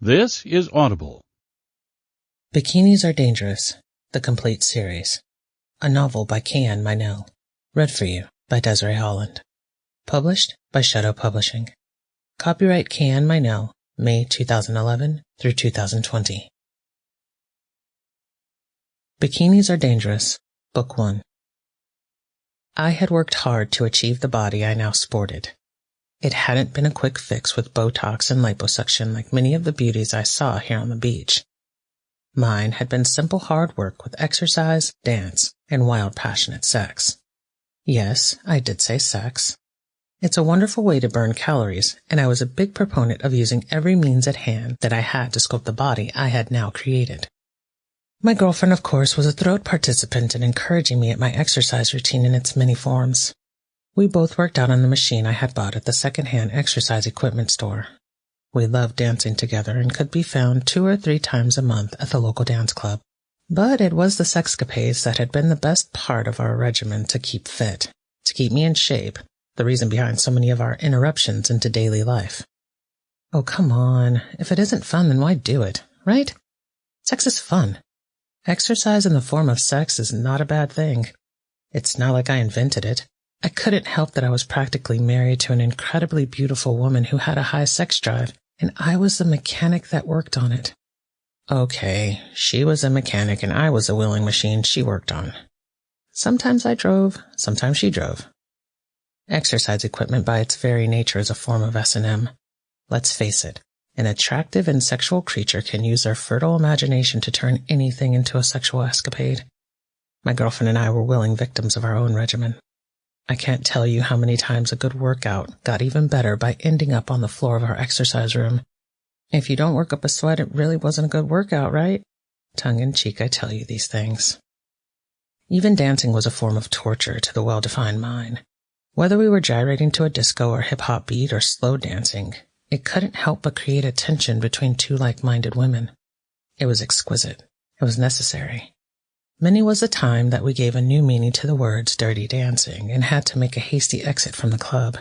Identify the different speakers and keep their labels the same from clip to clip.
Speaker 1: This is Audible.
Speaker 2: Bikinis Are Dangerous, the complete series. A novel by Kian Meinel. Read for you by Desiree Holland. Published by Shadow Publishing. Copyright Kian Meinel, May 2011 through 2020. Bikinis Are Dangerous, Book 1. I had worked hard to achieve the body I now sported. It hadn't been a quick fix with Botox and liposuction like many of the beauties I saw here on the beach. Mine had been simple hard work with exercise, dance, and wild passionate sex. Yes, I did say sex. It's a wonderful way to burn calories, and I was a big proponent of using every means at hand that I had to sculpt the body I had now created. My girlfriend, of course, was a thrilled participant in encouraging me at my exercise routine in its many forms. We both worked out on the machine I had bought at the second-hand exercise equipment store. We loved dancing together and could be found 2 or 3 times a month at the local dance club. But it was the sexcapades that had been the best part of our regimen to keep fit, to keep me in shape, the reason behind so many of our interruptions into daily life. Oh, come on. If it isn't fun, then why do it, right? Sex is fun. Exercise in the form of sex is not a bad thing. It's not like I invented it. I couldn't help that I was practically married to an incredibly beautiful woman who had a high sex drive, and I was the mechanic that worked on it. Okay, she was a mechanic and I was a willing machine she worked on. Sometimes I drove, sometimes she drove. Exercise equipment by its very nature is a form of S&M. Let's face it, an attractive and sexual creature can use their fertile imagination to turn anything into a sexual escapade. My girlfriend and I were willing victims of our own regimen. I can't tell you how many times a good workout got even better by ending up on the floor of our exercise room. If you don't work up a sweat, it really wasn't a good workout, right? Tongue-in-cheek, I tell you these things. Even dancing was a form of torture to the well-defined mind. Whether we were gyrating to a disco or hip-hop beat or slow dancing, it couldn't help but create a tension between 2 like-minded women. It was exquisite. It was necessary. Many was the time that we gave a new meaning to the words dirty dancing and had to make a hasty exit from the club.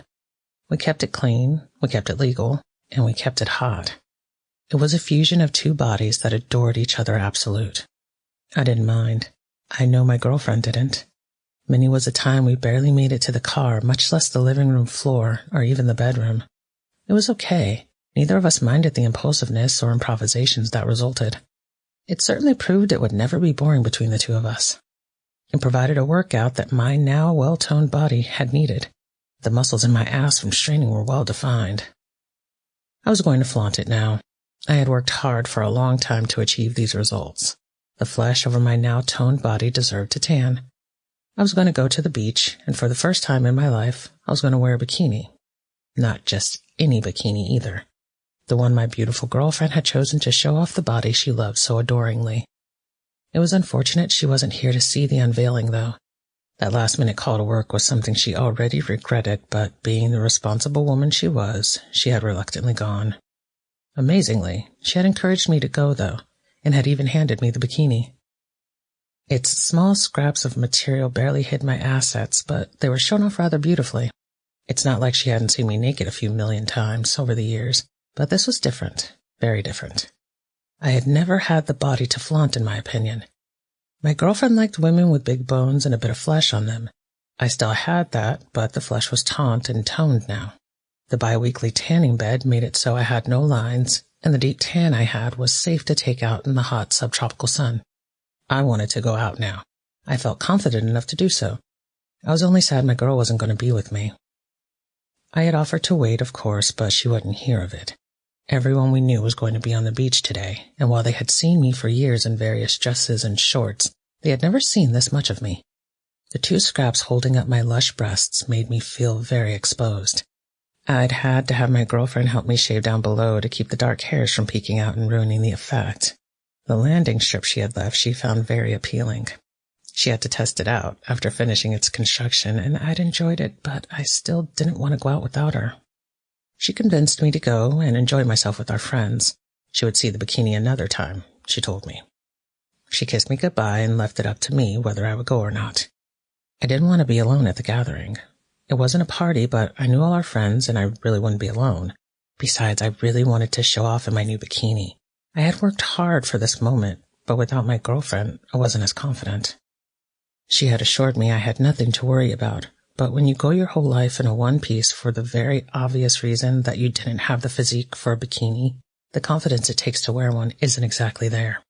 Speaker 2: We kept it clean, we kept it legal, and we kept it hot. It was a fusion of 2 bodies that adored each other absolute. I didn't mind. I know my girlfriend didn't. Many was the time we barely made it to the car, much less the living room floor or even the bedroom. It was okay. Neither of us minded the impulsiveness or improvisations that resulted. It certainly proved it would never be boring between the 2 of us. It provided a workout that my now well-toned body had needed. The muscles in my ass from straining were well defined. I was going to flaunt it now. I had worked hard for a long time to achieve these results. The flesh over my now toned body deserved to tan. I was going to go to the beach, and for the first time in my life, I was going to wear a bikini. Not just any bikini either. The one my beautiful girlfriend had chosen to show off the body she loved so adoringly. It was unfortunate she wasn't here to see the unveiling, though. That last-minute call to work was something she already regretted, but being the responsible woman she was, she had reluctantly gone. Amazingly, she had encouraged me to go, though, and had even handed me the bikini. Its small scraps of material barely hid my assets, but they were shown off rather beautifully. It's not like she hadn't seen me naked a few million times over the years. But this was different, very different. I had never had the body to flaunt, in my opinion. My girlfriend liked women with big bones and a bit of flesh on them. I still had that, but the flesh was taunt and toned now. The bi-weekly tanning bed made it so I had no lines, and the deep tan I had was safe to take out in the hot subtropical sun. I wanted to go out now. I felt confident enough to do so. I was only sad my girl wasn't going to be with me. I had offered to wait, of course, but she wouldn't hear of it. Everyone we knew was going to be on the beach today, and while they had seen me for years in various dresses and shorts, they had never seen this much of me. The 2 scraps holding up my lush breasts made me feel very exposed. I'd had to have my girlfriend help me shave down below to keep the dark hairs from peeking out and ruining the effect. The landing strip she had left she found very appealing. She had to test it out after finishing its construction, and I'd enjoyed it, but I still didn't want to go out without her. She convinced me to go and enjoy myself with our friends. She would see the bikini another time, she told me. She kissed me goodbye and left it up to me whether I would go or not. I didn't want to be alone at the gathering. It wasn't a party, but I knew all our friends and I really wouldn't be alone. Besides, I really wanted to show off in my new bikini. I had worked hard for this moment, but without my girlfriend, I wasn't as confident. She had assured me I had nothing to worry about, but when you go your whole life in a one-piece for the very obvious reason that you didn't have the physique for a bikini, the confidence it takes to wear one isn't exactly there.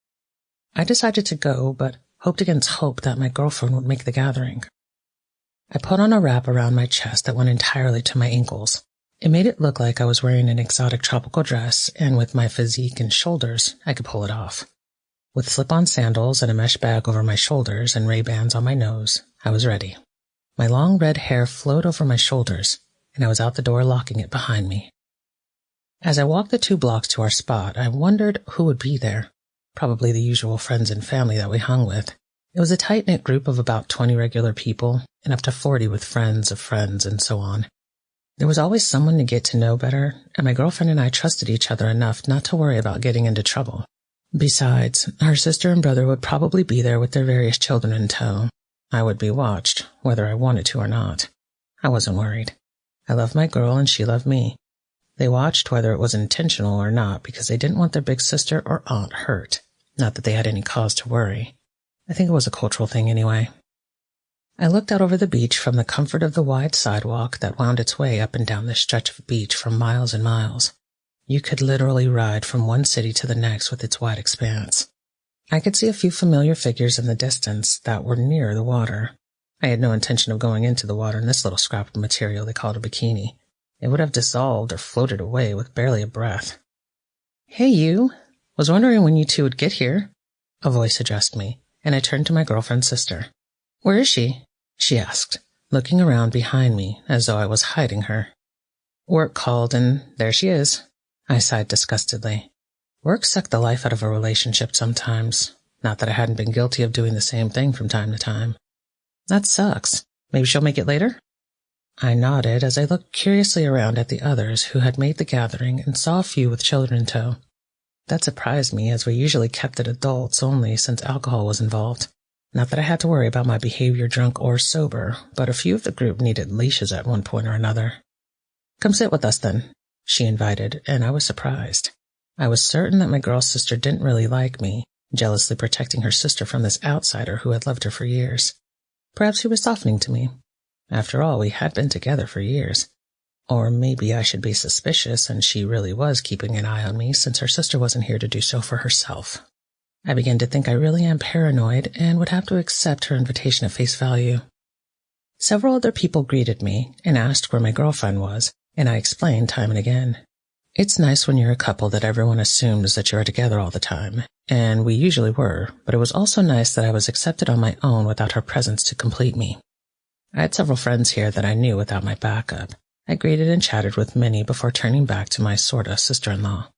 Speaker 2: I decided to go, but hoped against hope that my girlfriend would make the gathering. I put on a wrap around my chest that went entirely to my ankles. It made it look like I was wearing an exotic tropical dress, and with my physique and shoulders, I could pull it off. With slip-on sandals and a mesh bag over my shoulders and Ray-Bans on my nose, I was ready. My long red hair flowed over my shoulders, and I was out the door locking it behind me. As I walked the 2 blocks to our spot, I wondered who would be there. Probably the usual friends and family that we hung with. It was a tight-knit group of about 20 regular people, and up to 40 with friends of friends and so on. There was always someone to get to know better, and my girlfriend and I trusted each other enough not to worry about getting into trouble. Besides, her sister and brother would probably be there with their various children in tow. I would be watched, whether I wanted to or not. I wasn't worried. I loved my girl and she loved me. They watched whether it was intentional or not because they didn't want their big sister or aunt hurt. Not that they had any cause to worry. I think it was a cultural thing anyway. I looked out over the beach from the comfort of the wide sidewalk that wound its way up and down this stretch of beach for miles and miles. You could literally ride from one city to the next with its wide expanse. I could see a few familiar figures in the distance that were near the water. I had no intention of going into the water in this little scrap of material they called a bikini. It would have dissolved or floated away with barely a breath. "Hey, you! Was wondering when you two would get here." A voice addressed me, and I turned to my girlfriend's sister. "Where is she?" she asked, looking around behind me as though I was hiding her. "Work called, and there she is." I sighed disgustedly. Work sucked the life out of a relationship sometimes. Not that I hadn't been guilty of doing the same thing from time to time. "That sucks. Maybe she'll make it later?" I nodded as I looked curiously around at the others who had made the gathering and saw a few with children in tow. That surprised me, as we usually kept it adults only since alcohol was involved. Not that I had to worry about my behavior drunk or sober, but a few of the group needed leashes at one point or another. "Come sit with us then," she invited, and I was surprised. I was certain that my girl sister didn't really like me, jealously protecting her sister from this outsider who had loved her for years. Perhaps he was softening to me. After all, we had been together for years. Or maybe I should be suspicious and she really was keeping an eye on me since her sister wasn't here to do so for herself. I began to think I really am paranoid and would have to accept her invitation at face value. Several other people greeted me and asked where my girlfriend was, and I explained time and again. It's nice when you're a couple that everyone assumes that you are together all the time, and we usually were, but it was also nice that I was accepted on my own without her presence to complete me. I had several friends here that I knew without my backup. I greeted and chatted with many before turning back to my sorta sister-in-law.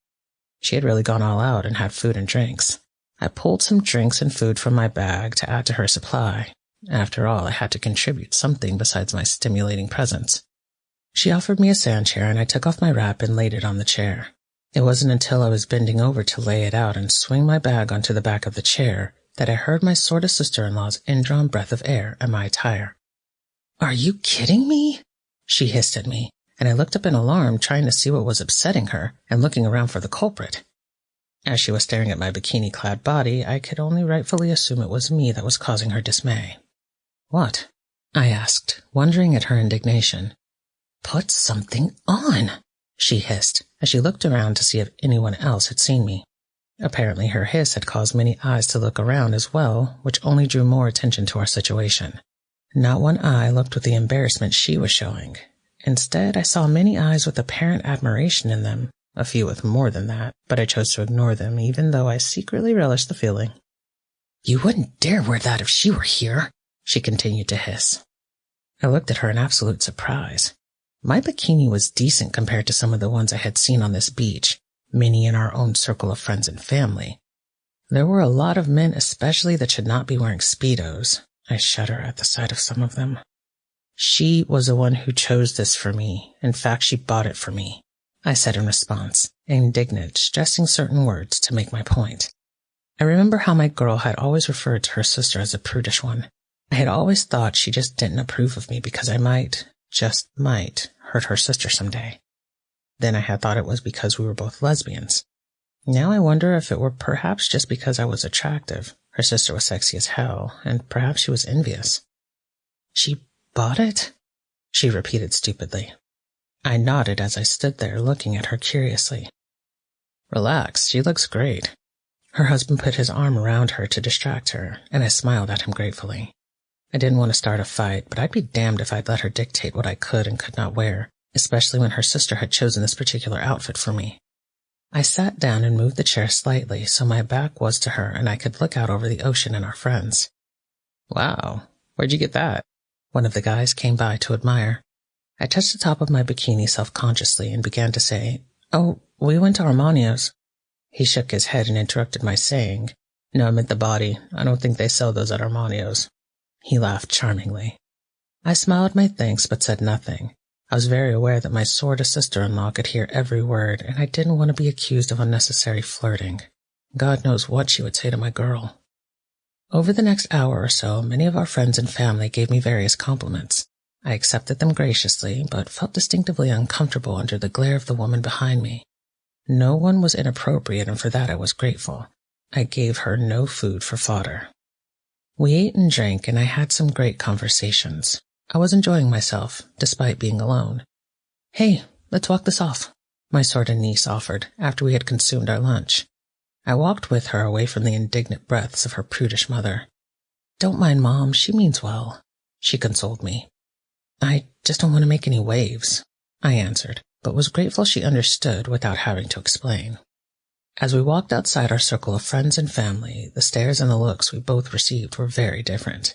Speaker 2: She had really gone all out and had food and drinks. I pulled some drinks and food from my bag to add to her supply. After all, I had to contribute something besides my stimulating presence. She offered me a sand chair, and I took off my wrap and laid it on the chair. It wasn't until I was bending over to lay it out and swing my bag onto the back of the chair that I heard my sorta sister-in-law's indrawn breath of air at my attire. "Are you kidding me?" she hissed at me, and I looked up in alarm, trying to see what was upsetting her and looking around for the culprit. As she was staring at my bikini-clad body, I could only rightfully assume it was me that was causing her dismay. "What?" I asked, wondering at her indignation. "Put something on," she hissed, as she looked around to see if anyone else had seen me. Apparently her hiss had caused many eyes to look around as well, which only drew more attention to our situation. Not one eye looked with the embarrassment she was showing. Instead, I saw many eyes with apparent admiration in them, a few with more than that, but I chose to ignore them, even though I secretly relished the feeling. "You wouldn't dare wear that if she were here," she continued to hiss. I looked at her in absolute surprise. My bikini was decent compared to some of the ones I had seen on this beach, many in our own circle of friends and family. There were a lot of men especially that should not be wearing Speedos. I shudder at the sight of some of them. She was the one who chose this for me. In fact, she bought it for me, I said in response, indignant, stressing certain words to make my point. I remember how my girl had always referred to her sister as a prudish one. I had always thought she just didn't approve of me because I might, just might, hurt her sister someday. Then I had thought it was because we were both lesbians. Now I wonder if it were perhaps just because I was attractive. Her sister was sexy as hell, and perhaps she was envious. "She bought it?" she repeated stupidly. I nodded as I stood there looking at her curiously. "Relax, she looks great." Her husband put his arm around her to distract her, and I smiled at him gratefully. I didn't want to start a fight, but I'd be damned if I'd let her dictate what I could and could not wear, especially when her sister had chosen this particular outfit for me. I sat down and moved the chair slightly so my back was to her and I could look out over the ocean and our friends. "Wow, where'd you get that?" One of the guys came by to admire. I touched the top of my bikini self-consciously and began to say, "Oh, we went to Armanio's." He shook his head and interrupted my saying, "No, I meant the body. I don't think they sell those at Armanio's." He laughed charmingly. I smiled my thanks but said nothing. I was very aware that my sordid sister-in-law could hear every word, and I didn't want to be accused of unnecessary flirting. God knows what she would say to my girl. Over the next hour or so, many of our friends and family gave me various compliments. I accepted them graciously, but felt distinctively uncomfortable under the glare of the woman behind me. No one was inappropriate, and for that I was grateful. I gave her no food for fodder. We ate and drank, and I had some great conversations. I was enjoying myself, despite being alone. "Hey, let's walk this off," my sordid niece offered after we had consumed our lunch. I walked with her away from the indignant breaths of her prudish mother. "Don't mind Mom, she means well," she consoled me. "I just don't want to make any waves," I answered, but was grateful she understood without having to explain. As we walked outside our circle of friends and family, the stares and the looks we both received were very different.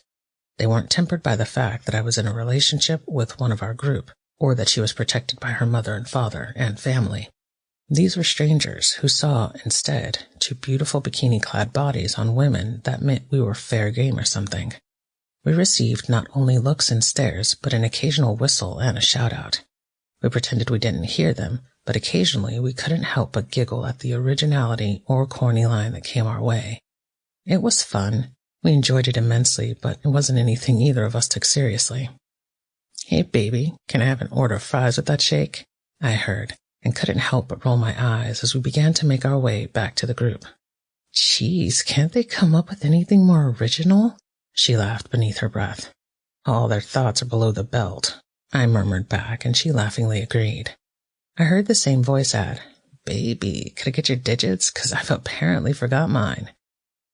Speaker 2: They weren't tempered by the fact that I was in a relationship with one of our group, or that she was protected by her mother and father and family. These were strangers who saw, instead, two beautiful bikini-clad bodies on women that meant we were fair game or something. We received not only looks and stares, but an occasional whistle and a shout-out. We pretended we didn't hear them, but occasionally we couldn't help but giggle at the originality or corny line that came our way. It was fun. We enjoyed it immensely, but it wasn't anything either of us took seriously. "Hey, baby, can I have an order of fries with that shake?" I heard, and couldn't help but roll my eyes as we began to make our way back to the group. "Geez, can't they come up with anything more original?" she laughed beneath her breath. "All their thoughts are below the belt," I murmured back, and she laughingly agreed. I heard the same voice add, "Baby, could I get your digits? 'Cause I've apparently forgot mine."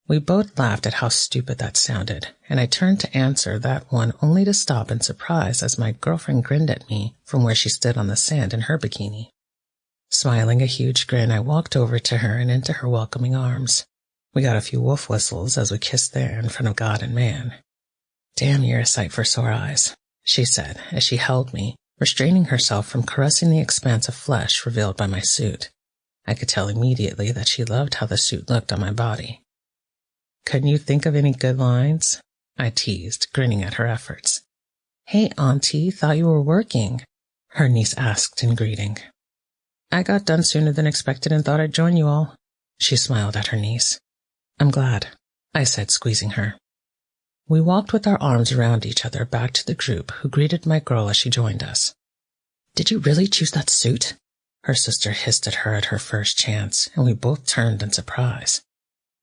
Speaker 2: We both laughed at how stupid that sounded, and I turned to answer that one only to stop in surprise as my girlfriend grinned at me from where she stood on the sand in her bikini. Smiling a huge grin, I walked over to her and into her welcoming arms. We got a few wolf whistles as we kissed there in front of God and man. "Damn, you're a sight for sore eyes," she said as she held me, restraining herself from caressing the expanse of flesh revealed by my suit. I could tell immediately that she loved how the suit looked on my body. "Couldn't you think of any good lines?" I teased, grinning at her efforts. "Hey, Auntie, thought you were working," her niece asked in greeting. "I got done sooner than expected and thought I'd join you all." She smiled at her niece. "I'm glad," I said, squeezing her. We walked with our arms around each other back to the group, who greeted my girl as she joined us. "Did you really choose that suit?" Her sister hissed at her at her first chance, and we both turned in surprise.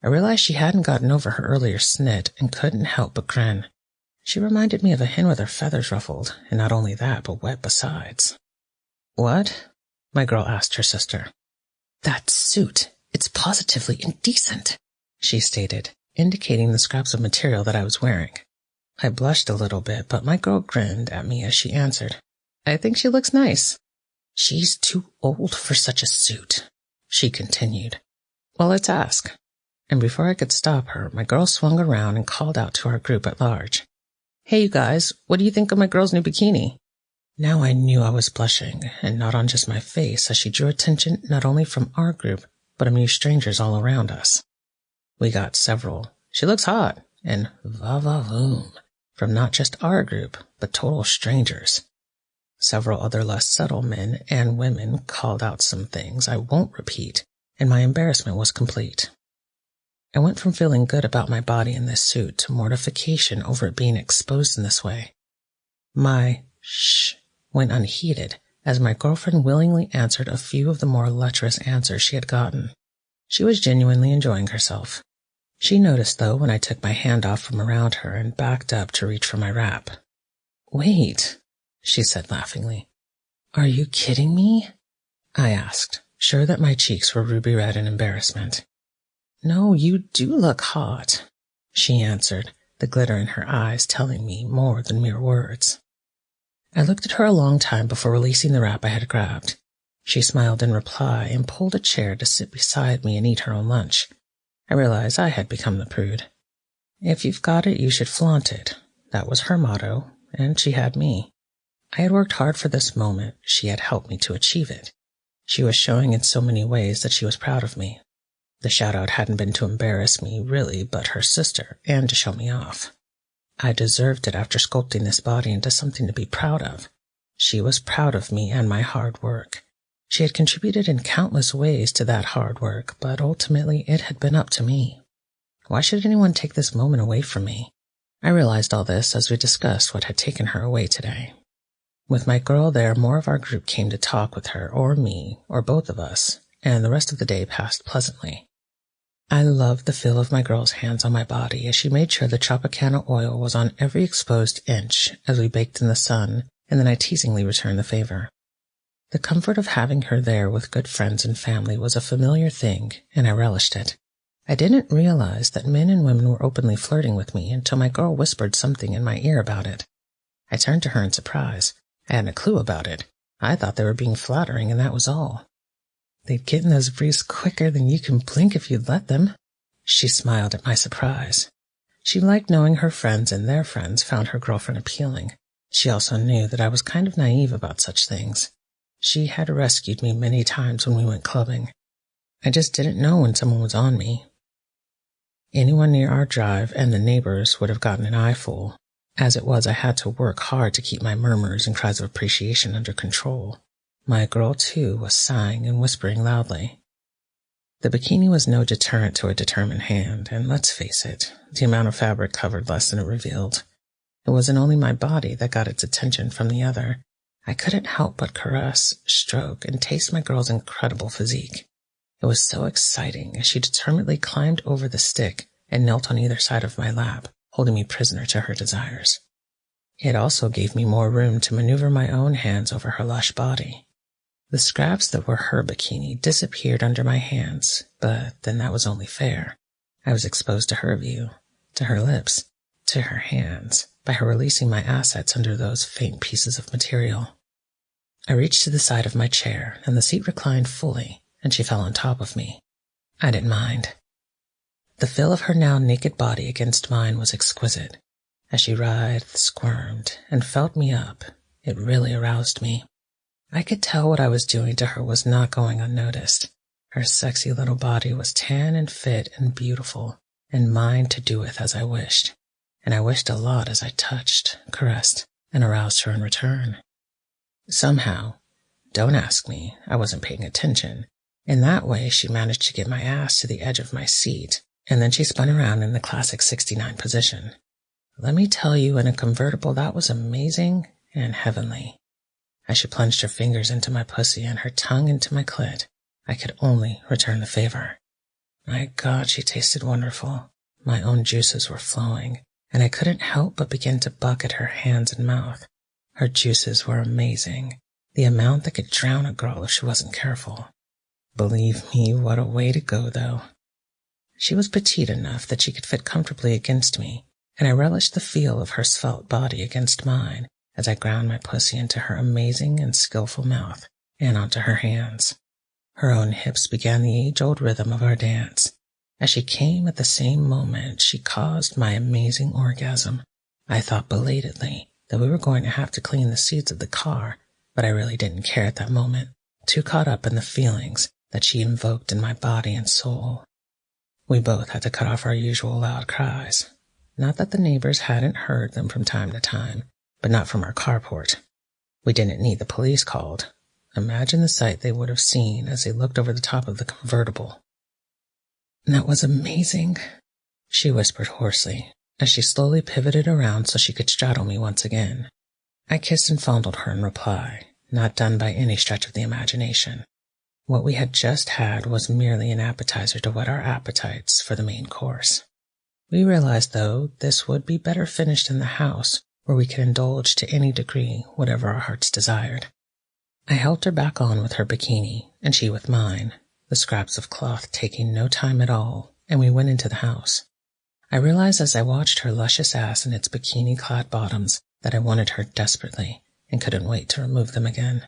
Speaker 2: I realized she hadn't gotten over her earlier snit and couldn't help but grin. She reminded me of a hen with her feathers ruffled, and not only that, but wet besides. "What?" my girl asked her sister. "That suit. It's positively indecent," she stated, indicating the scraps of material that I was wearing. I blushed a little bit, but my girl grinned at me as she answered, "I think she looks nice." "She's too old for such a suit," she continued. "Well, let's ask." And before I could stop her, my girl swung around and called out to our group at large. "Hey, you guys, what do you think of my girl's new bikini?" Now I knew I was blushing, and not on just my face, as she drew attention not only from our group, but amused strangers all around us. We got several "She looks hot," and "Va-va-voom," from not just our group, but total strangers. Several other less subtle men and women called out some things I won't repeat, and my embarrassment was complete. I went from feeling good about my body in this suit to mortification over it being exposed in this way. My shh went unheeded as my girlfriend willingly answered a few of the more lecherous answers she had gotten. She was genuinely enjoying herself. She noticed, though, when I took my hand off from around her and backed up to reach for my wrap. "Wait," she said laughingly. "Are you kidding me?" I asked, sure that my cheeks were ruby red in embarrassment. "No, you do look hot," she answered, the glitter in her eyes telling me more than mere words. I looked at her a long time before releasing the wrap I had grabbed. She smiled in reply and pulled a chair to sit beside me and eat her own lunch. I realized I had become the prude. If you've got it, you should flaunt it. That was her motto, and she had me. I had worked hard for this moment. She had helped me to achieve it. She was showing in so many ways that she was proud of me. The shout-out hadn't been to embarrass me, really, but her sister, and to show me off. I deserved it after sculpting this body into something to be proud of. She was proud of me and my hard work. She had contributed in countless ways to that hard work, but ultimately it had been up to me. Why should anyone take this moment away from me? I realized all this as we discussed what had taken her away today. With my girl there, more of our group came to talk with her, or me, or both of us, and the rest of the day passed pleasantly. I loved the feel of my girl's hands on my body as she made sure the Tropicana oil was on every exposed inch as we baked in the sun, and then I teasingly returned the favor. The comfort of having her there with good friends and family was a familiar thing, and I relished it. I didn't realize that men and women were openly flirting with me until my girl whispered something in my ear about it. I turned to her in surprise. I hadn't a clue about it. I thought they were being flattering, and that was all. "They'd get in those briefs quicker than you can blink if you'd let them." She smiled at my surprise. She liked knowing her friends and their friends found her girlfriend appealing. She also knew that I was kind of naive about such things. She had rescued me many times when we went clubbing. I just didn't know when someone was on me. Anyone near our drive and the neighbors would have gotten an eyeful. As it was, I had to work hard to keep my murmurs and cries of appreciation under control. My girl, too, was sighing and whispering loudly. The bikini was no deterrent to a determined hand, and let's face it, the amount of fabric covered less than it revealed. It wasn't only my body that got its attention from the other. I couldn't help but caress, stroke, and taste my girl's incredible physique. It was so exciting as she determinedly climbed over the stick and knelt on either side of my lap, holding me prisoner to her desires. It also gave me more room to maneuver my own hands over her lush body. The scraps that were her bikini disappeared under my hands, but then that was only fair. I was exposed to her view, to her lips, to her hands, by her releasing my assets under those faint pieces of material. I reached to the side of my chair, and the seat reclined fully, and she fell on top of me. I didn't mind. The feel of her now naked body against mine was exquisite. As she writhed, squirmed, and felt me up, it really aroused me. I could tell what I was doing to her was not going unnoticed. Her sexy little body was tan and fit and beautiful, and mine to do with as I wished. And I wished a lot as I touched, caressed, and aroused her in return. Somehow, don't ask me, I wasn't paying attention. In that way, she managed to get my ass to the edge of my seat, and then she spun around in the classic 69 position. Let me tell you, in a convertible, that was amazing and heavenly. As she plunged her fingers into my pussy and her tongue into my clit, I could only return the favor. My God, she tasted wonderful. My own juices were flowing, and I couldn't help but begin to buck at her hands and mouth. Her juices were amazing, the amount that could drown a girl if she wasn't careful. Believe me, what a way to go, though. She was petite enough that she could fit comfortably against me, and I relished the feel of her svelte body against mine as I ground my pussy into her amazing and skillful mouth and onto her hands. Her own hips began the age-old rhythm of our dance. As she came at the same moment, she caused my amazing orgasm. I thought belatedly that we were going to have to clean the seats of the car, but I really didn't care at that moment, too caught up in the feelings that she invoked in my body and soul. We both had to cut off our usual loud cries. Not that the neighbors hadn't heard them from time to time, but not from our carport. We didn't need the police called. Imagine the sight they would have seen as they looked over the top of the convertible. "That was amazing," she whispered hoarsely, as she slowly pivoted around so she could straddle me once again. I kissed and fondled her in reply, not done by any stretch of the imagination. What we had just had was merely an appetizer to whet our appetites for the main course. We realized, though, this would be better finished in the house, where we could indulge to any degree whatever our hearts desired. I helped her back on with her bikini, and she with mine, the scraps of cloth taking no time at all, and we went into the house. I realized as I watched her luscious ass and its bikini-clad bottoms that I wanted her desperately and couldn't wait to remove them again.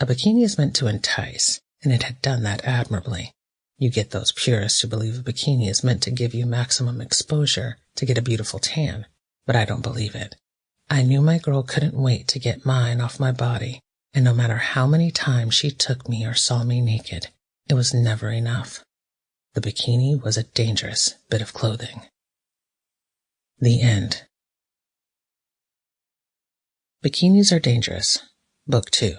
Speaker 2: A bikini is meant to entice, and it had done that admirably. You get those purists who believe a bikini is meant to give you maximum exposure to get a beautiful tan, but I don't believe it. I knew my girl couldn't wait to get mine off my body, and no matter how many times she took me or saw me naked, it was never enough. The bikini was a dangerous bit of clothing. The end. Bikinis Are Dangerous, Book 2.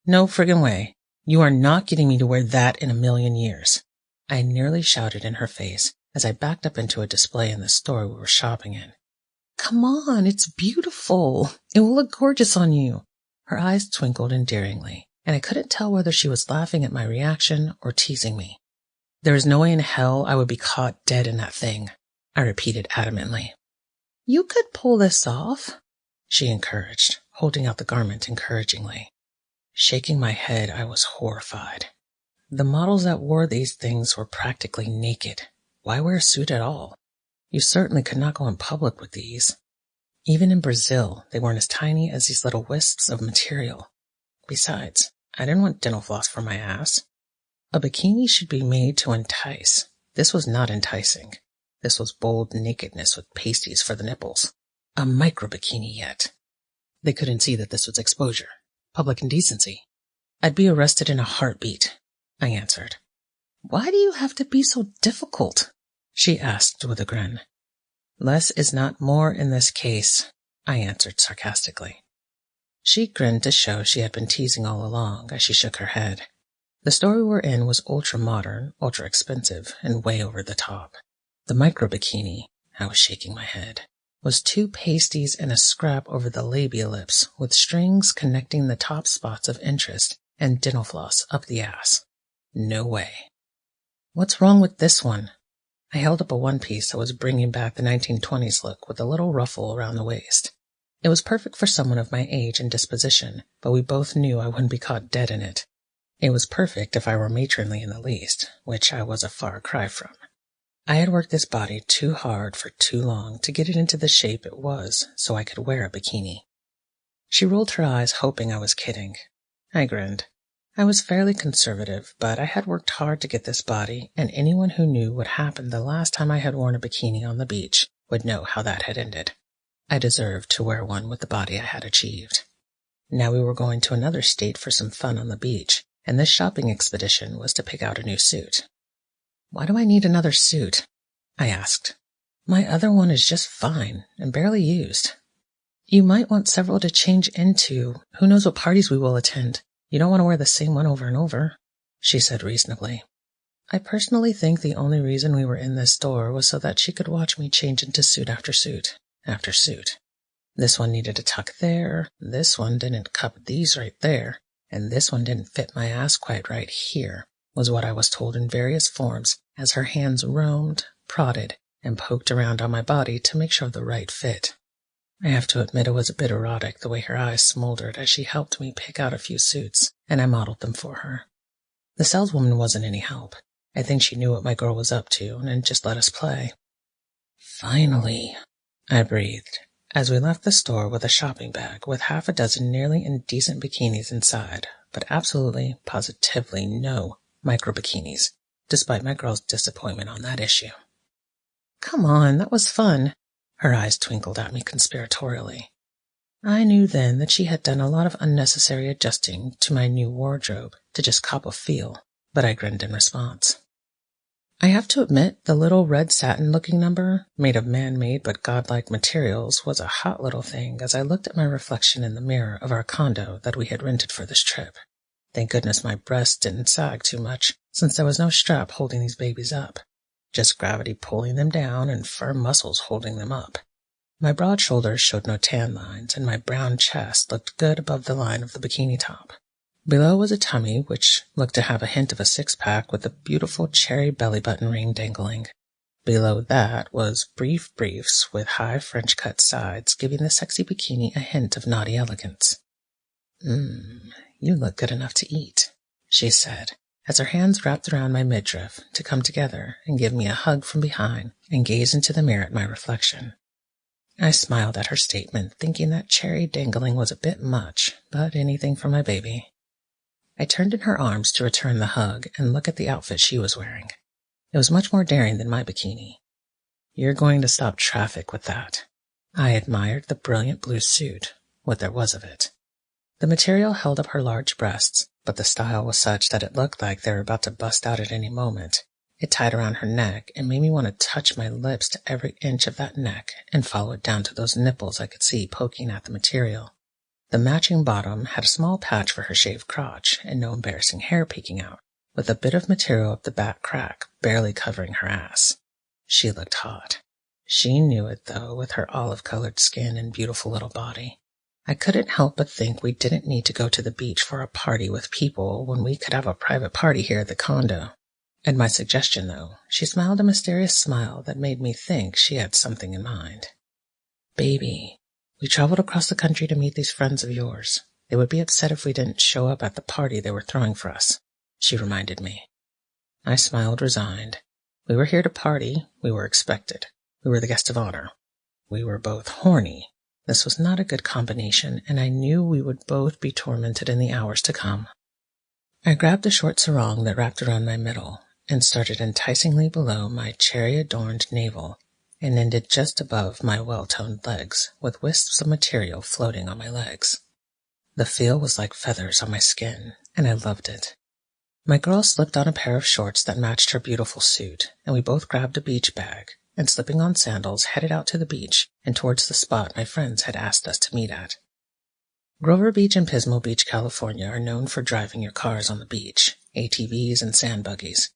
Speaker 2: No friggin' way. You are not getting me to wear that in a million years. I nearly shouted in her face as I backed up into a display in the store we were shopping in. Come on, it's beautiful. It will look gorgeous on you. Her eyes twinkled endearingly, and I couldn't tell whether she was laughing at my reaction or teasing me. There is no way in hell I would be caught dead in that thing, I repeated adamantly. You could pull this off, she encouraged, holding out the garment encouragingly. Shaking my head, I was horrified. The models that wore these things were practically naked. Why wear a suit at all? You certainly could not go in public with these. Even in Brazil, they weren't as tiny as these little wisps of material. Besides, I didn't want dental floss for my ass. A bikini should be made to entice. This was not enticing. This was bold nakedness with pasties for the nipples. A micro bikini yet. They couldn't see that this was exposure. Public indecency. I'd be arrested in a heartbeat, I answered. Why do you have to be so difficult? She asked with a grin. Less is not more in this case, I answered sarcastically. She grinned to show she had been teasing all along as she shook her head. The store we were in was ultra-modern, ultra-expensive, and way over the top. The micro-bikini, I was shaking my head, was 2 pasties and a scrap over the labia lips with strings connecting the top spots of interest and dental floss up the ass. No way. What's wrong with this one? I held up a one-piece that was bringing back the 1920s look with a little ruffle around the waist. It was perfect for someone of my age and disposition, but we both knew I wouldn't be caught dead in it. It was perfect if I were matronly in the least, which I was a far cry from. I had worked this body too hard for too long to get it into the shape it was so I could wear a bikini. She rolled her eyes, hoping I was kidding. I grinned. I was fairly conservative, but I had worked hard to get this body, and anyone who knew what happened the last time I had worn a bikini on the beach would know how that had ended. I deserved to wear one with the body I had achieved. Now we were going to another state for some fun on the beach, and this shopping expedition was to pick out a new suit. Why do I need another suit? I asked. My other one is just fine and barely used. You might want several to change into. Who knows what parties we will attend. You don't want to wear the same one over and over, she said reasonably. I personally think the only reason we were in this store was so that she could watch me change into suit after suit after suit. This one needed a tuck there, this one didn't cup these right there, and this one didn't fit my ass quite right here, was what I was told in various forms as her hands roamed, prodded, and poked around on my body to make sure of the right fit. I have to admit it was a bit erotic the way her eyes smoldered as she helped me pick out a few suits, and I modeled them for her. The saleswoman wasn't any help. I think she knew what my girl was up to and just let us play. Finally, I breathed, as we left the store with a shopping bag with 6 nearly indecent bikinis inside, but absolutely, positively no micro-bikinis, despite my girl's disappointment on that issue. Come on, that was fun. Her eyes twinkled at me conspiratorially. I knew then that she had done a lot of unnecessary adjusting to my new wardrobe to just cop a feel, but I grinned in response. I have to admit, the little red satin-looking number, made of man-made but godlike materials, was a hot little thing as I looked at my reflection in the mirror of our condo that we had rented for this trip. Thank goodness my breasts didn't sag too much, since there was no strap holding these babies up. Just gravity pulling them down and firm muscles holding them up. My broad shoulders showed no tan lines, and my brown chest looked good above the line of the bikini top. Below was a tummy which looked to have a hint of a six-pack with a beautiful cherry belly button ring dangling. Below that was brief briefs with high French-cut sides, giving the sexy bikini a hint of naughty elegance. You look good enough to eat," she said, as her hands wrapped around my midriff to come together and give me a hug from behind and gaze into the mirror at my reflection. I smiled at her statement, thinking that cherry dangling was a bit much, but anything for my baby. I turned in her arms to return the hug and look at the outfit she was wearing. It was much more daring than my bikini. "You're going to stop traffic with that." I admired the brilliant blue suit, what there was of it. The material held up her large breasts, but the style was such that it looked like they were about to bust out at any moment. It tied around her neck and made me want to touch my lips to every inch of that neck and follow it down to those nipples I could see poking at the material. The matching bottom had a small patch for her shaved crotch and no embarrassing hair peeking out, with a bit of material up the back crack barely covering her ass. She looked hot. She knew it, though, with her olive-colored skin and beautiful little body. I couldn't help but think we didn't need to go to the beach for a party with people when we could have a private party here at the condo. At my suggestion, though, she smiled a mysterious smile that made me think she had something in mind. "Baby, we traveled across the country to meet these friends of yours. They would be upset if we didn't show up at the party they were throwing for us," she reminded me. I smiled resigned. We were here to party. We were expected. We were the guest of honor. We were both horny. This was not a good combination, and I knew we would both be tormented in the hours to come. I grabbed the short sarong that wrapped around my middle and started enticingly below my cherry-adorned navel and ended just above my well-toned legs, with wisps of material floating on my legs. The feel was like feathers on my skin, and I loved it. My girl slipped on a pair of shorts that matched her beautiful suit, and we both grabbed a beach bag, and slipping on sandals, headed out to the beach and towards the spot my friends had asked us to meet at. Grover Beach and Pismo Beach, California are known for driving your cars on the beach, ATVs and sand buggies.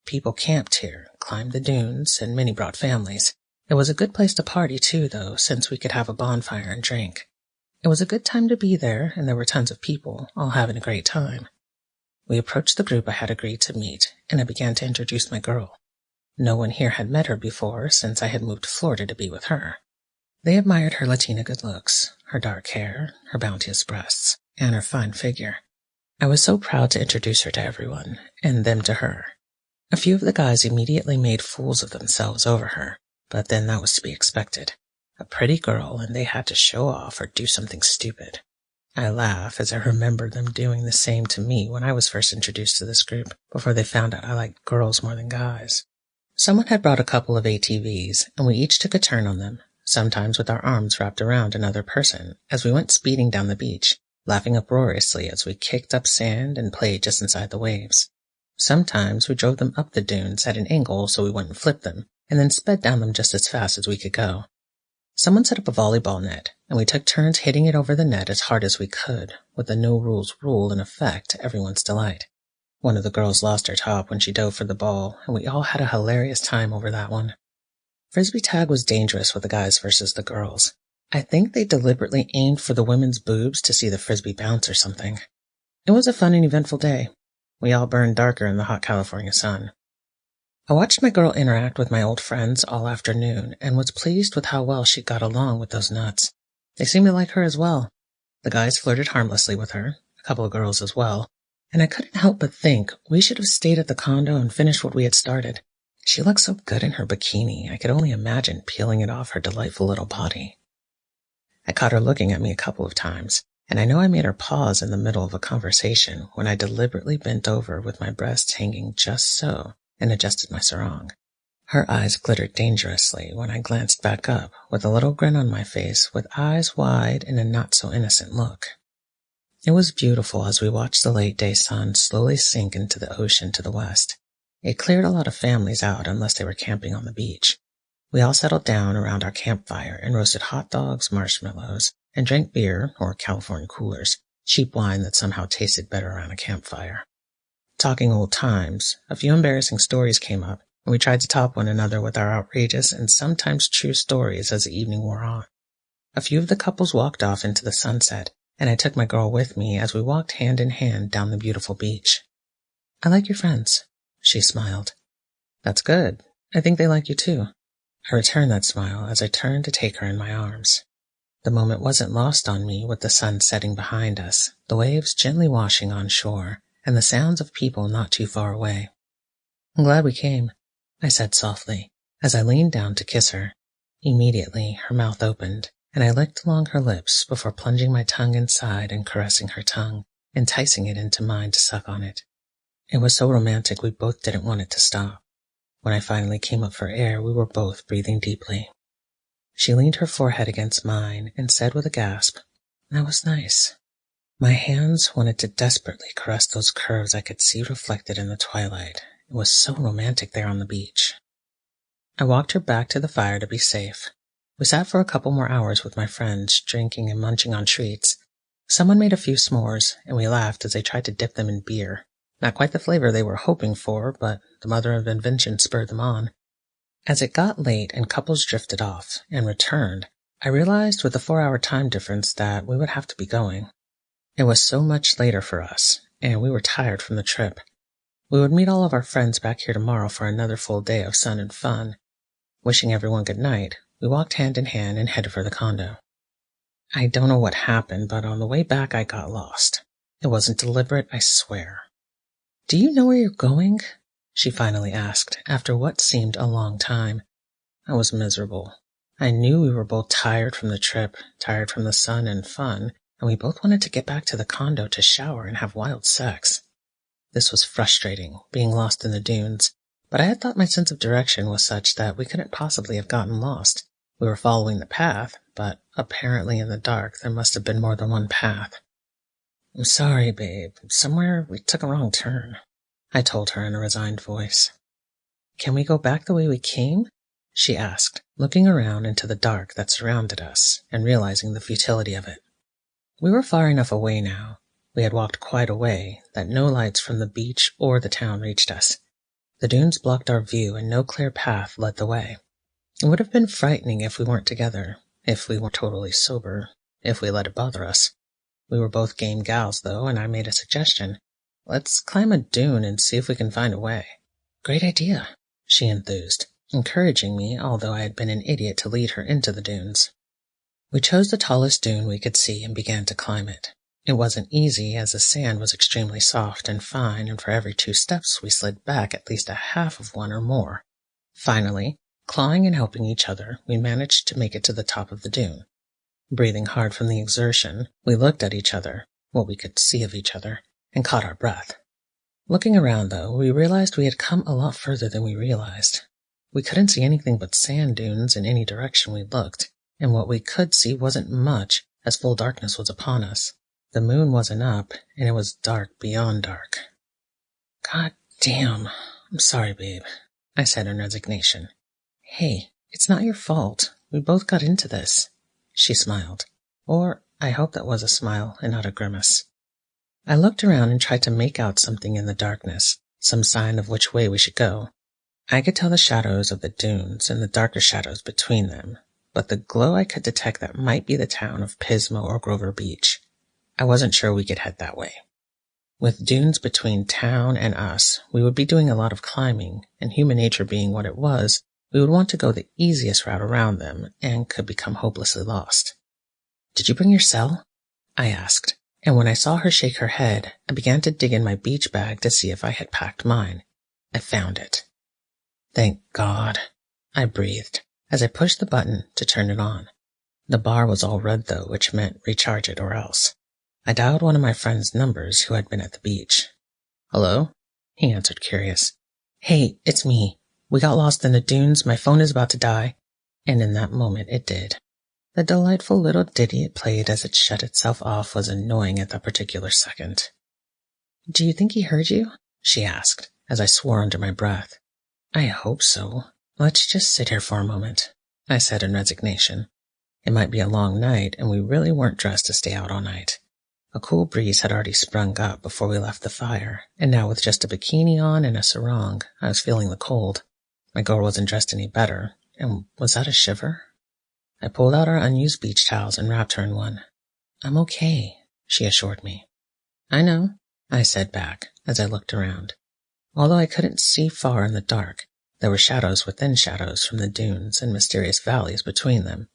Speaker 2: People camped here, climbed the dunes, and many brought families. It was a good place to party too, though, since we could have a bonfire and drink. It was a good time to be there, and there were tons of people, all having a great time. We approached the group I had agreed to meet, and I began to introduce my girl. No one here had met her before, since I had moved to Florida to be with her. They admired her Latina good looks, her dark hair, her bounteous breasts, and her fine figure. I was so proud to introduce her to everyone, and them to her. A few of the guys immediately made fools of themselves over her, but then that was to be expected. A pretty girl, and they had to show off or do something stupid. I laugh as I remember them doing the same to me when I was first introduced to this group, before they found out I liked girls more than guys. Someone had brought a couple of ATVs, and we each took a turn on them, sometimes with our arms wrapped around another person, as we went speeding down the beach, laughing uproariously as we kicked up sand and played just inside the waves. Sometimes we drove them up the dunes at an angle so we wouldn't flip them, and then sped down them just as fast as we could go. Someone set up a volleyball net, and we took turns hitting it over the net as hard as we could, with the no-rules rule in effect to everyone's delight. One of the girls lost her top when she dove for the ball, and we all had a hilarious time over that one. Frisbee tag was dangerous with the guys versus the girls. I think they deliberately aimed for the women's boobs to see the frisbee bounce or something. It was a fun and eventful day. We all burned darker in the hot California sun. I watched my girl interact with my old friends all afternoon and was pleased with how well she got along with those nuts. They seemed to like her as well. The guys flirted harmlessly with her, a couple of girls as well, and I couldn't help but think we should have stayed at the condo and finished what we had started. She looked so good in her bikini, I could only imagine peeling it off her delightful little body. I caught her looking at me a couple of times, and I know I made her pause in the middle of a conversation when I deliberately bent over with my breasts hanging just so and adjusted my sarong. Her eyes glittered dangerously when I glanced back up with a little grin on my face with eyes wide and a not-so-innocent look. It was beautiful as we watched the late-day sun slowly sink into the ocean to the west. It cleared a lot of families out unless they were camping on the beach. We all settled down around our campfire and roasted hot dogs, marshmallows, and drank beer, or California coolers, cheap wine that somehow tasted better around a campfire. Talking old times, a few embarrassing stories came up, We tried to top one another with our outrageous and sometimes true stories as the evening wore on. A few of the couples walked off into the sunset, and I took my girl with me as we walked hand in hand down the beautiful beach. "I like your friends," she smiled. "That's good. I think they like you too." I returned that smile as I turned to take her in my arms. The moment wasn't lost on me with the sun setting behind us, the waves gently washing on shore, and the sounds of people not too far away. "I'm glad we came," I said softly, as I leaned down to kiss her. Immediately, her mouth opened, and I licked along her lips before plunging my tongue inside and caressing her tongue, enticing it into mine to suck on it. It was so romantic we both didn't want it to stop. When I finally came up for air, we were both breathing deeply. She leaned her forehead against mine and said with a gasp, "That was nice." My hands wanted to desperately caress those curves I could see reflected in the twilight. It was so romantic there on the beach. I walked her back to the fire to be safe. We sat for a couple more hours with my friends, drinking and munching on treats. Someone made a few s'mores, and we laughed as they tried to dip them in beer. Not quite the flavor they were hoping for, but the mother of invention spurred them on. As it got late and couples drifted off and returned, I realized with the 4-hour time difference that we would have to be going. It was so much later for us, and we were tired from the trip. We would meet all of our friends back here tomorrow for another full day of sun and fun. Wishing everyone good night, we walked hand in hand and headed for the condo. I don't know what happened, but on the way back I got lost. It wasn't deliberate, I swear. "Do you know where you're going?" she finally asked, after what seemed a long time. I was miserable. I knew we were both tired from the trip, tired from the sun and fun, and we both wanted to get back to the condo to shower and have wild sex. This was frustrating, being lost in the dunes, but I had thought my sense of direction was such that we couldn't possibly have gotten lost. We were following the path, but apparently in the dark there must have been more than one path. "I'm sorry, babe. Somewhere we took a wrong turn," I told her in a resigned voice. "Can we go back the way we came?" she asked, looking around into the dark that surrounded us and realizing the futility of it. We were far enough away now. We had walked quite a way that no lights from the beach or the town reached us. The dunes blocked our view and no clear path led the way. It would have been frightening if we weren't together, if we were totally sober, if we let it bother us. We were both game gals, though, and I made a suggestion. "Let's climb a dune and see if we can find a way." "Great idea," she enthused, encouraging me, although I had been an idiot to lead her into the dunes. We chose the tallest dune we could see and began to climb it. It wasn't easy, as the sand was extremely soft and fine, and for every 2 steps we slid back at least a half of one or more. Finally, clawing and helping each other, we managed to make it to the top of the dune. Breathing hard from the exertion, we looked at each other, what we could see of each other, and caught our breath. Looking around, though, we realized we had come a lot further than we realized. We couldn't see anything but sand dunes in any direction we looked, and what we could see wasn't much, as full darkness was upon us. The moon wasn't up, and it was dark beyond dark. "God damn. I'm sorry, babe," I said in resignation. "Hey, it's not your fault. We both got into this." She smiled. Or I hope that was a smile and not a grimace. I looked around and tried to make out something in the darkness, some sign of which way we should go. I could tell the shadows of the dunes and the darker shadows between them, but the glow I could detect that might be the town of Pismo or Grover Beach. I wasn't sure we could head that way. With dunes between town and us, we would be doing a lot of climbing, and human nature being what it was, we would want to go the easiest route around them and could become hopelessly lost. "Did you bring your cell?" I asked, and when I saw her shake her head, I began to dig in my beach bag to see if I had packed mine. I found it. "Thank God," I breathed as I pushed the button to turn it on. The bar was all red though, which meant recharge it or else. I dialed one of my friend's numbers who had been at the beach. "Hello?" He answered, curious. "Hey, it's me. We got lost in the dunes. My phone is about to die." And in that moment it did. The delightful little ditty it played as it shut itself off was annoying at that particular second. "Do you think he heard you?" she asked, as I swore under my breath. "I hope so. Let's just sit here for a moment," I said in resignation. It might be a long night, and we really weren't dressed to stay out all night. A cool breeze had already sprung up before we left the fire, and now with just a bikini on and a sarong, I was feeling the cold. My girl wasn't dressed any better, and was that a shiver? I pulled out our unused beach towels and wrapped her in one. I'm okay, she assured me. I know, I said back as I looked around. Although I couldn't see far in the dark, there were shadows within shadows from the dunes and mysterious valleys between them.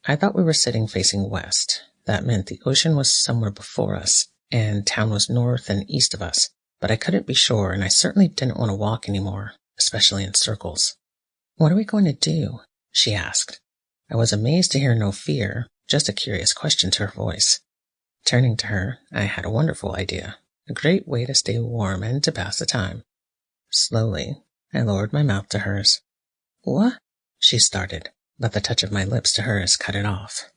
Speaker 2: I thought we were sitting facing west. That meant the ocean was somewhere before us, and town was north and east of us, but I couldn't be sure, and I certainly didn't want to walk anymore, especially in circles. What are we going to do? She asked. I was amazed to hear no fear, just a curious question to her voice. Turning to her, I had a wonderful idea, a great way to stay warm and to pass the time. Slowly, I lowered my mouth to hers. What? She started, but the touch of my lips to hers cut it off.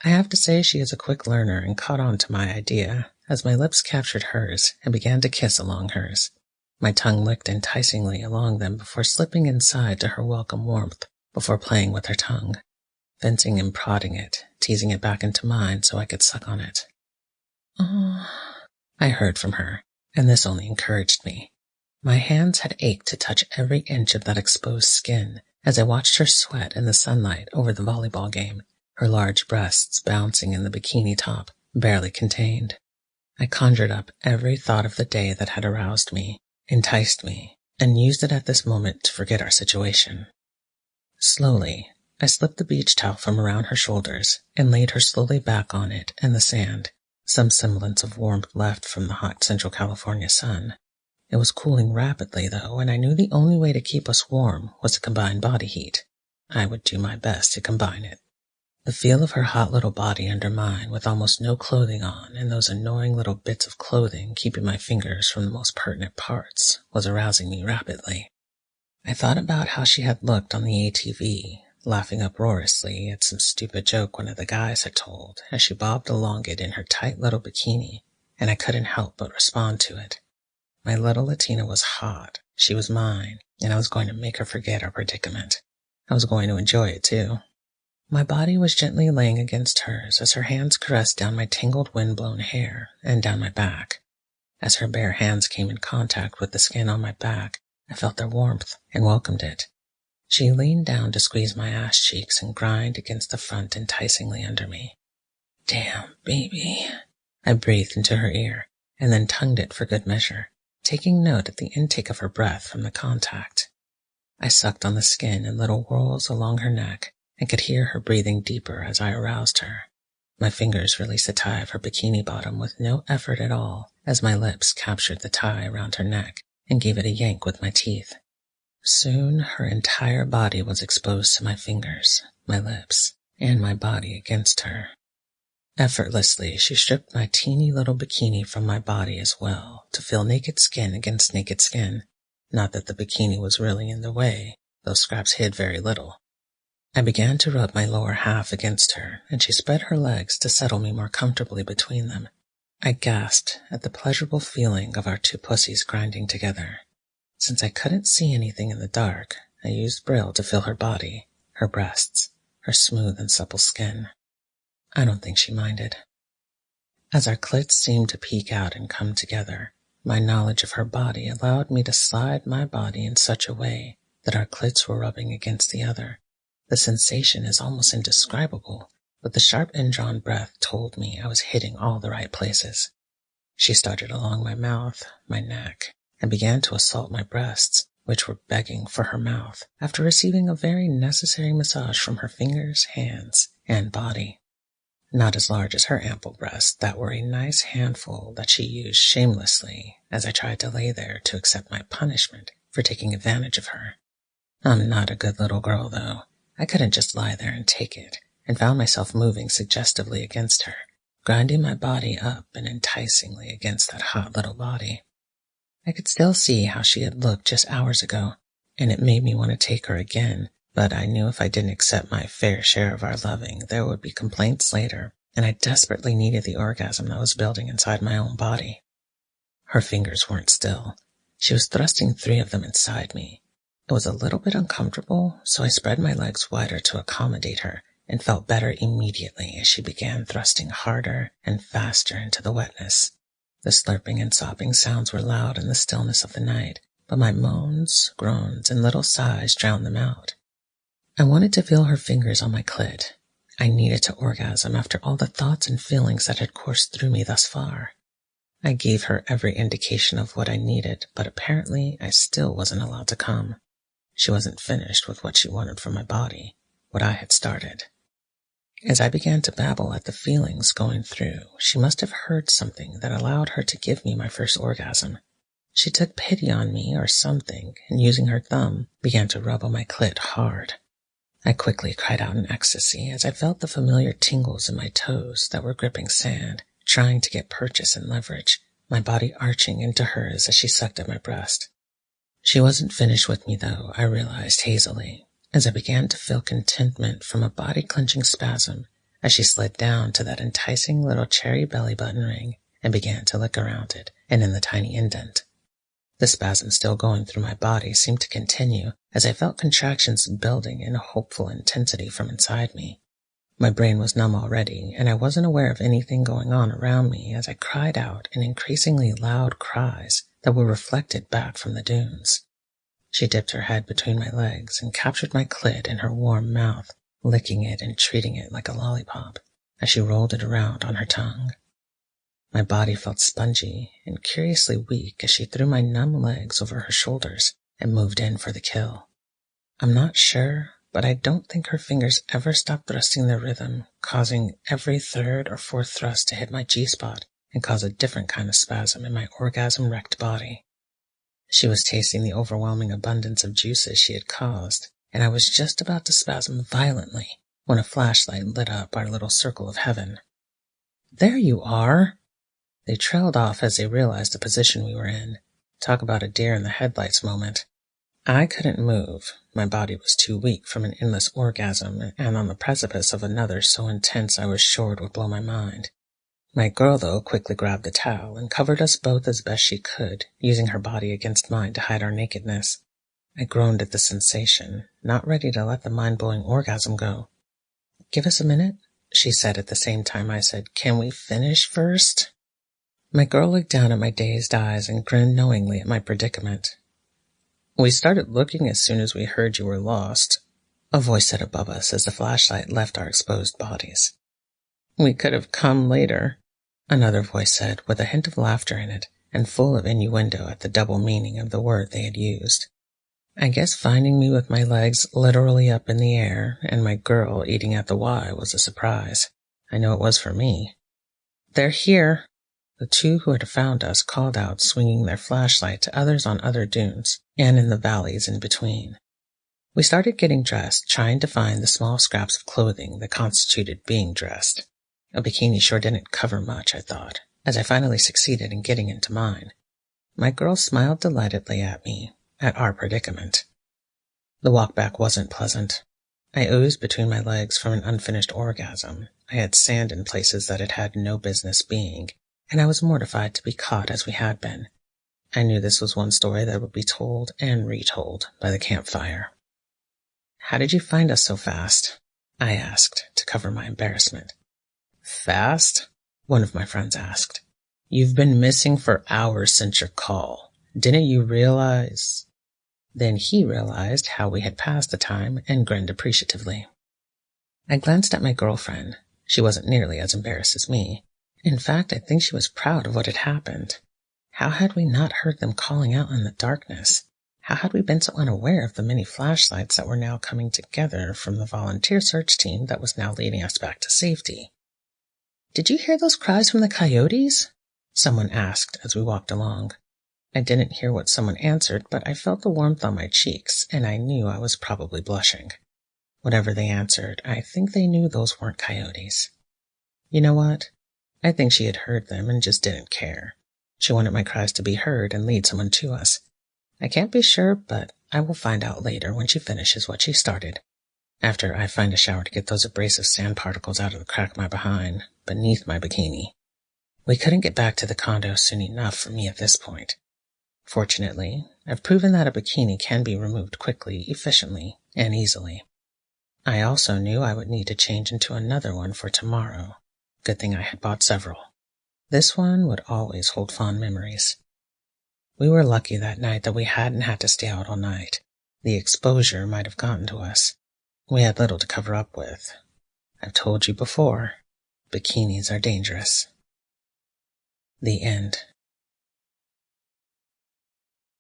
Speaker 2: I have to say she is a quick learner and caught on to my idea as my lips captured hers and began to kiss along hers. My tongue licked enticingly along them before slipping inside to her welcome warmth, before playing with her tongue, fencing and prodding it, teasing it back into mine so I could suck on it. Oh, I heard from her, and this only encouraged me. My hands had ached to touch every inch of that exposed skin as I watched her sweat in the sunlight over the volleyball game, her large breasts bouncing in the bikini top, barely contained. I conjured up every thought of the day that had aroused me, enticed me, and used it at this moment to forget our situation. Slowly, I slipped the beach towel from around her shoulders and laid her slowly back on it and the sand, some semblance of warmth left from the hot Central California sun. It was cooling rapidly, though, and I knew the only way to keep us warm was to combine body heat. I would do my best to combine it. The feel of her hot little body under mine with almost no clothing on and those annoying little bits of clothing keeping my fingers from the most pertinent parts was arousing me rapidly. I thought about how she had looked on the ATV, laughing uproariously at some stupid joke one of the guys had told as she bobbed along it in her tight little bikini, and I couldn't help but respond to it. My little Latina was hot, she was mine, and I was going to make her forget our predicament. I was going to enjoy it, too. My body was gently laying against hers as her hands caressed down my tangled wind-blown hair and down my back. As her bare hands came in contact with the skin on my back, I felt their warmth and welcomed it. She leaned down to squeeze my ass cheeks and grind against the front enticingly under me. Damn, baby, I breathed into her ear and then tongued it for good measure, taking note of the intake of her breath from the contact. I sucked on the skin in little whirls along her neck and could hear her breathing deeper as I aroused her. My fingers released the tie of her bikini bottom with no effort at all as my lips captured the tie around her neck and gave it a yank with my teeth. Soon her entire body was exposed to my fingers, my lips, and my body against her. Effortlessly, she stripped my teeny little bikini from my body as well to feel naked skin against naked skin. Not that the bikini was really in the way, those scraps hid very little. I began to rub my lower half against her, and she spread her legs to settle me more comfortably between them. I gasped at the pleasurable feeling of our two pussies grinding together. Since I couldn't see anything in the dark, I used Braille to feel her body, her breasts, her smooth and supple skin. I don't think she minded. As our clits seemed to peek out and come together, my knowledge of her body allowed me to slide my body in such a way that our clits were rubbing against the other. The sensation is almost indescribable, but the sharp indrawn breath told me I was hitting all the right places. She started along my mouth, my neck, and began to assault my breasts, which were begging for her mouth, after receiving a very necessary massage from her fingers, hands, and body. Not as large as her ample breasts that were a nice handful that she used shamelessly as I tried to lay there to accept my punishment for taking advantage of her. I'm not a good little girl, though. I couldn't just lie there and take it, and found myself moving suggestively against her, grinding my body up and enticingly against that hot little body. I could still see how she had looked just hours ago, and it made me want to take her again, but I knew if I didn't accept my fair share of our loving, there would be complaints later, and I desperately needed the orgasm that was building inside my own body. Her fingers weren't still. She was thrusting 3 of them inside me. It was a little bit uncomfortable, so I spread my legs wider to accommodate her and felt better immediately as she began thrusting harder and faster into the wetness. The slurping and sobbing sounds were loud in the stillness of the night, but my moans, groans, and little sighs drowned them out. I wanted to feel her fingers on my clit. I needed to orgasm after all the thoughts and feelings that had coursed through me thus far. I gave her every indication of what I needed, but apparently I still wasn't allowed to come. She wasn't finished with what she wanted from my body, what I had started. As I began to babble at the feelings going through, she must have heard something that allowed her to give me my first orgasm. She took pity on me or something, and using her thumb, began to rub on my clit hard. I quickly cried out in ecstasy as I felt the familiar tingles in my toes that were gripping sand, trying to get purchase and leverage, my body arching into hers as she sucked at my breast. She wasn't finished with me, though, I realized hazily, as I began to feel contentment from a body-clenching spasm as she slid down to that enticing little cherry belly button ring and began to lick around it and in the tiny indent. The spasm still going through my body seemed to continue as I felt contractions building in hopeful intensity from inside me. My brain was numb already, and I wasn't aware of anything going on around me as I cried out in increasingly loud cries that were reflected back from the dunes. She dipped her head between my legs and captured my clit in her warm mouth, licking it and treating it like a lollipop as she rolled it around on her tongue. My body felt spongy and curiously weak as she threw my numb legs over her shoulders and moved in for the kill. I'm not sure, but I don't think her fingers ever stopped thrusting their rhythm, causing every third or fourth thrust to hit my G-spot and cause a different kind of spasm in my orgasm-wrecked body. She was tasting the overwhelming abundance of juices she had caused, and I was just about to spasm violently when a flashlight lit up our little circle of heaven. "There you are!" They trailed off as they realized the position we were in. Talk about a deer in the headlights moment. I couldn't move. My body was too weak from an endless orgasm and on the precipice of another so intense I was sure it would blow my mind. My girl, though, quickly grabbed a towel and covered us both as best she could, using her body against mine to hide our nakedness. I groaned at the sensation, not ready to let the mind-blowing orgasm go. "Give us a minute," she said at the same time I said, "Can we finish first?" My girl looked down at my dazed eyes and grinned knowingly at my predicament. "We started looking as soon as we heard you were lost," a voice said above us as the flashlight left our exposed bodies. "We could have come later," another voice said, with a hint of laughter in it, and full of innuendo at the double meaning of the word they had used. I guess finding me with my legs literally up in the air and my girl eating at the Y was a surprise. I know it was for me. "They're here," the two who had found us called out, swinging their flashlight to others on other dunes and in the valleys in between. We started getting dressed, trying to find the small scraps of clothing that constituted being dressed. A bikini sure didn't cover much, I thought, as I finally succeeded in getting into mine. My girl smiled delightedly at me, at our predicament. The walk back wasn't pleasant. I oozed between my legs from an unfinished orgasm. I had sand in places that it had no business being, and I was mortified to be caught as we had been. I knew this was one story that would be told and retold by the campfire. "How did you find us so fast?" I asked, to cover my embarrassment. "Fast?" one of my friends asked. "You've been missing for hours since your call. Didn't you realize?" Then he realized how we had passed the time and grinned appreciatively. I glanced at my girlfriend. She wasn't nearly as embarrassed as me. In fact, I think she was proud of what had happened. How had we not heard them calling out in the darkness? How had we been so unaware of the many flashlights that were now coming together from the volunteer search team that was now leading us back to safety? "Did you hear those cries from the coyotes?" someone asked as we walked along. I didn't hear what someone answered, but I felt the warmth on my cheeks, and I knew I was probably blushing. Whatever they answered, I think they knew those weren't coyotes. You know what? I think she had heard them and just didn't care. She wanted my cries to be heard and lead someone to us. I can't be sure, but I will find out later when she finishes what she started. After I find a shower to get those abrasive sand particles out of the crack of my behind, beneath my bikini. We couldn't get back to the condo soon enough for me at this point. Fortunately, I've proven that a bikini can be removed quickly, efficiently, and easily. I also knew I would need to change into another one for tomorrow. Good thing I had bought several. This one would always hold fond memories. We were lucky that night that we hadn't had to stay out all night. The exposure might have gotten to us. We had little to cover up with. I've told you before, bikinis are dangerous. The end.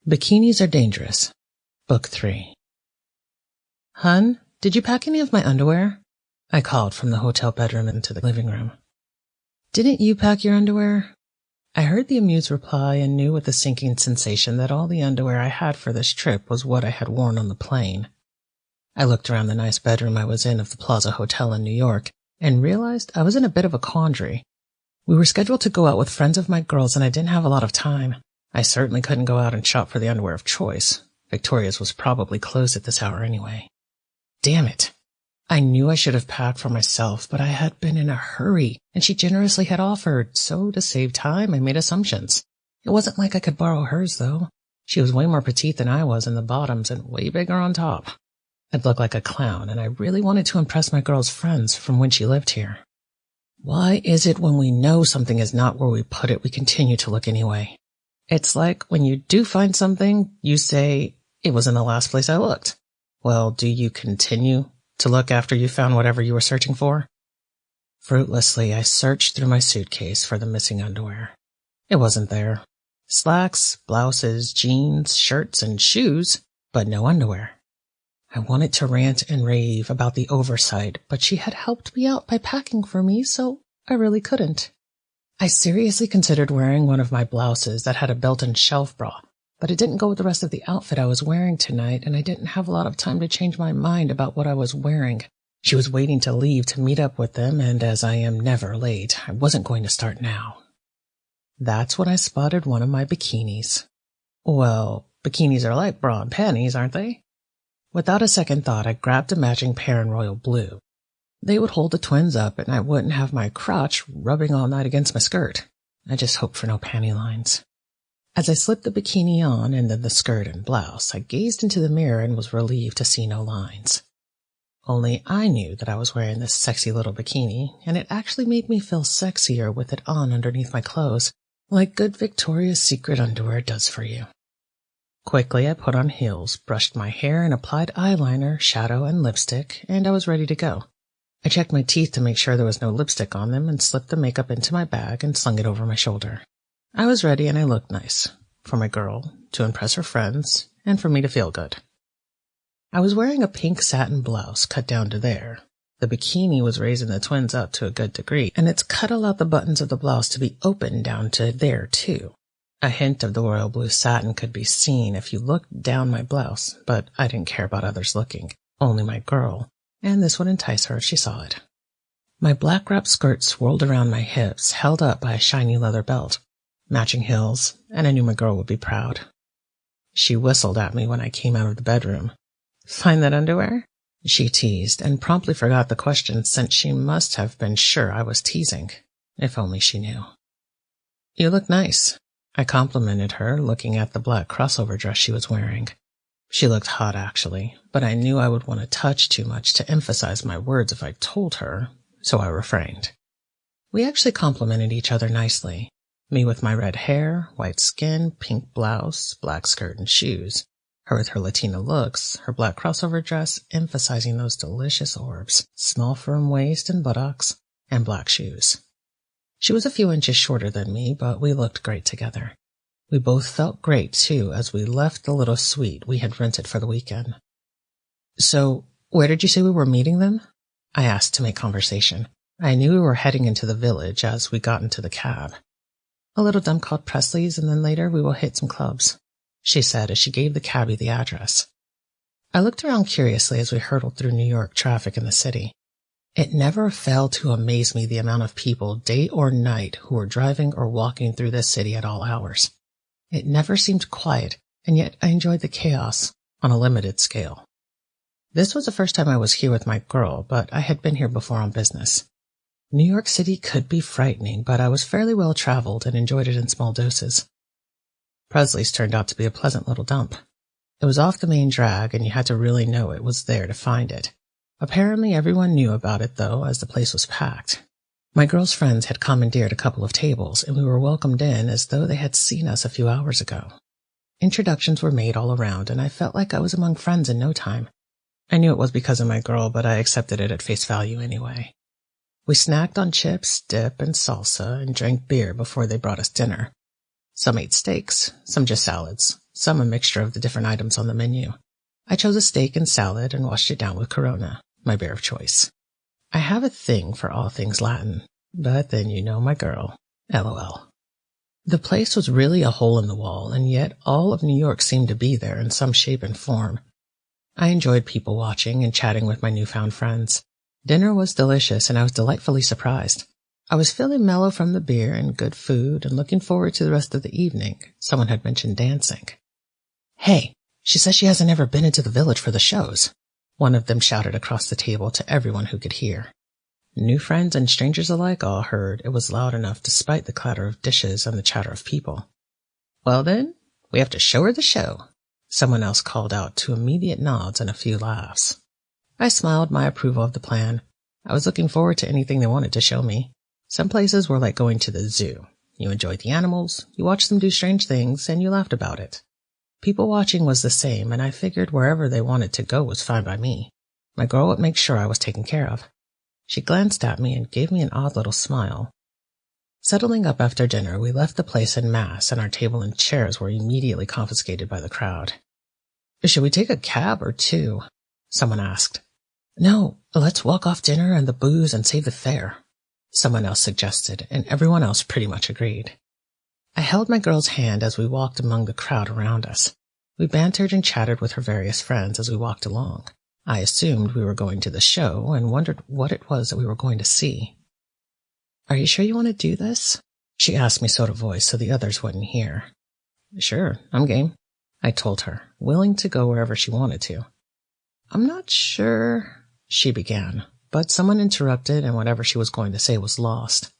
Speaker 2: Bikinis Are Dangerous, Book 3. Hun, did you pack any of my underwear? I called from the hotel bedroom into the living room. Didn't you pack your underwear? I heard the amused reply and knew with a sinking sensation that all the underwear I had for this trip was what I had worn on the plane. I looked around the nice bedroom I was in of the Plaza Hotel in New York and realized I was in a bit of a quandary. We were scheduled to go out with friends of my girls and I didn't have a lot of time. I certainly couldn't go out and shop for the underwear of choice. Victoria's was probably closed at this hour anyway. Damn it. I knew I should have packed for myself, but I had been in a hurry, and she generously had offered, so to save time, I made assumptions. It wasn't like I could borrow hers, though. She was way more petite than I was in the bottoms and way bigger on top. I'd look like a clown, and I really wanted to impress my girl's friends from when she lived here. Why is it when we know something is not where we put it, we continue to look anyway? It's like when you do find something, you say, it was in the last place I looked. Well, do you continue to look after you found whatever you were searching for? Fruitlessly, I searched through my suitcase for the missing underwear. It wasn't there. Slacks, blouses, jeans, shirts, and shoes, but no underwear. I wanted to rant and rave about the oversight, but she had helped me out by packing for me, so I really couldn't. I seriously considered wearing one of my blouses that had a built-in shelf bra, but it didn't go with the rest of the outfit I was wearing tonight, and I didn't have a lot of time to change my mind about what I was wearing. She was waiting to leave to meet up with them, and as I am never late, I wasn't going to start now. That's when I spotted one of my bikinis. Well, bikinis are like bra and panties, aren't they? Without a second thought, I grabbed a matching pair in royal blue. They would hold the twins up, and I wouldn't have my crotch rubbing all night against my skirt. I just hoped for no panty lines. As I slipped the bikini on and then the skirt and blouse, I gazed into the mirror and was relieved to see no lines. Only I knew that I was wearing this sexy little bikini, and it actually made me feel sexier with it on underneath my clothes, like good Victoria's Secret underwear does for you. Quickly, I put on heels, brushed my hair, and applied eyeliner, shadow, and lipstick, and I was ready to go. I checked my teeth to make sure there was no lipstick on them and slipped the makeup into my bag and slung it over my shoulder. I was ready and I looked nice, for my girl, to impress her friends, and for me to feel good. I was wearing a pink satin blouse cut down to there. The bikini was raising the twins up to a good degree, and it's cut allowed the buttons of the blouse to be open down to there, too. A hint of the royal blue satin could be seen if you looked down my blouse, but I didn't care about others looking, only my girl, and this would entice her if she saw it. My black wrap skirt swirled around my hips, held up by a shiny leather belt, matching heels, and I knew my girl would be proud. She whistled at me when I came out of the bedroom. "Find that underwear?" she teased, and promptly forgot the question since she must have been sure I was teasing, if only she knew. "You look nice," I complimented her, looking at the black crossover dress she was wearing. She looked hot, actually, but I knew I would want to touch too much to emphasize my words if I told her, so I refrained. We actually complimented each other nicely, me with my red hair, white skin, pink blouse, black skirt and shoes, her with her Latina looks, her black crossover dress emphasizing those delicious orbs, small firm waist and buttocks, and black shoes. She was a few inches shorter than me, but we looked great together. We both felt great, too, as we left the little suite we had rented for the weekend. "So, where did you say we were meeting them?" I asked to make conversation. I knew we were heading into the village as we got into the cab. "A little dump called Presley's, and then later we will hit some clubs," she said as she gave the cabbie the address. I looked around curiously as we hurtled through New York traffic in the city. It never failed to amaze me the amount of people, day or night, who were driving or walking through this city at all hours. It never seemed quiet, and yet I enjoyed the chaos on a limited scale. This was the first time I was here with my girl, but I had been here before on business. New York City could be frightening, but I was fairly well traveled and enjoyed it in small doses. Presley's turned out to be a pleasant little dump. It was off the main drag, and you had to really know it was there to find it. Apparently everyone knew about it, though, as the place was packed. My girl's friends had commandeered a couple of tables, and we were welcomed in as though they had seen us a few hours ago. Introductions were made all around, and I felt like I was among friends in no time. I knew it was because of my girl, but I accepted it at face value anyway. We snacked on chips, dip, and salsa, and drank beer before they brought us dinner. Some ate steaks, some just salads, some a mixture of the different items on the menu. I chose a steak and salad and washed it down with Corona, my beer of choice. I have a thing for all things Latin, but then you know my girl. LOL. The place was really a hole in the wall, and yet all of New York seemed to be there in some shape and form. I enjoyed people watching and chatting with my newfound friends. Dinner was delicious, and I was delightfully surprised. I was feeling mellow from the beer and good food and looking forward to the rest of the evening. Someone had mentioned dancing. "Hey, she says she hasn't ever been into the village for the shows," one of them shouted across the table to everyone who could hear. New friends and strangers alike all heard. It was loud enough despite the clatter of dishes and the chatter of people. "Well then, we have to show her the show," someone else called out, to immediate nods and a few laughs. I smiled my approval of the plan. I was looking forward to anything they wanted to show me. Some places were like going to the zoo. You enjoyed the animals, you watched them do strange things, and you laughed about it. People watching was the same, and I figured wherever they wanted to go was fine by me. My girl would make sure I was taken care of. She glanced at me and gave me an odd little smile. Settling up after dinner, we left the place en masse, and our table and chairs were immediately confiscated by the crowd. "Should we take a cab or two?" someone asked. "No, let's walk off dinner and the booze and save the fare," someone else suggested, and everyone else pretty much agreed. I held my girl's hand as we walked among the crowd around us. We bantered and chatted with her various friends as we walked along. I assumed we were going to the show and wondered what it was that we were going to see. "Are you sure you want to do this?" she asked me sort of voice so the others wouldn't hear. "Sure, I'm game," I told her, willing to go wherever she wanted to. "I'm not sure," she began, but someone interrupted and whatever she was going to say was lost.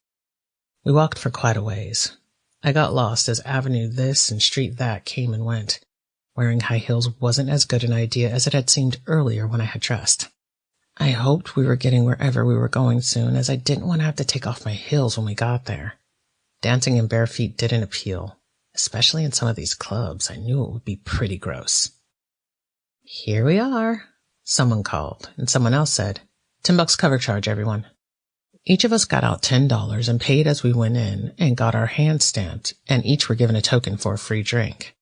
Speaker 2: We walked for quite a ways. I got lost as avenue this and street that came and went. Wearing high heels wasn't as good an idea as it had seemed earlier when I had dressed. I hoped we were getting wherever we were going soon, as I didn't want to have to take off my heels when we got there. Dancing in bare feet didn't appeal, especially in some of these clubs. I knew it would be pretty gross. "Here we are," someone called, and someone else said, $10 cover charge, everyone." Each of us got out $10 and paid as we went in and got our hands stamped, and each were given a token for a free drink.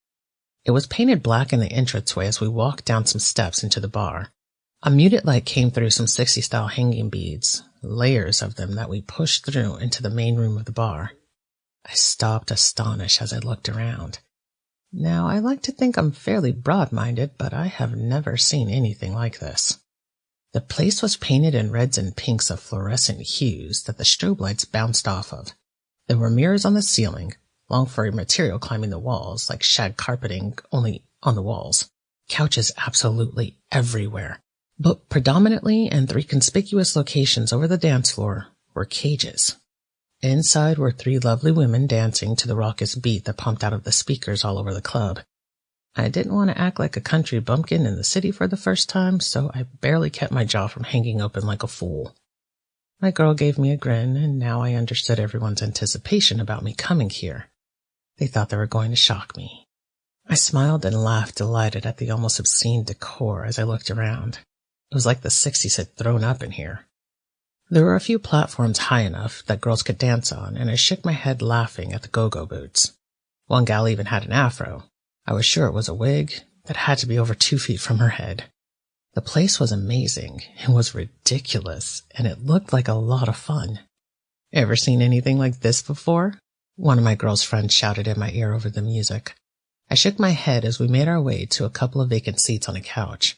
Speaker 2: It was painted black in the entranceway as we walked down some steps into the bar. A muted light came through some 60s-style hanging beads, layers of them that we pushed through into the main room of the bar. I stopped astonished as I looked around. Now, I like to think I'm fairly broad-minded, but I have never seen anything like this. The place was painted in reds and pinks of fluorescent hues that the strobe lights bounced off of. There were mirrors on the ceiling, long furry material climbing the walls, like shag carpeting, only on the walls. Couches absolutely everywhere. But predominantly in 3 conspicuous locations over the dance floor were cages. Inside were 3 lovely women dancing to the raucous beat that pumped out of the speakers all over the club. I didn't want to act like a country bumpkin in the city for the first time, so I barely kept my jaw from hanging open like a fool. My girl gave me a grin, and now I understood everyone's anticipation about me coming here. They thought they were going to shock me. I smiled and laughed, delighted at the almost obscene decor as I looked around. It was like the 60s had thrown up in here. There were a few platforms high enough that girls could dance on, and I shook my head laughing at the go-go boots. One gal even had an afro. I was sure it was a wig that had to be over 2 feet from her head. The place was amazing. It was ridiculous, and it looked like a lot of fun. "Ever seen anything like this before?" one of my girl's friends shouted in my ear over the music. I shook my head as we made our way to a couple of vacant seats on a couch.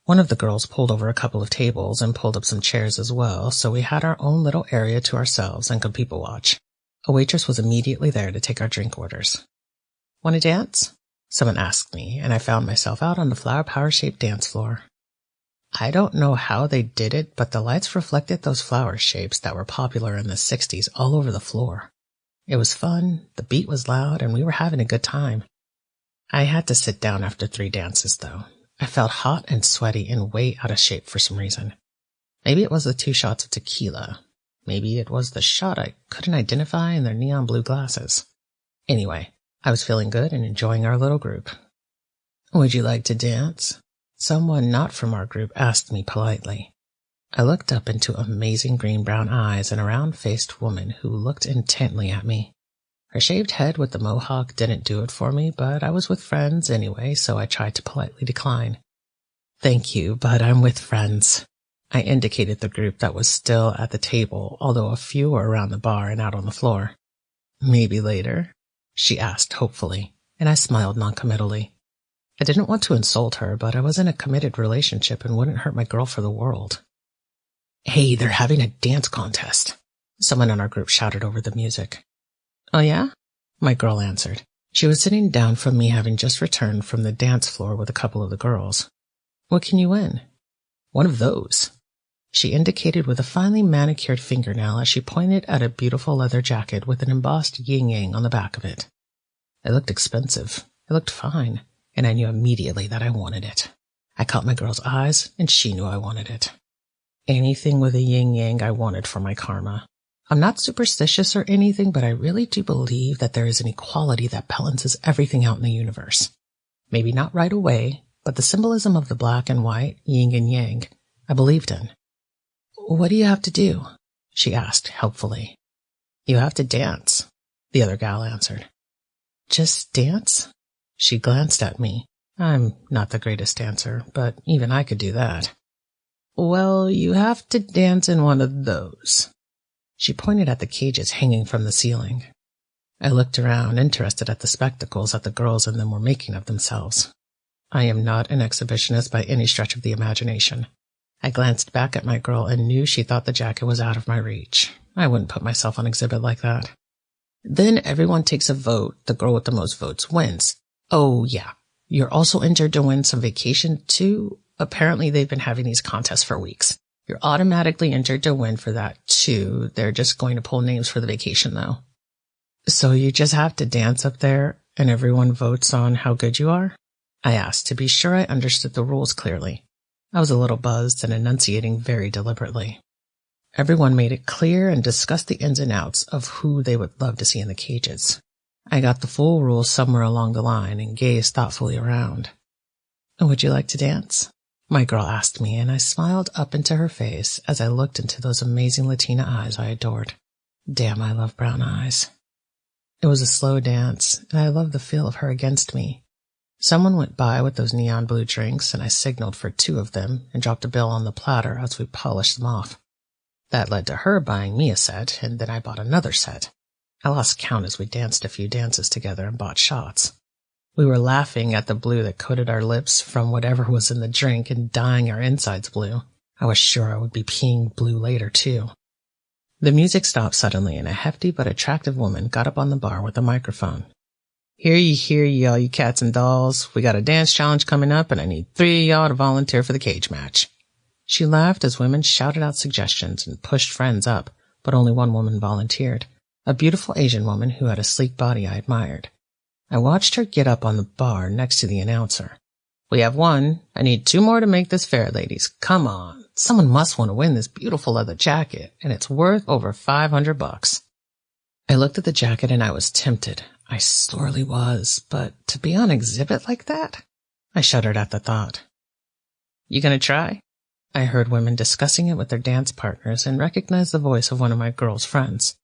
Speaker 2: One of the girls pulled over a couple of tables and pulled up some chairs as well, so we had our own little area to ourselves and could people watch. A waitress was immediately there to take our drink orders. "Want to dance?" someone asked me, and I found myself out on the flower power-shaped dance floor. I don't know how they did it, but the lights reflected those flower shapes that were popular in the 60s all over the floor. It was fun, the beat was loud, and we were having a good time. I had to sit down after 3 dances, though. I felt hot and sweaty and way out of shape for some reason. Maybe it was the 2 shots of tequila. Maybe it was the shot I couldn't identify in their neon blue glasses. Anyway, I was feeling good and enjoying our little group. "Would you like to dance?" Someone not from our group asked me politely. I looked up into amazing green-brown eyes and a round-faced woman who looked intently at me. Her shaved head with the mohawk didn't do it for me, but I was with friends anyway, so I tried to politely decline. "Thank you, but I'm with friends." I indicated the group that was still at the table, although a few were around the bar and out on the floor. "Maybe later?" she asked hopefully, and I smiled noncommittally. I didn't want to insult her, but I was in a committed relationship and wouldn't hurt my girl for the world. "Hey, they're having a dance contest," someone in our group shouted over the music. "Oh yeah?" my girl answered. She was sitting down from me, having just returned from the dance floor with a couple of the girls. "What can you win?" "One of those." She indicated with a finely manicured fingernail as she pointed at a beautiful leather jacket with an embossed yin-yang on the back of it. It looked expensive. It looked fine, and I knew immediately that I wanted it. I caught my girl's eyes, and she knew I wanted it. Anything with a yin-yang I wanted for my karma. I'm not superstitious or anything, but I really do believe that there is an equality that balances everything out in the universe. Maybe not right away, but the symbolism of the black and white, yin and yang, I believed in. "What do you have to do?" she asked helpfully. "You have to dance," the other gal answered. "Just dance?" She glanced at me. I'm not the greatest dancer, but even I could do that. "Well, you have to dance in one of those." She pointed at the cages hanging from the ceiling. I looked around, interested at the spectacles that the girls in them were making of themselves. I am not an exhibitionist by any stretch of the imagination. I glanced back at my girl and knew she thought the jacket was out of my reach. I wouldn't put myself on exhibit like that. "Then everyone takes a vote. The girl with the most votes wins. Oh, yeah. You're also entered to win some vacation, too. Apparently they've been having these contests for weeks. You're automatically entered to win for that, too. They're just going to pull names for the vacation, though." "So you just have to dance up there, and everyone votes on how good you are?" I asked to be sure I understood the rules clearly. I was a little buzzed and enunciating very deliberately. Everyone made it clear and discussed the ins and outs of who they would love to see in the cages. I got the full rules somewhere along the line and gazed thoughtfully around. "Would you like to dance?" my girl asked me, and I smiled up into her face as I looked into those amazing Latina eyes I adored. Damn, I love brown eyes. It was a slow dance, and I loved the feel of her against me. Someone went by with those neon blue drinks, and I signaled for 2 of them and dropped a bill on the platter as we polished them off. That led to her buying me a set, and then I bought another set. I lost count as we danced a few dances together and bought shots. We were laughing at the blue that coated our lips from whatever was in the drink and dyeing our insides blue. I was sure I would be peeing blue later, too. The music stopped suddenly, and a hefty but attractive woman got up on the bar with a microphone. Hear ye, all you cats and dolls. We got a dance challenge coming up, and I need 3 of y'all to volunteer for the cage match." She laughed as women shouted out suggestions and pushed friends up, but only one woman volunteered, a beautiful Asian woman who had a sleek body I admired. I watched her get up on the bar next to the announcer. "We have 1. I need 2 more to make this fair, ladies. Come on. Someone must want to win this beautiful leather jacket, and it's worth over $500. I looked at the jacket and I was tempted. I sorely was, but to be on exhibit like that? I shuddered at the thought. "You gonna try?" I heard women discussing it with their dance partners and recognized the voice of one of my girl's friends.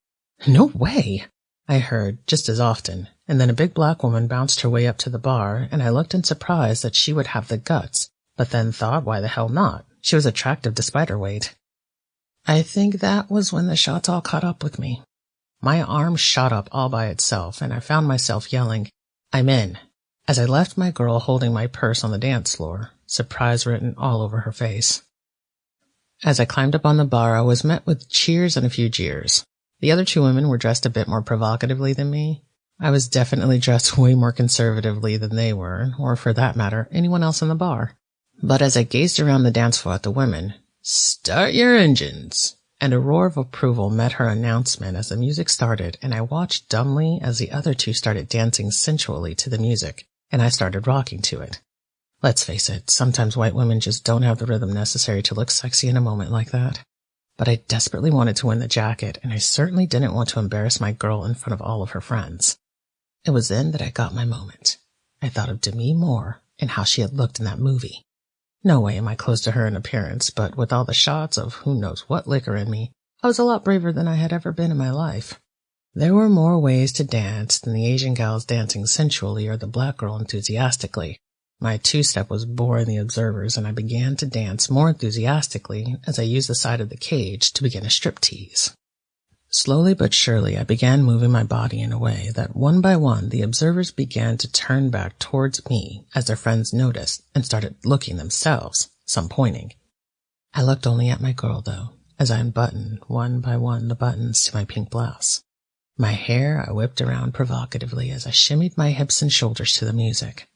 Speaker 2: "No way!" I heard just as often, and then a big black woman bounced her way up to the bar, and I looked in surprise that she would have the guts, but then thought, why the hell not? She was attractive despite her weight. I think that was when the shots all caught up with me. My arm shot up all by itself, and I found myself yelling, "I'm in," as I left my girl holding my purse on the dance floor, surprise written all over her face. As I climbed up on the bar, I was met with cheers and a few jeers. The other 2 women were dressed a bit more provocatively than me. I was definitely dressed way more conservatively than they were, or for that matter, anyone else in the bar. But as I gazed around the dance floor at the women, "Start your engines!" and a roar of approval met her announcement as the music started, and I watched dumbly as the other 2 started dancing sensually to the music, and I started rocking to it. Let's face it, sometimes white women just don't have the rhythm necessary to look sexy in a moment like that. But I desperately wanted to win the jacket, and I certainly didn't want to embarrass my girl in front of all of her friends. It was then that I got my moment. I thought of Demi Moore and how she had looked in that movie. No way am I close to her in appearance, but with all the shots of who knows what liquor in me, I was a lot braver than I had ever been in my life. There were more ways to dance than the Asian gals dancing sensually or the black girl enthusiastically. My two-step was boring the observers, and I began to dance more enthusiastically as I used the side of the cage to begin a striptease. Slowly but surely, I began moving my body in a way that one by one the observers began to turn back towards me as their friends noticed and started looking themselves, some pointing. I looked only at my girl, though, as I unbuttoned one by one the buttons to my pink blouse. My hair I whipped around provocatively as I shimmied my hips and shoulders to the music.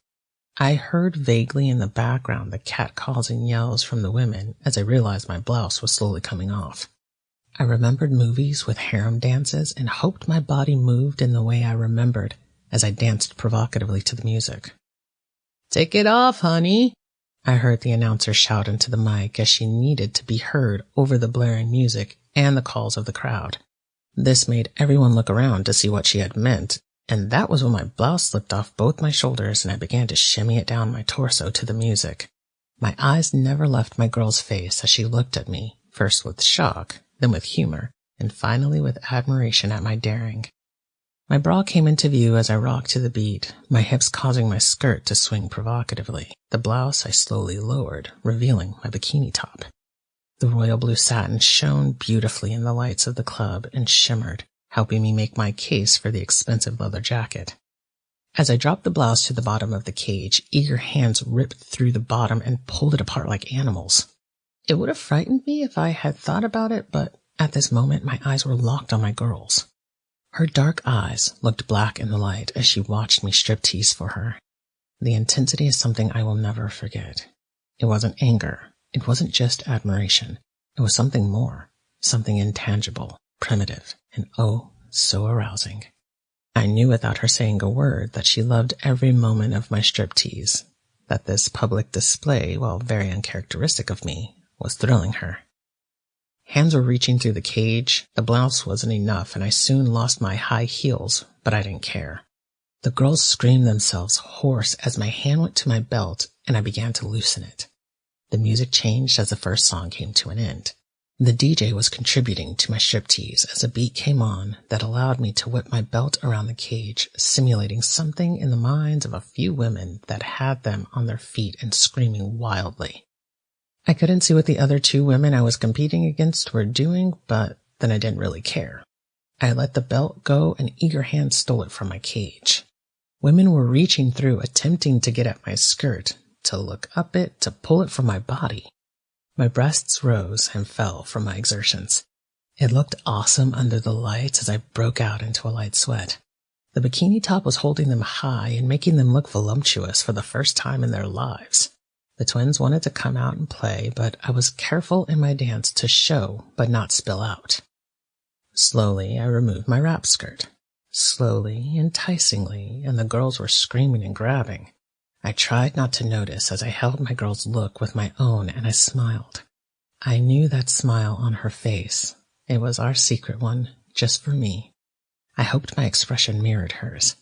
Speaker 2: I heard vaguely in the background the catcalls and yells from the women as I realized my blouse was slowly coming off. I remembered movies with harem dances and hoped my body moved in the way I remembered as I danced provocatively to the music. "Take it off, honey," I heard the announcer shout into the mic as she needed to be heard over the blaring music and the calls of the crowd. This made everyone look around to see what she had meant, and that was when my blouse slipped off both my shoulders and I began to shimmy it down my torso to the music. My eyes never left my girl's face as she looked at me, first with shock, then with humor, and finally with admiration at my daring. My bra came into view as I rocked to the beat, my hips causing my skirt to swing provocatively. The blouse I slowly lowered, revealing my bikini top. The royal blue satin shone beautifully in the lights of the club and shimmered, helping me make my case for the expensive leather jacket. As I dropped the blouse to the bottom of the cage, eager hands ripped through the bottom and pulled it apart like animals. It would have frightened me if I had thought about it, but at this moment my eyes were locked on my girl's. Her dark eyes looked black in the light as she watched me striptease for her. The intensity is something I will never forget. It wasn't anger. It wasn't just admiration. It was something more, something intangible, primitive, and oh, so arousing. I knew without her saying a word that she loved every moment of my striptease, that this public display, while very uncharacteristic of me, was thrilling her. Hands were reaching through the cage. The blouse wasn't enough, and I soon lost my high heels, but I didn't care. The girls screamed themselves hoarse as my hand went to my belt and I began to loosen it. The music changed as the first song came to an end. The DJ was contributing to my striptease as a beat came on that allowed me to whip my belt around the cage, simulating something in the minds of a few women that had them on their feet and screaming wildly. I couldn't see what the other two women I was competing against were doing, but then I didn't really care. I let the belt go and eager hands stole it from my cage. Women were reaching through, attempting to get at my skirt, to look up it, to pull it from my body. My breasts rose and fell from my exertions. It looked awesome under the lights as I broke out into a light sweat. The bikini top was holding them high and making them look voluptuous for the first time in their lives. The twins wanted to come out and play, but I was careful in my dance to show but not spill out. Slowly, I removed my wrap skirt. Slowly, enticingly, and the girls were screaming and grabbing. I tried not to notice as I held my girl's look with my own and I smiled. I knew that smile on her face. It was our secret one, just for me. I hoped my expression mirrored hers.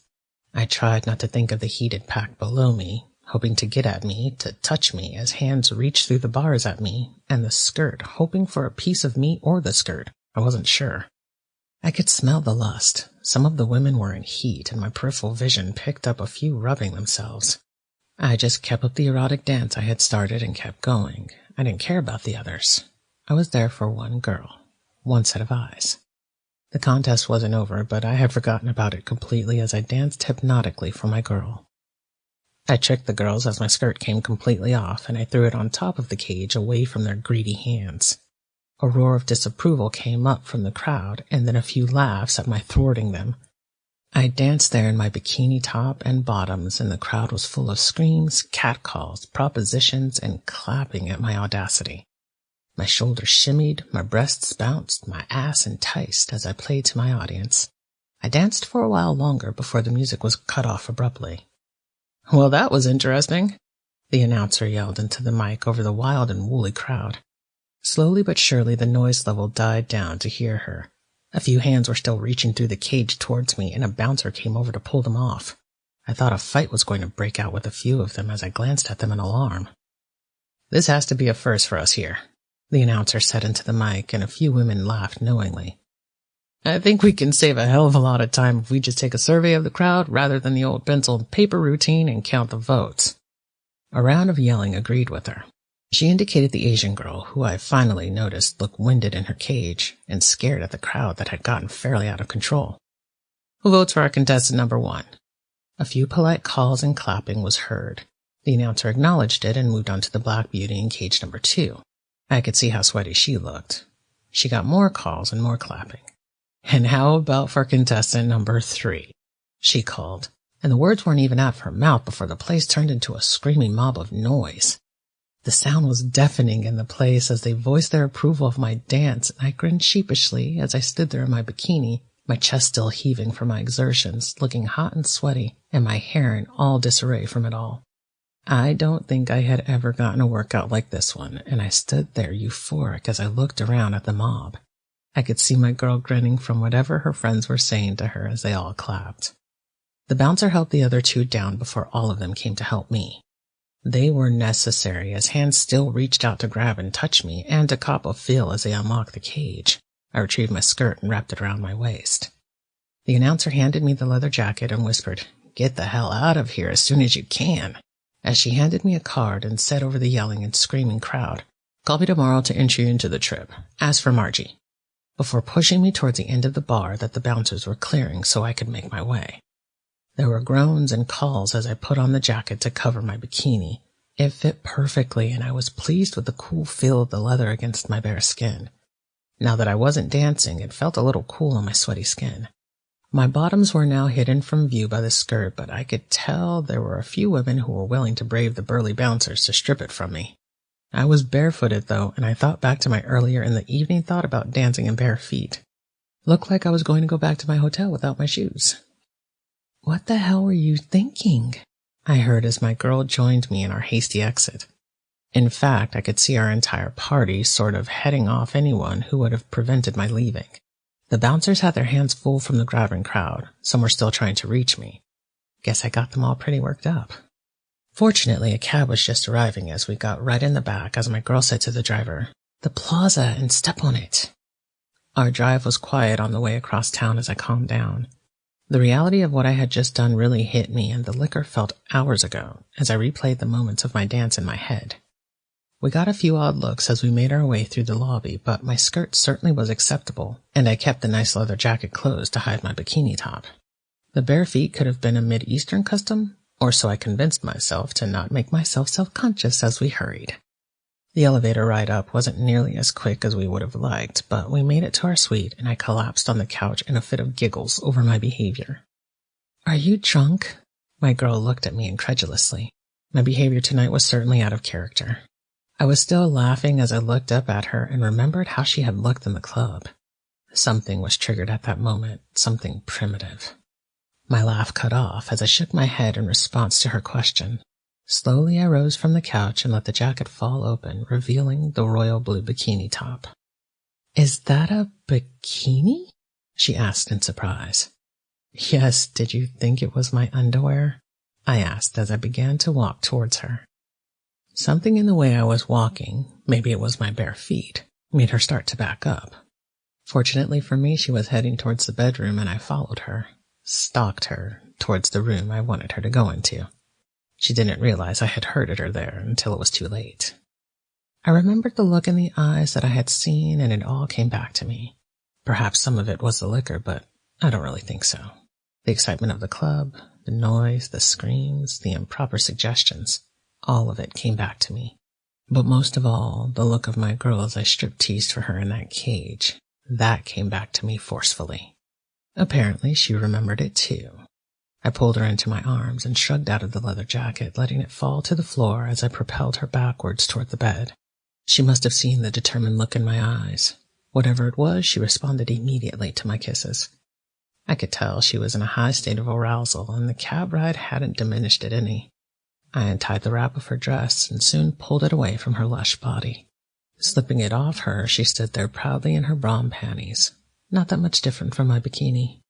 Speaker 2: I tried not to think of the heated pack below me, hoping to get at me, to touch me as hands reached through the bars at me, and the skirt, hoping for a piece of me or the skirt. I wasn't sure. I could smell the lust. Some of the women were in heat, and my peripheral vision picked up a few rubbing themselves. I just kept up the erotic dance I had started and kept going. I didn't care about the others. I was there for one girl, one set of eyes. The contest wasn't over, but I had forgotten about it completely as I danced hypnotically for my girl. I tricked the girls as my skirt came completely off, and I threw it on top of the cage away from their greedy hands. A roar of disapproval came up from the crowd, and then a few laughs at my thwarting them. I danced there in my bikini top and bottoms, and the crowd was full of screams, catcalls, propositions, and clapping at my audacity. My shoulders shimmied, my breasts bounced, my ass enticed as I played to my audience. I danced for a while longer before the music was cut off abruptly. "Well, that was interesting," the announcer yelled into the mic over the wild and woolly crowd. Slowly but surely the noise level died down to hear her. A few hands were still reaching through the cage towards me, and a bouncer came over to pull them off. I thought a fight was going to break out with a few of them as I glanced at them in alarm. "This has to be a first for us here," the announcer said into the mic, and a few women laughed knowingly. "I think we can save a hell of a lot of time if we just take a survey of the crowd rather than the old pencil and paper routine and count the votes." A round of yelling agreed with her. She indicated the Asian girl, who I finally noticed looked winded in her cage and scared at the crowd that had gotten fairly out of control. "Who votes for our contestant number 1? A few polite calls and clapping was heard. The announcer acknowledged it and moved on to the black beauty in cage number 2. I could see how sweaty she looked. She got more calls and more clapping. "And how about for contestant number 3? She called, and the words weren't even out of her mouth before the place turned into a screaming mob of noise. The sound was deafening in the place as they voiced their approval of my dance, and I grinned sheepishly as I stood there in my bikini, my chest still heaving from my exertions, looking hot and sweaty, and my hair in all disarray from it all. I don't think I had ever gotten a workout like this one, and I stood there euphoric as I looked around at the mob. I could see my girl grinning from whatever her friends were saying to her as they all clapped. The bouncer helped the other 2 down before all of them came to help me. They were necessary, as hands still reached out to grab and touch me and to cop a feel as they unlocked the cage. I retrieved my skirt and wrapped it around my waist. The announcer handed me the leather jacket and whispered, "Get the hell out of here as soon as you can," as she handed me a card and said over the yelling and screaming crowd, "Call me tomorrow to enter you into the trip. Ask for Margie," before pushing me towards the end of the bar that the bouncers were clearing so I could make my way. There were groans and calls as I put on the jacket to cover my bikini. It fit perfectly, and I was pleased with the cool feel of the leather against my bare skin. Now that I wasn't dancing, it felt a little cool on my sweaty skin. My bottoms were now hidden from view by the skirt, but I could tell there were a few women who were willing to brave the burly bouncers to strip it from me. I was barefooted, though, and I thought back to my earlier in the evening thought about dancing in bare feet. Looked like I was going to go back to my hotel without my shoes. "What the hell were you thinking?" I heard as my girl joined me in our hasty exit. In fact, I could see our entire party sort of heading off anyone who would have prevented my leaving. The bouncers had their hands full from the grabbing crowd. Some were still trying to reach me. Guess I got them all pretty worked up. Fortunately, a cab was just arriving as we got right in the back as my girl said to the driver, "The plaza, and step on it." Our drive was quiet on the way across town as I calmed down. The reality of what I had just done really hit me, and the liquor felt hours ago as I replayed the moments of my dance in my head. We got a few odd looks as we made our way through the lobby, but my skirt certainly was acceptable, and I kept the nice leather jacket closed to hide my bikini top. The bare feet could have been a mid-Eastern custom, or so I convinced myself to not make myself self-conscious as we hurried. The elevator ride up wasn't nearly as quick as we would have liked, but we made it to our suite, and I collapsed on the couch in a fit of giggles over my behavior. "Are you drunk?" My girl looked at me incredulously. My behavior tonight was certainly out of character. I was still laughing as I looked up at her and remembered how she had looked in the club. Something was triggered at that moment, something primitive. My laugh cut off as I shook my head in response to her question. Slowly I rose from the couch and let the jacket fall open, revealing the royal blue bikini top. "Is that a bikini?" she asked in surprise. "Yes, did you think it was my underwear?" I asked as I began to walk towards her. Something in the way I was walking, maybe it was my bare feet, made her start to back up. Fortunately for me, she was heading towards the bedroom and I followed her, stalked her towards the room I wanted her to go into. She didn't realize I had hurted her there until it was too late. I remembered the look in the eyes that I had seen, and it all came back to me. Perhaps some of it was the liquor, but I don't really think so. The excitement of the club, the noise, the screams, the improper suggestions, all of it came back to me. But most of all, the look of my girl as I strip-teased for her in that cage, that came back to me forcefully. Apparently, she remembered it too. I pulled her into my arms and shrugged out of the leather jacket, letting it fall to the floor as I propelled her backwards toward the bed. She must have seen the determined look in my eyes. Whatever it was, she responded immediately to my kisses. I could tell she was in a high state of arousal, and the cab ride hadn't diminished it any. I untied the wrap of her dress and soon pulled it away from her lush body. Slipping it off her, she stood there proudly in her bra and panties. not that much different from my bikini.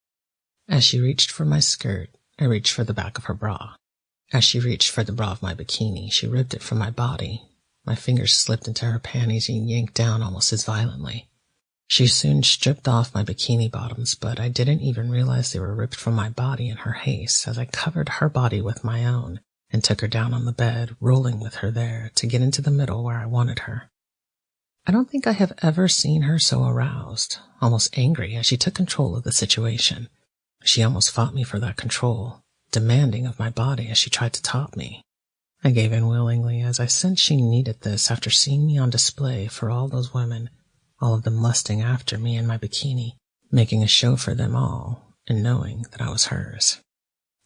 Speaker 2: As she reached for my skirt, I reached for the back of her bra. As she reached for the bra of my bikini, she ripped it from my body. My fingers slipped into her panties and yanked down almost as violently. She soon stripped off my bikini bottoms, but I didn't even realize they were ripped from my body in her haste as I covered her body with my own and took her down on the bed, rolling with her there to get into the middle where I wanted her. I don't think I have ever seen her so aroused, almost angry as she took control of the situation. She almost fought me for that control, demanding of my body as she tried to top me. I gave in willingly as I sensed she needed this after seeing me on display for all those women, all of them lusting after me in my bikini, making a show for them all, and knowing that I was hers.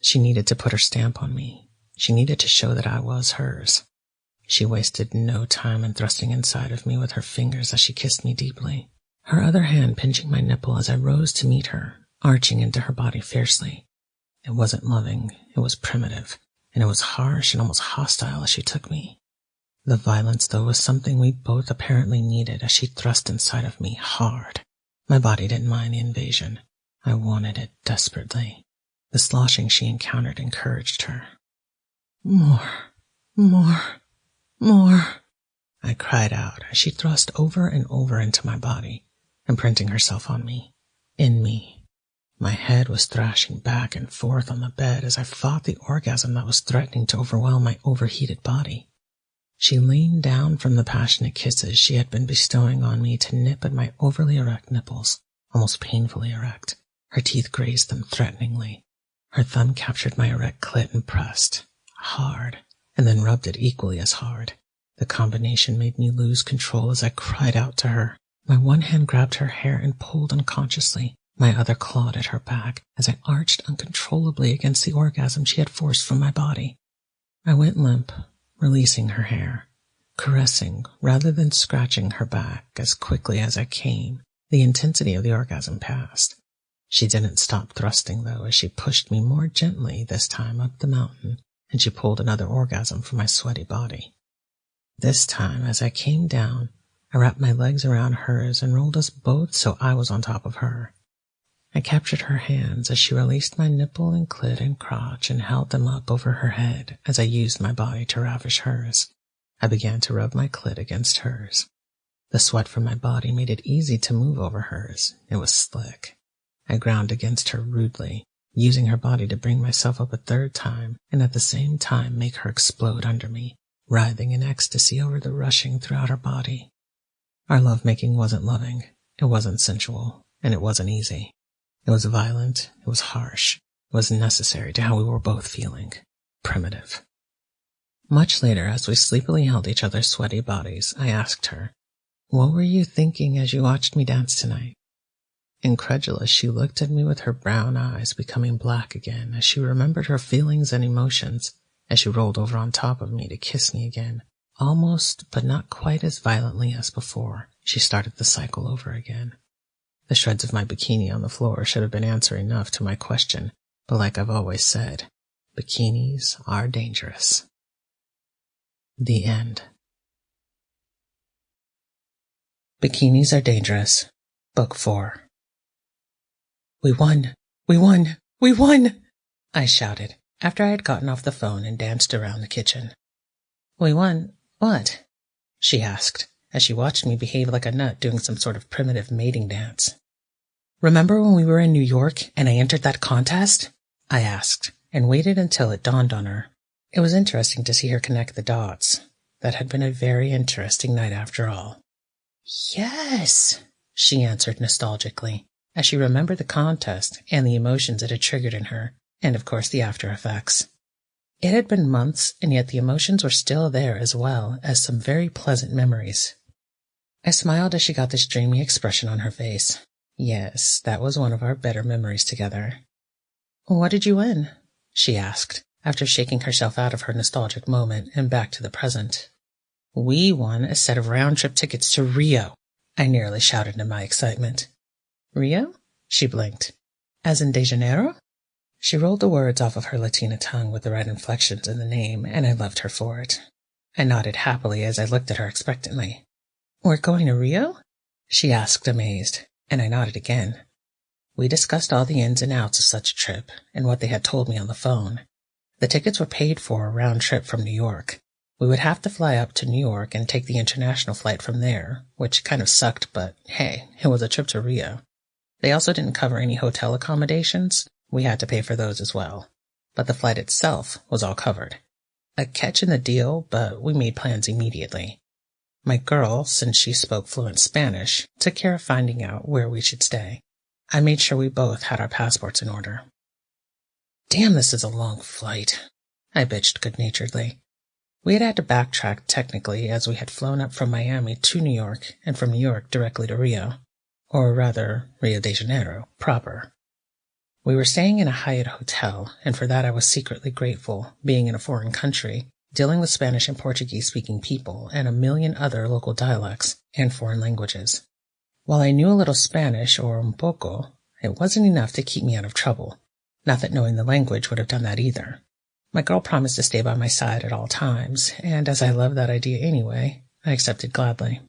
Speaker 2: She needed to put her stamp on me. She needed to show that I was hers. She wasted no time in thrusting inside of me with her fingers as she kissed me deeply, her other hand pinching my nipple as I rose to meet her, arching into her body fiercely. It wasn't loving, it was primitive, and it was harsh and almost hostile as she took me. The violence, though, was something we both apparently needed as she thrust inside of me hard. My body didn't mind the invasion. I wanted it desperately. The sloshing she encountered encouraged her. More, more. More, I cried out as she thrust over and over into my body, imprinting herself on me, in me. My head was thrashing back and forth on the bed as I fought the orgasm that was threatening to overwhelm my overheated body. She leaned down from the passionate kisses she had been bestowing on me to nip at my overly erect nipples, almost painfully erect. Her teeth grazed them threateningly. Her thumb captured my erect clit and pressed, hard, and then rubbed it equally as hard. The combination made me lose control as I cried out to her. My one hand grabbed her hair and pulled unconsciously. My other clawed at her back as I arched uncontrollably against the orgasm she had forced from my body. I went limp, releasing her hair, caressing rather than scratching her back as quickly as I came. The intensity of the orgasm passed. She didn't stop thrusting, though, as she pushed me more gently this time up the mountain, and she pulled another orgasm from my sweaty body. This time, as I came down, I wrapped my legs around hers and rolled us both so I was on top of her. I captured her hands as she released my nipple and clit and crotch and held them up over her head as I used my body to ravish hers. I began to rub my clit against hers. The sweat from my body made it easy to move over hers. It was slick. I ground against her rudely, using her body to bring myself up a third time and at the same time make her explode under me, writhing in ecstasy over the rushing throughout her body. Our lovemaking wasn't loving, it wasn't sensual, and it wasn't easy. It was violent, it was harsh, it was necessary to how we were both feeling. Primitive. Much later, as we sleepily held each other's sweaty bodies, I asked her, "What were you thinking as you watched me dance tonight?" Incredulous, she looked at me with her brown eyes becoming black again as she remembered her feelings and emotions as she rolled over on top of me to kiss me again. Almost, but not quite as violently as before, she started the cycle over again. The shreds of my bikini on the floor should have been answer enough to my question, but like I've always said, bikinis are dangerous. The end. Bikinis Are Dangerous, Book 4. "We won! We won! We won!" I shouted after I had gotten off the phone and danced around the kitchen. "We won what?" she asked as she watched me behave like a nut doing some sort of primitive mating dance. "Remember when we were in New York and I entered that contest?" I asked, and waited until it dawned on her. It was interesting to see her connect the dots. That had been a very interesting night after all. "Yes," she answered nostalgically, as she remembered the contest and the emotions it had triggered in her, and of course the after effects. It had been months, and yet the emotions were still there as well as some very pleasant memories. I smiled as she got this dreamy expression on her face. Yes, that was one of our better memories together. "What did you win?" she asked, after shaking herself out of her nostalgic moment and back to the present. "We won a set of round-trip tickets to Rio," I nearly shouted in my excitement. "Rio?" she blinked. "As in de Janeiro?" She rolled the words off of her Latina tongue with the right inflections in the name, and I loved her for it. I nodded happily as I looked at her expectantly. "We're going to Rio?" she asked, amazed, and I nodded again. We discussed all the ins and outs of such a trip and what they had told me on the phone. The tickets were paid for a round trip from New York. We would have to fly up to New York and take the international flight from there, which kind of sucked, but hey, it was a trip to Rio. They also didn't cover any hotel accommodations. We had to pay for those as well. But the flight itself was all covered. A catch in the deal, but we made plans immediately. My girl, since she spoke fluent Spanish, took care of finding out where we should stay. I made sure we both had our passports in order. Damn, this is a long flight, I bitched good-naturedly. We had to backtrack technically as we had flown up from Miami to New York and from New York directly to Rio, or rather Rio de Janeiro proper. We were staying in a Hyatt hotel, and for that I was secretly grateful, being in a foreign country, dealing with Spanish and Portuguese-speaking people and a million other local dialects and foreign languages. While I knew a little Spanish, or un poco, it wasn't enough to keep me out of trouble. Not that knowing the language would have done that either. My girl promised to stay by my side at all times, and as I loved that idea anyway, I accepted gladly.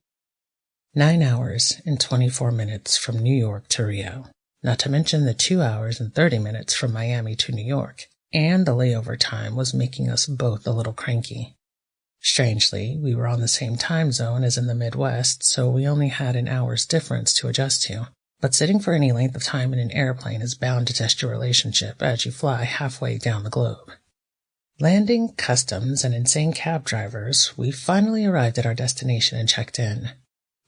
Speaker 2: 9 hours and 24 minutes from New York to Rio, not to mention the 2 hours and 30 minutes from Miami to New York, and the layover time was making us both a little cranky. Strangely, we were on the same time zone as in the Midwest, so we only had an hour's difference to adjust to. But sitting for any length of time in an airplane is bound to test your relationship as you fly halfway down the globe. Landing, customs, and insane cab drivers, we finally arrived at our destination and checked in.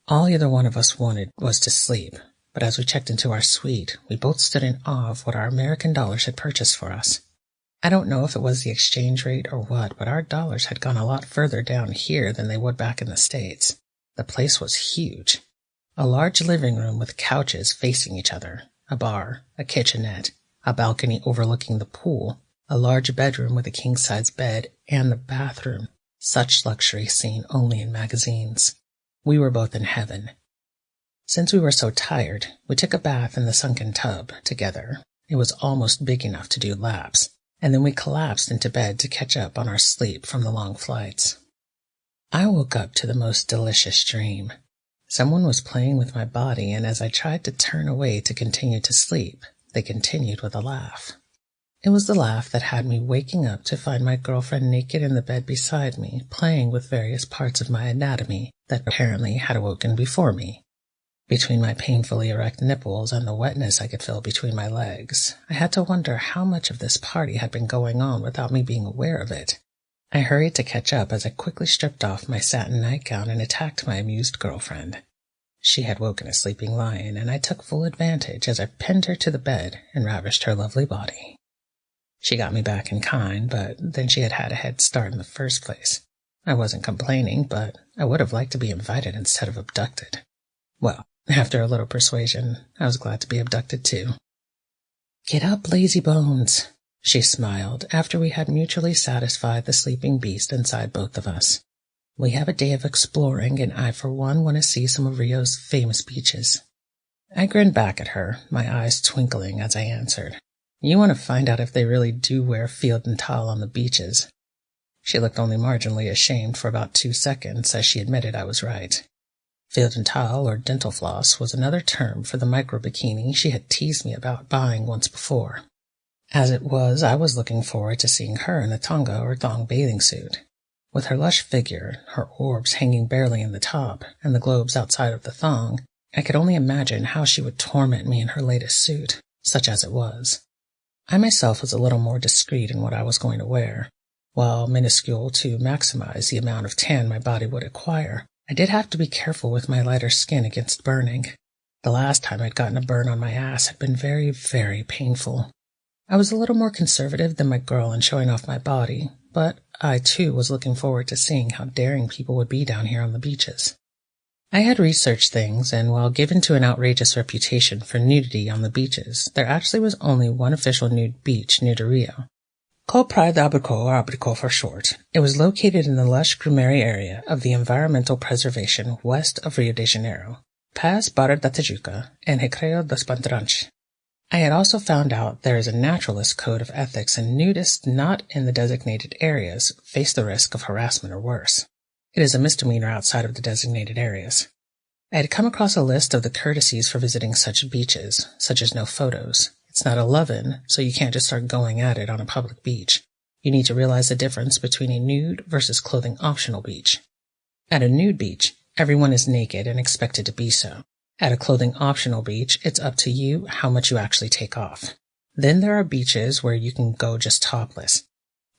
Speaker 2: All either one of us wanted was to sleep, but as we checked into our suite, we both stood in awe of what our American dollars had purchased for us. I don't know if it was the exchange rate or what, but our dollars had gone a lot further down here than they would back in the States. The place was huge. A large living room with couches facing each other, a bar, a kitchenette, a balcony overlooking the pool, a large bedroom with a king-size bed, and the bathroom. Such luxury seen only in magazines. We were both in heaven. Since we were so tired, we took a bath in the sunken tub together. It was almost big enough to do laps, and then we collapsed into bed to catch up on our sleep from the long flights. I woke up to the most delicious dream. Someone was playing with my body, and as I tried to turn away to continue to sleep, they continued with a laugh. It was the laugh that had me waking up to find my girlfriend naked in the bed beside me, playing with various parts of my anatomy that apparently had awoken before me. Between my painfully erect nipples and the wetness I could feel between my legs, I had to wonder how much of this party had been going on without me being aware of it. I hurried to catch up as I quickly stripped off my satin nightgown and attacked my amused girlfriend. She had woken a sleeping lion, and I took full advantage as I pinned her to the bed and ravished her lovely body. She got me back in kind, but then she had had a head start in the first place. I wasn't complaining, but I would have liked to be invited instead of abducted. Well, after a little persuasion, I was glad to be abducted too. "Get up, lazy bones," she smiled after we had mutually satisfied the sleeping beast inside both of us. "We have a day of exploring, and I for one want to see some of Rio's famous beaches." I grinned back at her, my eyes twinkling as I answered, "You want to find out if they really do wear field and towel on the beaches." She looked only marginally ashamed for about 2 seconds as she admitted I was right. Field and towel, or dental floss, was another term for the micro-bikini she had teased me about buying once before. As it was, I was looking forward to seeing her in a tonga or thong bathing suit. With her lush figure, her orbs hanging barely in the top, and the globes outside of the thong, I could only imagine how she would torment me in her latest suit, such as it was. I myself was a little more discreet in what I was going to wear. While minuscule to maximize the amount of tan my body would acquire, I did have to be careful with my lighter skin against burning. The last time I'd gotten a burn on my ass had been very, very painful. I was a little more conservative than my girl in showing off my body, but I too was looking forward to seeing how daring people would be down here on the beaches. I had researched things, and while given to an outrageous reputation for nudity on the beaches, there actually was only one official nude beach near to Rio. Called Praia de Abrico, or Abrico for short, it was located in the lush grumary area of the environmental preservation west of Rio de Janeiro, past Barra da Tijuca and Recreio dos Bandeirantes. I had also found out there is a naturalist code of ethics, and nudists not in the designated areas face the risk of harassment or worse. It is a misdemeanor outside of the designated areas. I had come across a list of the courtesies for visiting such beaches, such as no photos. It's not a love-in, so you can't just start going at it on a public beach. You need to realize the difference between a nude versus clothing-optional beach. At a nude beach, everyone is naked and expected to be so. At a clothing-optional beach, it's up to you how much you actually take off. Then there are beaches where you can go just topless.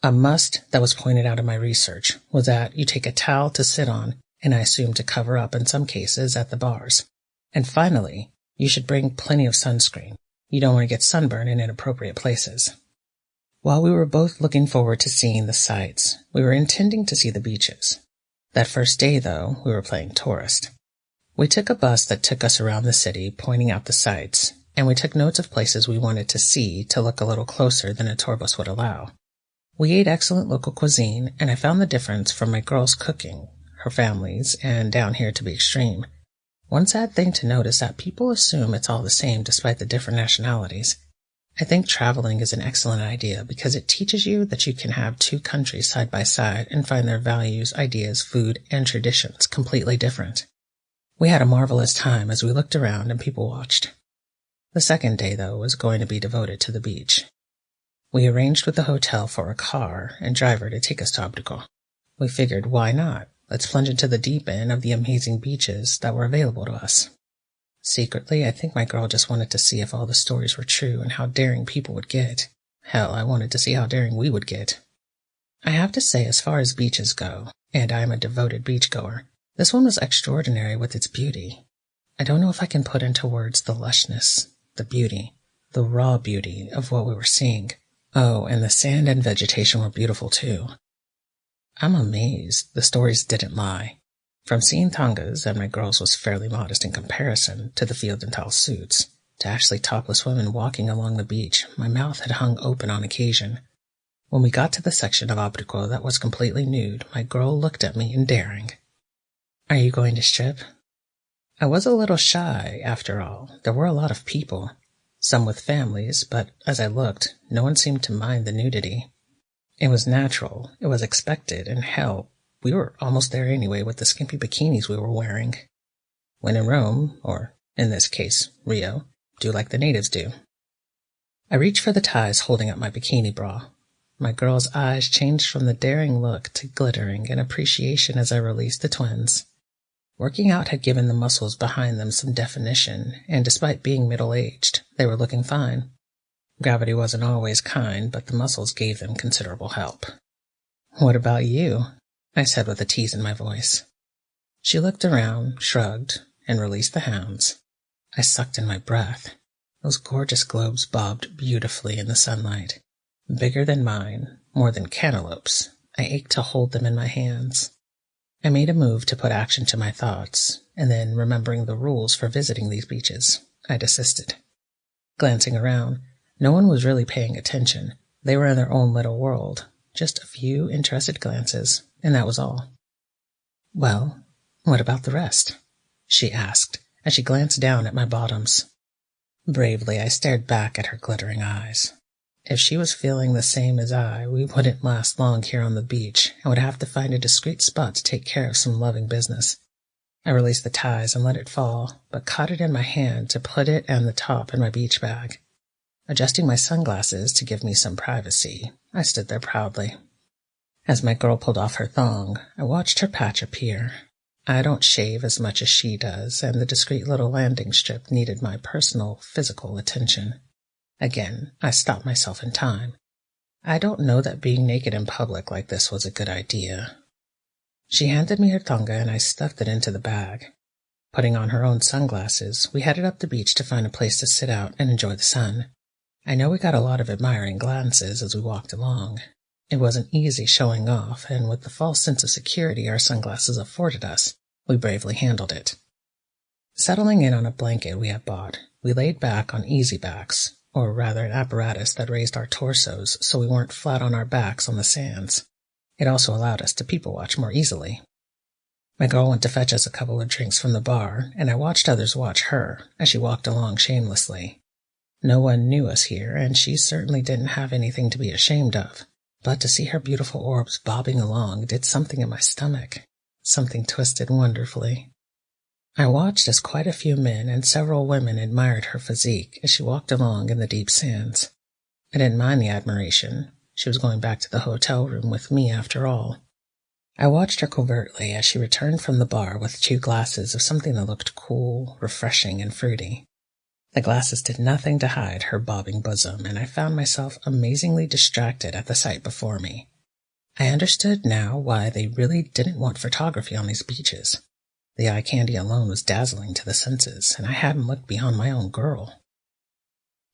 Speaker 2: A must that was pointed out in my research was that you take a towel to sit on, and I assume to cover up in some cases at the bars. And finally, you should bring plenty of sunscreen. You don't want to get sunburned in inappropriate places. While we were both looking forward to seeing the sights, we were intending to see the beaches. That first day, though, we were playing tourist. We took a bus that took us around the city, pointing out the sights, and we took notes of places we wanted to see to look a little closer than a tour bus would allow. We ate excellent local cuisine, and I found the difference from my girls' cooking, her families, and down here to be extreme. One sad thing to note is that people assume it's all the same despite the different nationalities. I think traveling is an excellent idea because it teaches you that you can have two countries side by side and find their values, ideas, food, and traditions completely different. We had a marvelous time as we looked around and people watched. The second day, though, was going to be devoted to the beach. We arranged with the hotel for a car and driver to take us to Abduco. We figured, why not? Let's plunge into the deep end of the amazing beaches that were available to us. Secretly, I think my girl just wanted to see if all the stories were true and how daring people would get. Hell, I wanted to see how daring we would get. I have to say, as far as beaches go, and I am a devoted beachgoer, this one was extraordinary with its beauty. I don't know if I can put into words the lushness, the beauty, the raw beauty of what we were seeing. Oh, and the sand and vegetation were beautiful too. I'm amazed the stories didn't lie. From seeing tangas, and my girls was fairly modest in comparison to the field and towel suits, to actually topless women walking along the beach, my mouth had hung open on occasion. When we got to the section of Abduco that was completely nude, my girl looked at me endearing. Are you going to strip? I was a little shy, after all. There were a lot of people, some with families, but as I looked, no one seemed to mind the nudity. It was natural, it was expected, and hell, we were almost there anyway with the skimpy bikinis we were wearing. When in Rome, or in this case, Rio, do like the natives do. I reached for the ties holding up my bikini bra. My girl's eyes changed from the daring look to glittering in appreciation as I released the twins. Working out had given the muscles behind them some definition, and despite being middle-aged, they were looking fine. Gravity wasn't always kind, but the muscles gave them considerable help. What about you? I said with a tease in my voice. She looked around, shrugged, and released the hounds. I sucked in my breath. Those gorgeous globes bobbed beautifully in the sunlight. Bigger than mine, more than cantaloupes. I ached to hold them in my hands. I made a move to put action to my thoughts, and then, remembering the rules for visiting these beaches, I desisted. Glancing around, no one was really paying attention. They were in their own little world. Just a few interested glances, and that was all. Well, what about the rest? She asked, as she glanced down at my bottoms. Bravely, I stared back at her glittering eyes. If she was feeling the same as I, we wouldn't last long here on the beach and would have to find a discreet spot to take care of some loving business. I released the ties and let it fall, but caught it in my hand to put it and the top in my beach bag. Adjusting my sunglasses to give me some privacy, I stood there proudly. As my girl pulled off her thong, I watched her patch appear. I don't shave as much as she does, and the discreet little landing strip needed my personal, physical attention. Again, I stopped myself in time. I don't know that being naked in public like this was a good idea. She handed me her thonga and I stuffed it into the bag. Putting on her own sunglasses, we headed up the beach to find a place to sit out and enjoy the sun. I know we got a lot of admiring glances as we walked along. It wasn't easy showing off, and with the false sense of security our sunglasses afforded us, we bravely handled it. Settling in on a blanket we had bought, we laid back on easy backs, or rather an apparatus that raised our torsos so we weren't flat on our backs on the sands. It also allowed us to people-watch more easily. My girl went to fetch us a couple of drinks from the bar, and I watched others watch her as she walked along shamelessly. No one knew us here, and she certainly didn't have anything to be ashamed of. But to see her beautiful orbs bobbing along did something in my stomach. Something twisted wonderfully. I watched as quite a few men and several women admired her physique as she walked along in the deep sands. I didn't mind the admiration. She was going back to the hotel room with me after all. I watched her covertly as she returned from the bar with 2 glasses of something that looked cool, refreshing, and fruity. The glasses did nothing to hide her bobbing bosom, and I found myself amazingly distracted at the sight before me. I understood now why they really didn't want photography on these beaches. The eye candy alone was dazzling to the senses, and I hadn't looked beyond my own girl.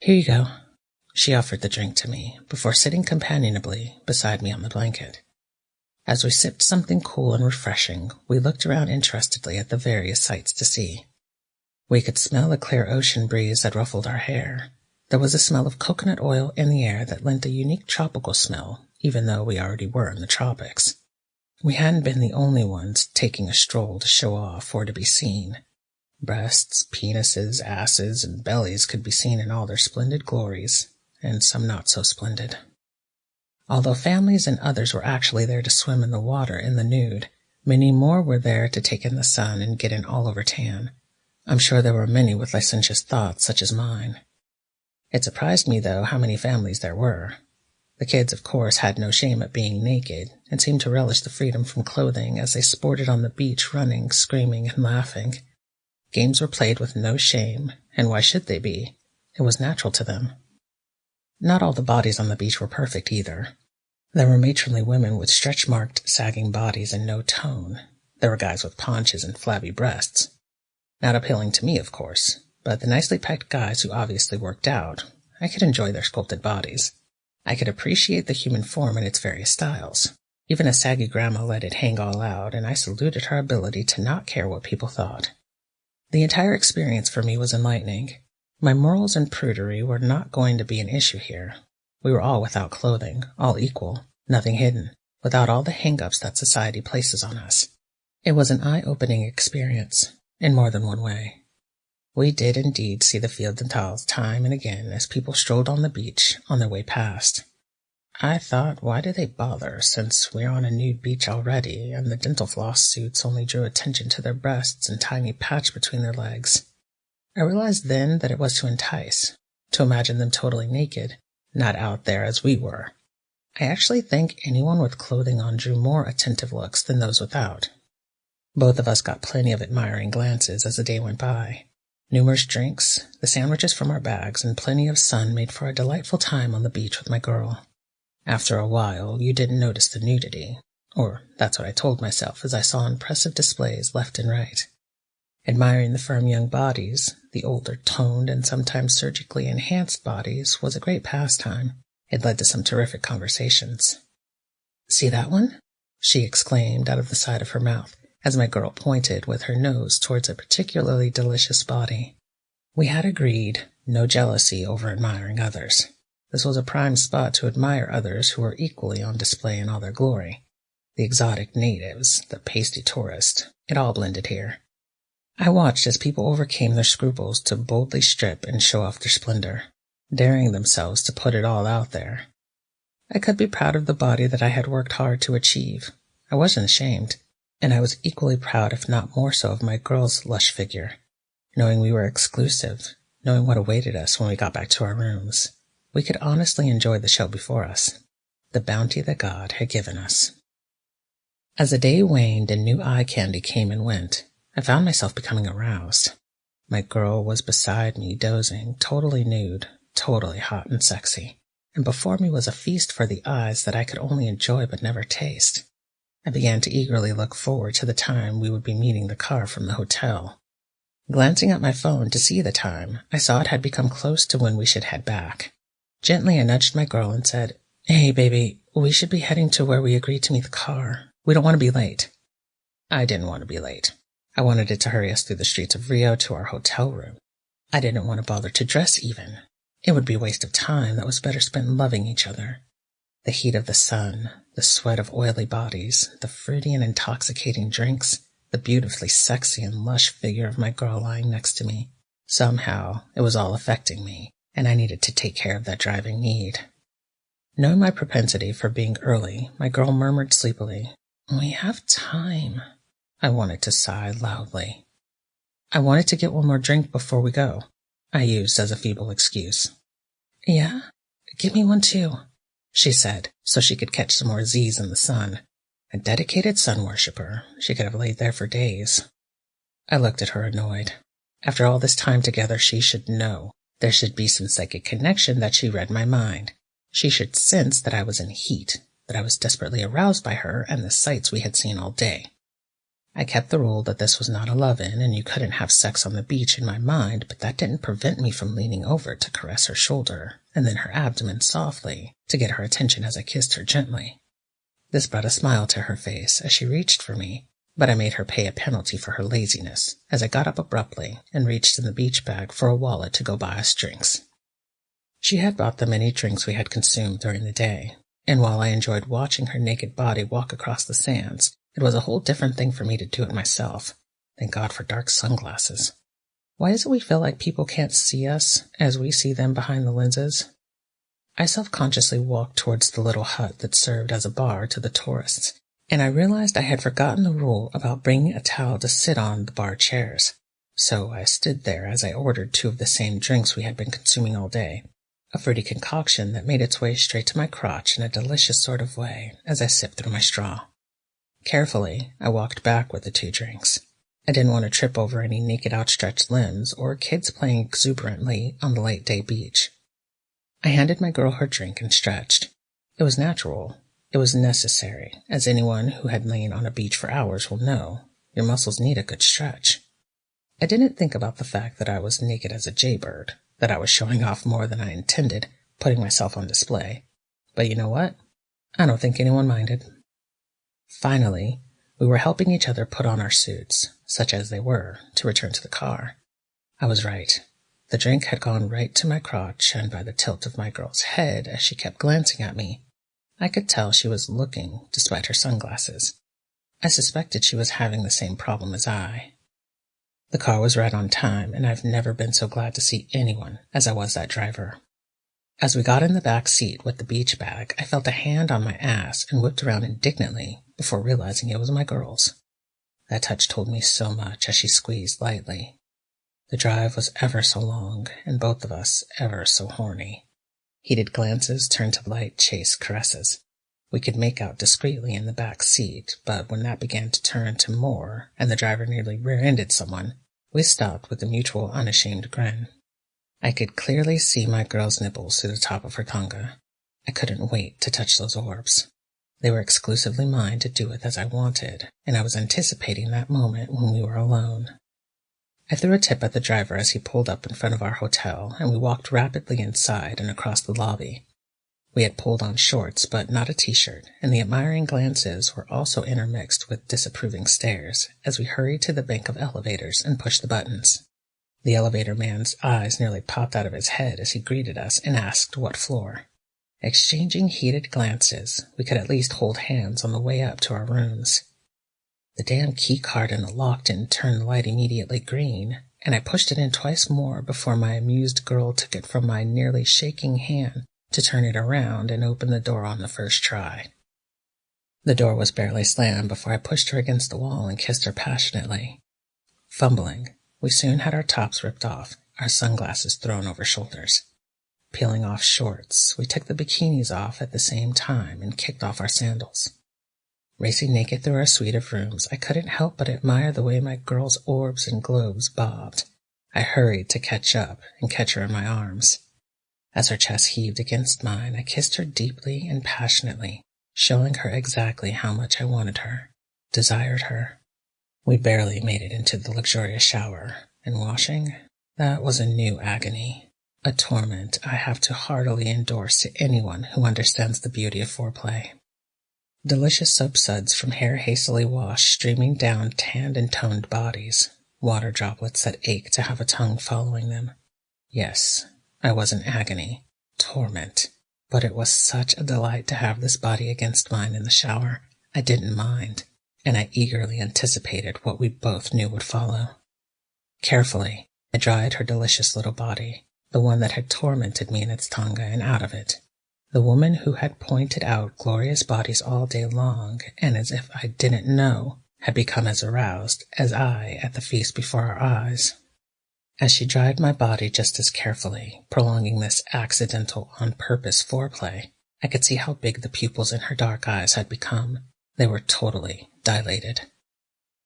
Speaker 2: "Here you go." She offered the drink to me, before sitting companionably beside me on the blanket. As we sipped something cool and refreshing, we looked around interestedly at the various sights to see. We could smell the clear ocean breeze that ruffled our hair. There was a smell of coconut oil in the air that lent a unique tropical smell, even though we already were in the tropics. We hadn't been the only ones taking a stroll to show off or to be seen. Breasts, penises, asses, and bellies could be seen in all their splendid glories, and some not so splendid. Although families and others were actually there to swim in the water in the nude, many more were there to take in the sun and get an all-over tan. I'm sure there were many with licentious thoughts such as mine. It surprised me, though, how many families there were. The kids, of course, had no shame at being naked, and seemed to relish the freedom from clothing as they sported on the beach, running, screaming, and laughing. Games were played with no shame, and why should they be? It was natural to them. Not all the bodies on the beach were perfect either. There were matronly women with stretch-marked, sagging bodies and no tone. There were guys with paunches and flabby breasts. Not appealing to me, of course, but the nicely packed guys who obviously worked out, I could enjoy their sculpted bodies. I could appreciate the human form in its various styles. Even a saggy grandma let it hang all out, and I saluted her ability to not care what people thought. The entire experience for me was enlightening. My morals and prudery were not going to be an issue here. We were all without clothing, all equal, nothing hidden, without all the hang-ups that society places on us. It was an eye-opening experience, in more than one way. We did indeed see the field dentales time and again as people strolled on the beach on their way past. I thought, why do they bother, since we're on a nude beach already, and the dental floss suits only drew attention to their breasts and tiny patch between their legs. I realized then that it was to entice, to imagine them totally naked, not out there as we were. I actually think anyone with clothing on drew more attentive looks than those without. Both of us got plenty of admiring glances as the day went by. Numerous drinks, the sandwiches from our bags, and plenty of sun made for a delightful time on the beach with my girl. After a while, you didn't notice the nudity, or that's what I told myself as I saw impressive displays left and right. Admiring the firm young bodies, the older toned and sometimes surgically enhanced bodies was a great pastime. It led to some terrific conversations. "See that one?" she exclaimed out of the side of her mouth, as my girl pointed with her nose towards a particularly delicious body. We had agreed no jealousy over admiring others. This was a prime spot to admire others who were equally on display in all their glory. The exotic natives, the pasty tourist, it all blended here. I watched as people overcame their scruples to boldly strip and show off their splendor, daring themselves to put it all out there. I could be proud of the body that I had worked hard to achieve. I wasn't ashamed. And I was equally proud, if not more so, of my girl's lush figure, knowing we were exclusive, knowing what awaited us when we got back to our rooms. We could honestly enjoy the show before us, the bounty that God had given us. As the day waned and new eye candy came and went, I found myself becoming aroused. My girl was beside me, dozing, totally nude, totally hot and sexy, and before me was a feast for the eyes that I could only enjoy but never taste. I began to eagerly look forward to the time we would be meeting the car from the hotel. Glancing at my phone to see the time, I saw it had become close to when we should head back. Gently I nudged my girl and said, "Hey, baby, we should be heading to where we agreed to meet the car. We don't want to be late." I didn't want to be late. I wanted it to hurry us through the streets of Rio to our hotel room. I didn't want to bother to dress even. It would be a waste of time that was better spent loving each other. The heat of the sun, the sweat of oily bodies, the fruity and intoxicating drinks, the beautifully sexy and lush figure of my girl lying next to me. Somehow, it was all affecting me, and I needed to take care of that driving need. Knowing my propensity for being early, my girl murmured sleepily, "We have time." I wanted to sigh loudly. I wanted to get one more drink before we go, I used as a feeble excuse. Yeah? Give me one too, she said, so she could catch some more Z's in the sun. A dedicated sun worshipper, she could have laid there for days. I looked at her annoyed. After all this time together, she should know. There should be some psychic connection that she read my mind. She should sense that I was in heat, that I was desperately aroused by her and the sights we had seen all day. I kept the rule that this was not a love-in and you couldn't have sex on the beach in my mind, but that didn't prevent me from leaning over to caress her shoulder and then her abdomen softly to get her attention as I kissed her gently. This brought a smile to her face as she reached for me, but I made her pay a penalty for her laziness as I got up abruptly and reached in the beach bag for a wallet to go buy us drinks. She had bought the many drinks we had consumed during the day, and while I enjoyed watching her naked body walk across the sands, it was a whole different thing for me to do it myself. Thank God for dark sunglasses. Why is it we feel like people can't see us as we see them behind the lenses? I self-consciously walked towards the little hut that served as a bar to the tourists, and I realized I had forgotten the rule about bringing a towel to sit on the bar chairs. So I stood there as I ordered 2 of the same drinks we had been consuming all day, a fruity concoction that made its way straight to my crotch in a delicious sort of way as I sipped through my straw. Carefully, I walked back with the 2 drinks. I didn't want to trip over any naked outstretched limbs or kids playing exuberantly on the late-day beach. I handed my girl her drink and stretched. It was natural. It was necessary, as anyone who had lain on a beach for hours will know. Your muscles need a good stretch. I didn't think about the fact that I was naked as a jaybird, that I was showing off more than I intended, putting myself on display. But you know what? I don't think anyone minded. Finally, we were helping each other put on our suits, such as they were, to return to the car. I was right. The drink had gone right to my crotch, and by the tilt of my girl's head as she kept glancing at me, I could tell she was looking despite her sunglasses. I suspected she was having the same problem as I. The car was right on time, and I've never been so glad to see anyone as I was that driver. As we got in the back seat with the beach bag, I felt a hand on my ass and whipped around indignantly before realizing it was my girl's. That touch told me so much as she squeezed lightly. The drive was ever so long, and both of us ever so horny. Heated glances turned to light, chaste caresses. We could make out discreetly in the back seat, but when that began to turn to more, and the driver nearly rear-ended someone, we stopped with a mutual unashamed grin. I could clearly see my girl's nipples through the top of her tonga. I couldn't wait to touch those orbs. They were exclusively mine to do with as I wanted, and I was anticipating that moment when we were alone. I threw a tip at the driver as he pulled up in front of our hotel, and we walked rapidly inside and across the lobby. We had pulled on shorts, but not a t-shirt, and the admiring glances were also intermixed with disapproving stares as we hurried to the bank of elevators and pushed the buttons. The elevator man's eyes nearly popped out of his head as he greeted us and asked what floor. Exchanging heated glances, we could at least hold hands on the way up to our rooms. The damn key card in the lock didn't turn the light immediately green, and I pushed it in twice more before my amused girl took it from my nearly shaking hand to turn it around and open the door on the first try. The door was barely slammed before I pushed her against the wall and kissed her passionately. Fumbling, we soon had our tops ripped off, our sunglasses thrown over shoulders. Peeling off shorts, we took the bikinis off at the same time and kicked off our sandals. Racing naked through our suite of rooms, I couldn't help but admire the way my girl's orbs and globes bobbed. I hurried to catch up and catch her in my arms. As her chest heaved against mine, I kissed her deeply and passionately, showing her exactly how much I wanted her, desired her. We barely made it into the luxurious shower, and washing, that was a new agony, a torment I have to heartily endorse to anyone who understands the beauty of foreplay. Delicious soap-suds from hair hastily washed streaming down tanned and toned bodies, water droplets that ached to have a tongue following them. Yes, I was in agony, torment, but it was such a delight to have this body against mine in the shower. I didn't mind, and I eagerly anticipated what we both knew would follow. Carefully, I dried her delicious little body, the one that had tormented me in its tonga and out of it. The woman who had pointed out glorious bodies all day long, and as if I didn't know, had become as aroused as I at the feast before our eyes. As she dried my body just as carefully, prolonging this accidental, on-purpose foreplay, I could see how big the pupils in her dark eyes had become. They were totally dilated.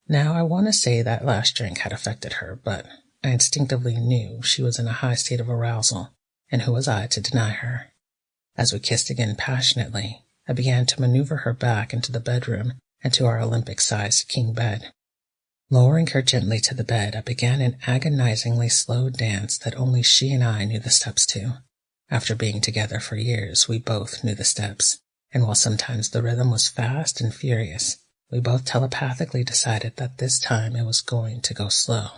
Speaker 2: Now, I want to say that last drink had affected her, but I instinctively knew she was in a high state of arousal, and who was I to deny her? As we kissed again passionately, I began to maneuver her back into the bedroom and to our Olympic-sized king bed. Lowering her gently to the bed, I began an agonizingly slow dance that only she and I knew the steps to. After being together for years, we both knew the steps, and while sometimes the rhythm was fast and furious, we both telepathically decided that this time it was going to go slow.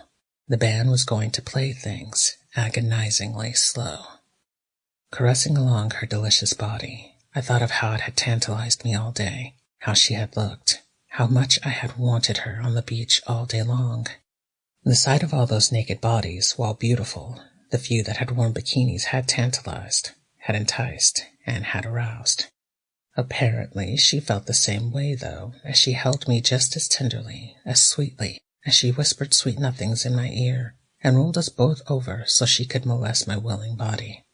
Speaker 2: The band was going to play things agonizingly slow. Caressing along her delicious body, I thought of how it had tantalized me all day, how she had looked, how much I had wanted her on the beach all day long. The sight of all those naked bodies, while beautiful, the few that had worn bikinis had tantalized, had enticed, and had aroused. Apparently, she felt the same way, though, as she held me just as tenderly, as sweetly, as she whispered sweet nothings in my ear, and rolled us both over so she could molest my willing body.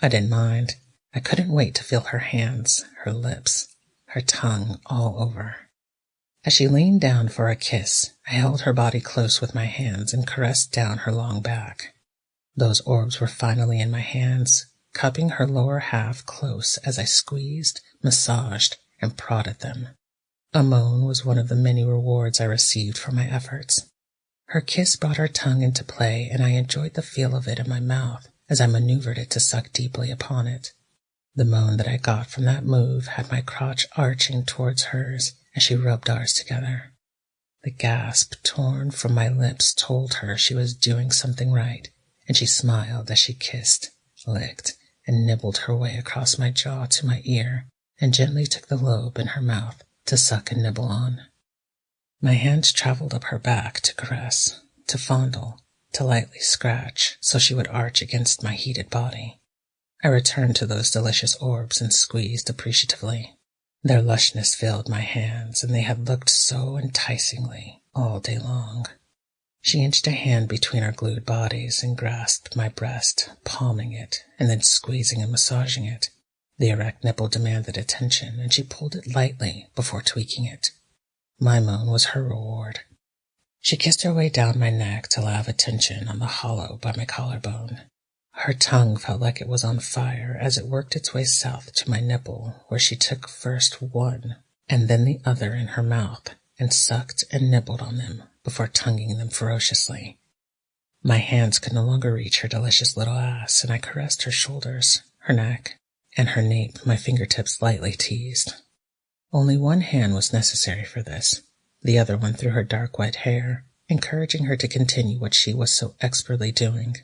Speaker 2: I didn't mind. I couldn't wait to feel her hands, her lips, her tongue all over. As she leaned down for a kiss, I held her body close with my hands and caressed down her long back. Those orbs were finally in my hands, cupping her lower half close as I squeezed, massaged, and prodded them. A moan was one of the many rewards I received for my efforts. Her kiss brought her tongue into play, and I enjoyed the feel of it in my mouth as I maneuvered it to suck deeply upon it. The moan that I got from that move had my crotch arching towards hers as she rubbed ours together. The gasp torn from my lips told her she was doing something right, and she smiled as she kissed, licked, and nibbled her way across my jaw to my ear, and gently took the lobe in her mouth to suck and nibble on. My hands traveled up her back to caress, to fondle, to lightly scratch so she would arch against my heated body. I returned to those delicious orbs and squeezed appreciatively. Their lushness filled my hands, and they had looked so enticingly all day long. She inched a hand between our glued bodies and grasped my breast, palming it, and then squeezing and massaging it. The erect nipple demanded attention, and she pulled it lightly before tweaking it. My moan was her reward. She kissed her way down my neck to lave attention on the hollow by my collarbone. Her tongue felt like it was on fire as it worked its way south to my nipple, where she took first one and then the other in her mouth and sucked and nibbled on them before tonguing them ferociously. My hands could no longer reach her delicious little ass, and I caressed her shoulders, her neck, and her nape my fingertips lightly teased. Only one hand was necessary for this, the other one through her dark wet hair, encouraging her to continue what she was so expertly doing.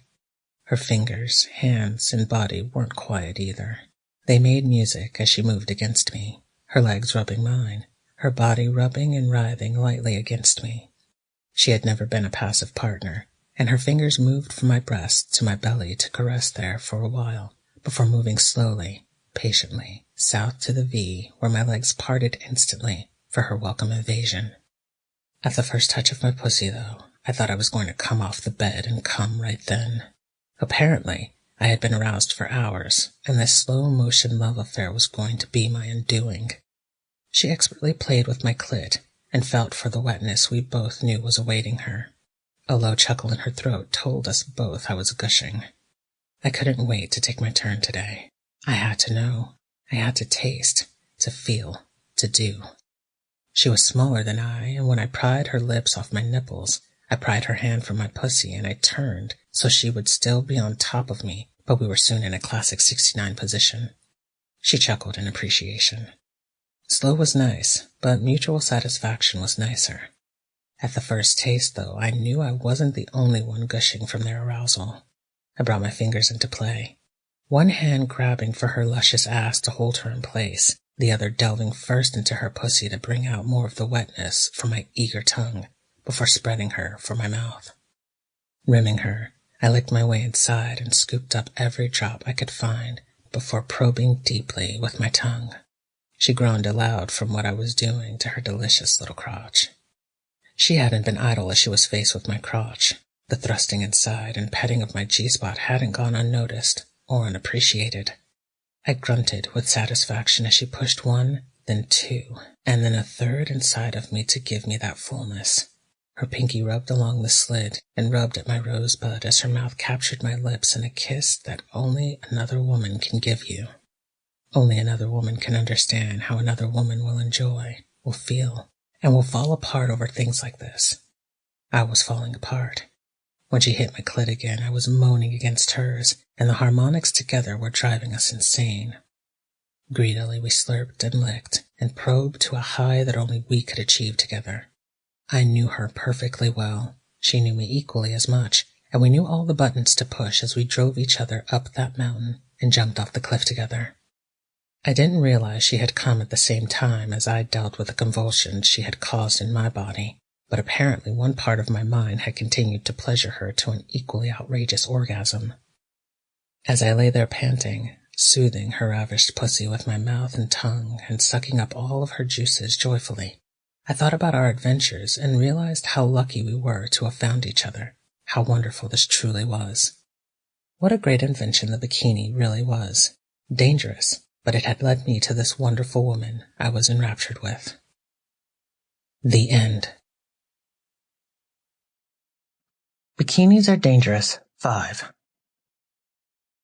Speaker 2: Her fingers, hands, and body weren't quiet either. They made music as she moved against me, her legs rubbing mine, her body rubbing and writhing lightly against me. She had never been a passive partner, and her fingers moved from my breast to my belly to caress there for a while, before moving slowly, patiently, south to the V, where my legs parted instantly for her welcome invasion. At the first touch of my pussy, though, I thought I was going to come off the bed and come right then. Apparently, I had been aroused for hours, and this slow-motion love affair was going to be my undoing. She expertly played with my clit and felt for the wetness we both knew was awaiting her. A low chuckle in her throat told us both I was gushing. I couldn't wait to take my turn today. I had to know. I had to taste, to feel, to do. She was smaller than I, and when I pried her lips off my nipples, I pried her hand from my pussy and I turned so she would still be on top of me, but we were soon in a classic 69 position. She chuckled in appreciation. Slow was nice, but mutual satisfaction was nicer. At the first taste, though, I knew I wasn't the only one gushing from their arousal. I brought my fingers into play, one hand grabbing for her luscious ass to hold her in place, the other delving first into her pussy to bring out more of the wetness from my eager tongue before spreading her for my mouth. Rimming her, I licked my way inside and scooped up every drop I could find before probing deeply with my tongue. She groaned aloud from what I was doing to her delicious little crotch. She hadn't been idle as she was faced with my crotch. The thrusting inside and petting of my G-spot hadn't gone unnoticed or unappreciated. I grunted with satisfaction as she pushed one, then two, and then a third inside of me to give me that fullness. Her pinky rubbed along the slit and rubbed at my rosebud as her mouth captured my lips in a kiss that only another woman can give you. Only another woman can understand how another woman will enjoy, will feel, and will fall apart over things like this. I was falling apart. When she hit my clit again, I was moaning against hers, and the harmonics together were driving us insane. Greedily we slurped and licked and probed to a high that only we could achieve together. I knew her perfectly well. She knew me equally as much, and we knew all the buttons to push as we drove each other up that mountain and jumped off the cliff together. I didn't realize she had come at the same time as I dealt with the convulsions she had caused in my body, but apparently one part of my mind had continued to pleasure her to an equally outrageous orgasm. As I lay there panting, soothing her ravished pussy with my mouth and tongue and sucking up all of her juices joyfully, I thought about our adventures and realized how lucky we were to have found each other, how wonderful this truly was. What a great invention the bikini really was. Dangerous, but it had led me to this wonderful woman I was enraptured with. The end. Bikinis are dangerous. 5.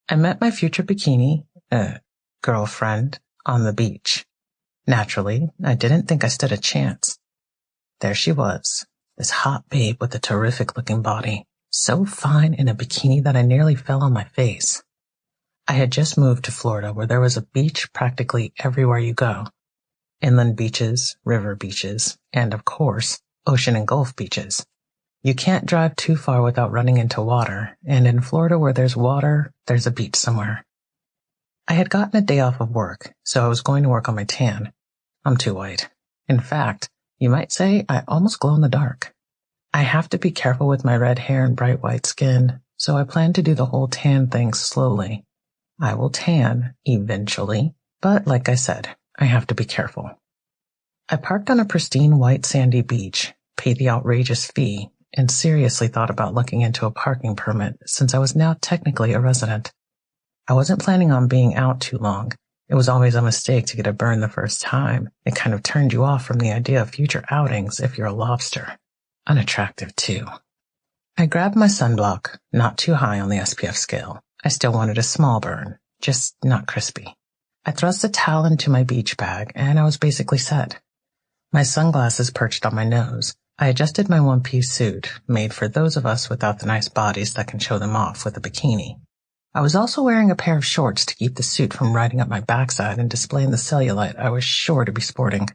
Speaker 2: I met my future bikini, girlfriend, on the beach. Naturally, I didn't think I stood a chance. There she was, this hot babe with a terrific-looking body, so fine in a bikini that I nearly fell on my face. I had just moved to Florida where there was a beach practically everywhere you go. Inland beaches, river beaches, and of course, ocean and Gulf beaches. You can't drive too far without running into water, and in Florida where there's water, there's a beach somewhere. I had gotten a day off of work, so I was going to work on my tan. I'm too white. In fact, you might say I almost glow in the dark. I have to be careful with my red hair and bright white skin, so I plan to do the whole tan thing slowly. I will tan, eventually, but like I said, I have to be careful. I parked on a pristine white sandy beach, paid the outrageous fee, and seriously thought about looking into a parking permit since I was now technically a resident. I wasn't planning on being out too long. It was always a mistake to get a burn the first time. It kind of turned you off from the idea of future outings if you're a lobster. Unattractive, too. I grabbed my sunblock, not too high on the SPF scale. I still wanted a small burn, just not crispy. I thrust a towel into my beach bag, and I was basically set. My sunglasses perched on my nose. I adjusted my one-piece suit, made for those of us without the nice bodies that can show them off with a bikini. I was also wearing a pair of shorts to keep the suit from riding up my backside and displaying the cellulite I was sure to be sporting.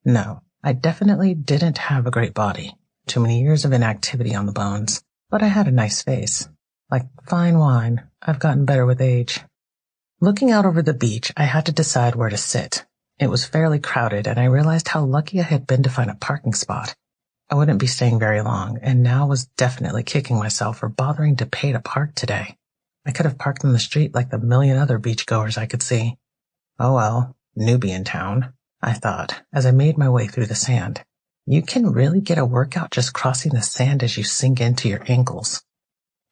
Speaker 2: No, I definitely didn't have a great body. Too many years of inactivity on the bones. But I had a nice face. Like fine wine, I've gotten better with age. Looking out over the beach, I had to decide where to sit. It was fairly crowded, and I realized how lucky I had been to find a parking spot. I wouldn't be staying very long, and now was definitely kicking myself for bothering to pay to park today. I could have parked in the street like the million other beachgoers I could see. Oh well, newbie in town, I thought, as I made my way through the sand. You can really get a workout just crossing the sand as you sink into your ankles.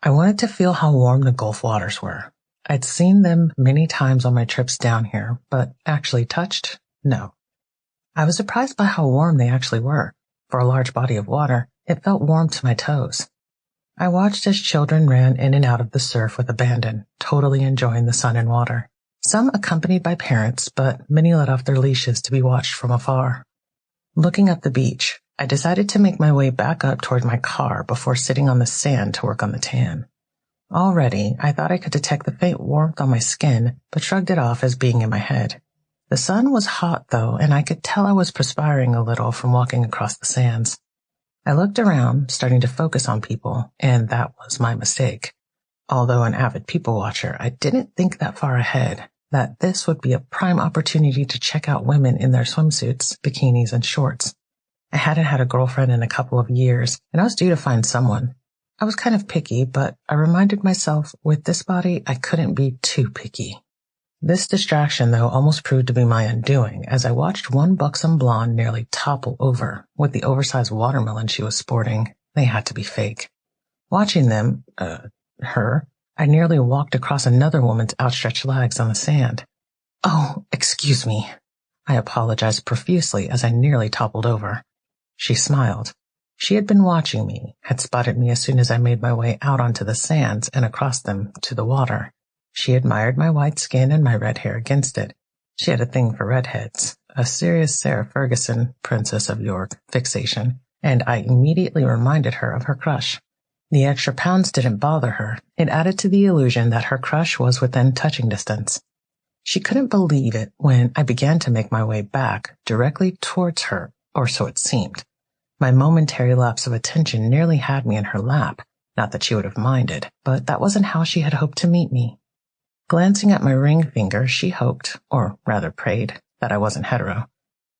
Speaker 2: I wanted to feel how warm the Gulf waters were. I'd seen them many times on my trips down here, but actually touched? No. I was surprised by how warm they actually were. For a large body of water, it felt warm to my toes. I watched as children ran in and out of the surf with abandon, totally enjoying the sun and water. Some accompanied by parents, but many let off their leashes to be watched from afar. Looking up the beach, I decided to make my way back up toward my car before sitting on the sand to work on the tan. Already, I thought I could detect the faint warmth on my skin, but shrugged it off as being in my head. The sun was hot, though, and I could tell I was perspiring a little from walking across the sands. I looked around, starting to focus on people, and that was my mistake. Although an avid people watcher, I didn't think that far ahead, that this would be a prime opportunity to check out women in their swimsuits, bikinis, and shorts. I hadn't had a girlfriend in a couple of years, and I was due to find someone. I was kind of picky, but I reminded myself, with this body, I couldn't be too picky. This distraction, though, almost proved to be my undoing, as I watched one buxom blonde nearly topple over with the oversized watermelon she was sporting. They had to be fake. Watching them, her, I nearly walked across another woman's outstretched legs on the sand. "Oh, excuse me." I apologized profusely as I nearly toppled over. She smiled. She had been watching me, had spotted me as soon as I made my way out onto the sands and across them to the water. She admired my white skin and my red hair against it. She had a thing for redheads, a serious Sarah Ferguson, Princess of York, fixation, and I immediately reminded her of her crush. The extra pounds didn't bother her. It added to the illusion that her crush was within touching distance. She couldn't believe it when I began to make my way back, directly towards her, or so it seemed. My momentary lapse of attention nearly had me in her lap. Not that she would have minded, but that wasn't how she had hoped to meet me. Glancing at my ring finger, she hoped, or rather prayed, that I wasn't hetero.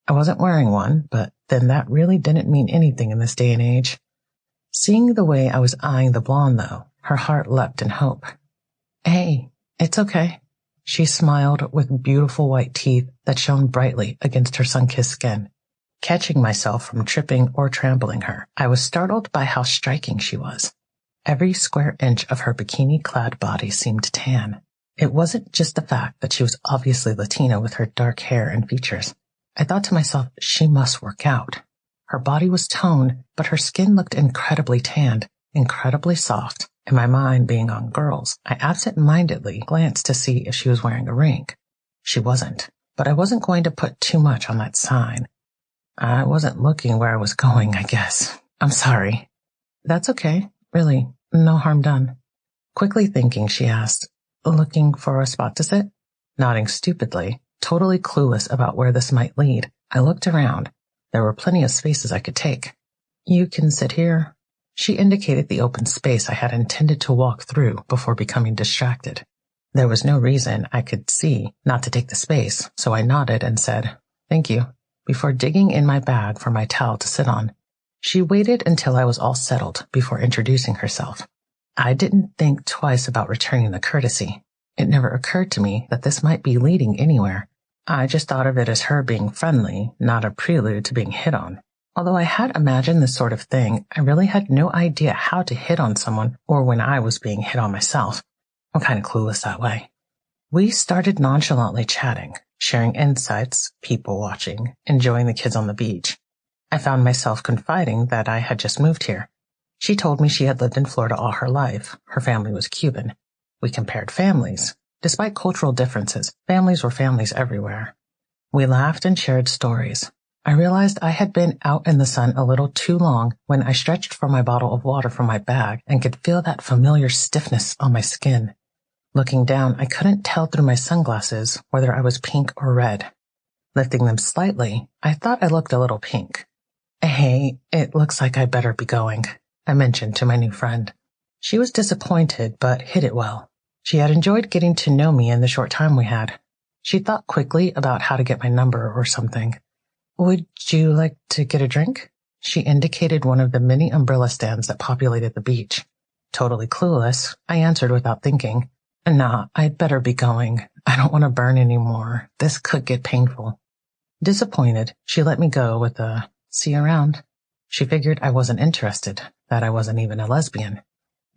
Speaker 2: I wasn't wearing one, but then that really didn't mean anything in this day and age. Seeing the way I was eyeing the blonde, though, her heart leapt in hope. "Hey, it's okay." She smiled with beautiful white teeth that shone brightly against her sun-kissed skin. Catching myself from tripping or trampling her, I was startled by how striking she was. Every square inch of her bikini-clad body seemed tan. It wasn't just the fact that she was obviously Latina with her dark hair and features. I thought to myself, she must work out. Her body was toned, but her skin looked incredibly tanned, incredibly soft, and my mind being on girls, I absent-mindedly glanced to see if she was wearing a ring. She wasn't, but I wasn't going to put too much on that sign. I wasn't looking where I was going, I guess. I'm sorry. That's okay. Really, no harm done. Quickly thinking, she asked, "Looking for a spot to sit?" Nodding stupidly, totally clueless about where this might lead, I looked around. There were plenty of spaces I could take. "You can sit here." She indicated the open space I had intended to walk through before becoming distracted. There was no reason I could see not to take the space, so I nodded and said, "Thank you," before digging in my bag for my towel to sit on. She waited until I was all settled before introducing herself. I didn't think twice about returning the courtesy. It never occurred to me that this might be leading anywhere. I just thought of it as her being friendly, not a prelude to being hit on. Although I had imagined this sort of thing, I really had no idea how to hit on someone or when I was being hit on myself. I'm kind of clueless that way. We started nonchalantly chatting, sharing insights, people watching, enjoying the kids on the beach. I found myself confiding that I had just moved here. She told me she had lived in Florida all her life. Her family was Cuban. We compared families. Despite cultural differences, families were families everywhere. We laughed and shared stories. I realized I had been out in the sun a little too long when I stretched for my bottle of water from my bag and could feel that familiar stiffness on my skin. Looking down, I couldn't tell through my sunglasses whether I was pink or red. Lifting them slightly, I thought I looked a little pink. "Hey, it looks like I better be going," I mentioned to my new friend. She was disappointed, but hid it well. She had enjoyed getting to know me in the short time we had. She thought quickly about how to get my number or something. "Would you like to get a drink?" She indicated one of the many umbrella stands that populated the beach. Totally clueless, I answered without thinking, "Nah, I'd better be going. I don't want to burn anymore. This could get painful." Disappointed, she let me go with a "see you around." She figured I wasn't interested, that I wasn't even a lesbian.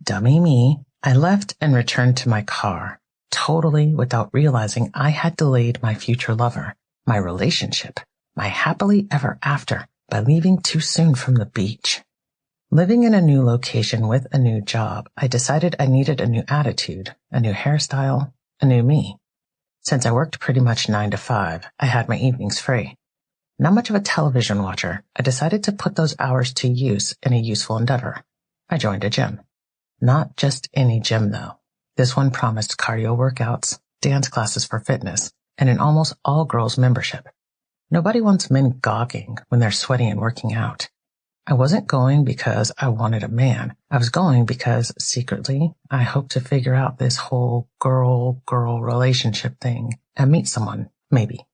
Speaker 2: Dummy me. I left and returned to my car, totally without realizing I had delayed my future lover, my relationship, my happily ever after, by leaving too soon from the beach. Living in a new location with a new job, I decided I needed a new attitude, a new hairstyle, a new me. Since I worked pretty much 9 to 5, I had my evenings free. Not much of a television watcher, I decided to put those hours to use in a useful endeavor. I joined a gym. Not just any gym, though. This one promised cardio workouts, dance classes for fitness, and an almost all-girls membership. Nobody wants men gawking when they're sweating and working out. I wasn't going because I wanted a man. I was going because, secretly, I hoped to figure out this whole girl-girl relationship thing and meet someone, maybe.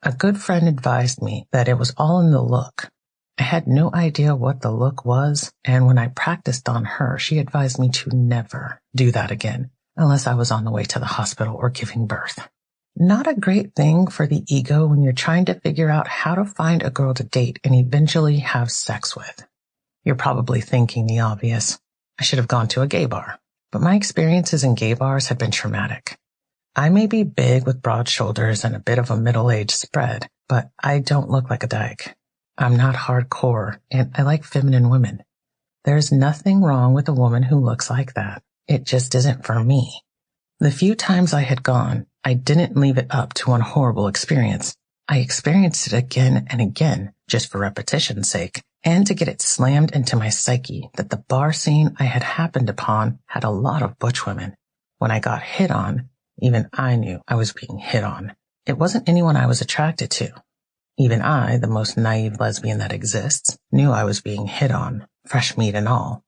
Speaker 2: A good friend advised me that it was all in the look. I had no idea what the look was, and when I practiced on her, she advised me to never do that again, unless I was on the way to the hospital or giving birth. Not a great thing for the ego when you're trying to figure out how to find a girl to date and eventually have sex with. You're probably thinking the obvious. I should have gone to a gay bar. But my experiences in gay bars had been traumatic. I may be big with broad shoulders and a bit of a middle-aged spread, but I don't look like a dyke. I'm not hardcore, and I like feminine women. There's nothing wrong with a woman who looks like that. It just isn't for me. The few times I had gone, I didn't leave it up to one horrible experience. I experienced it again and again, just for repetition's sake, and to get it slammed into my psyche that the bar scene I had happened upon had a lot of butch women. When I got hit on, even I knew I was being hit on. It wasn't anyone I was attracted to. Even I, the most naive lesbian that exists, knew I was being hit on, fresh meat and all.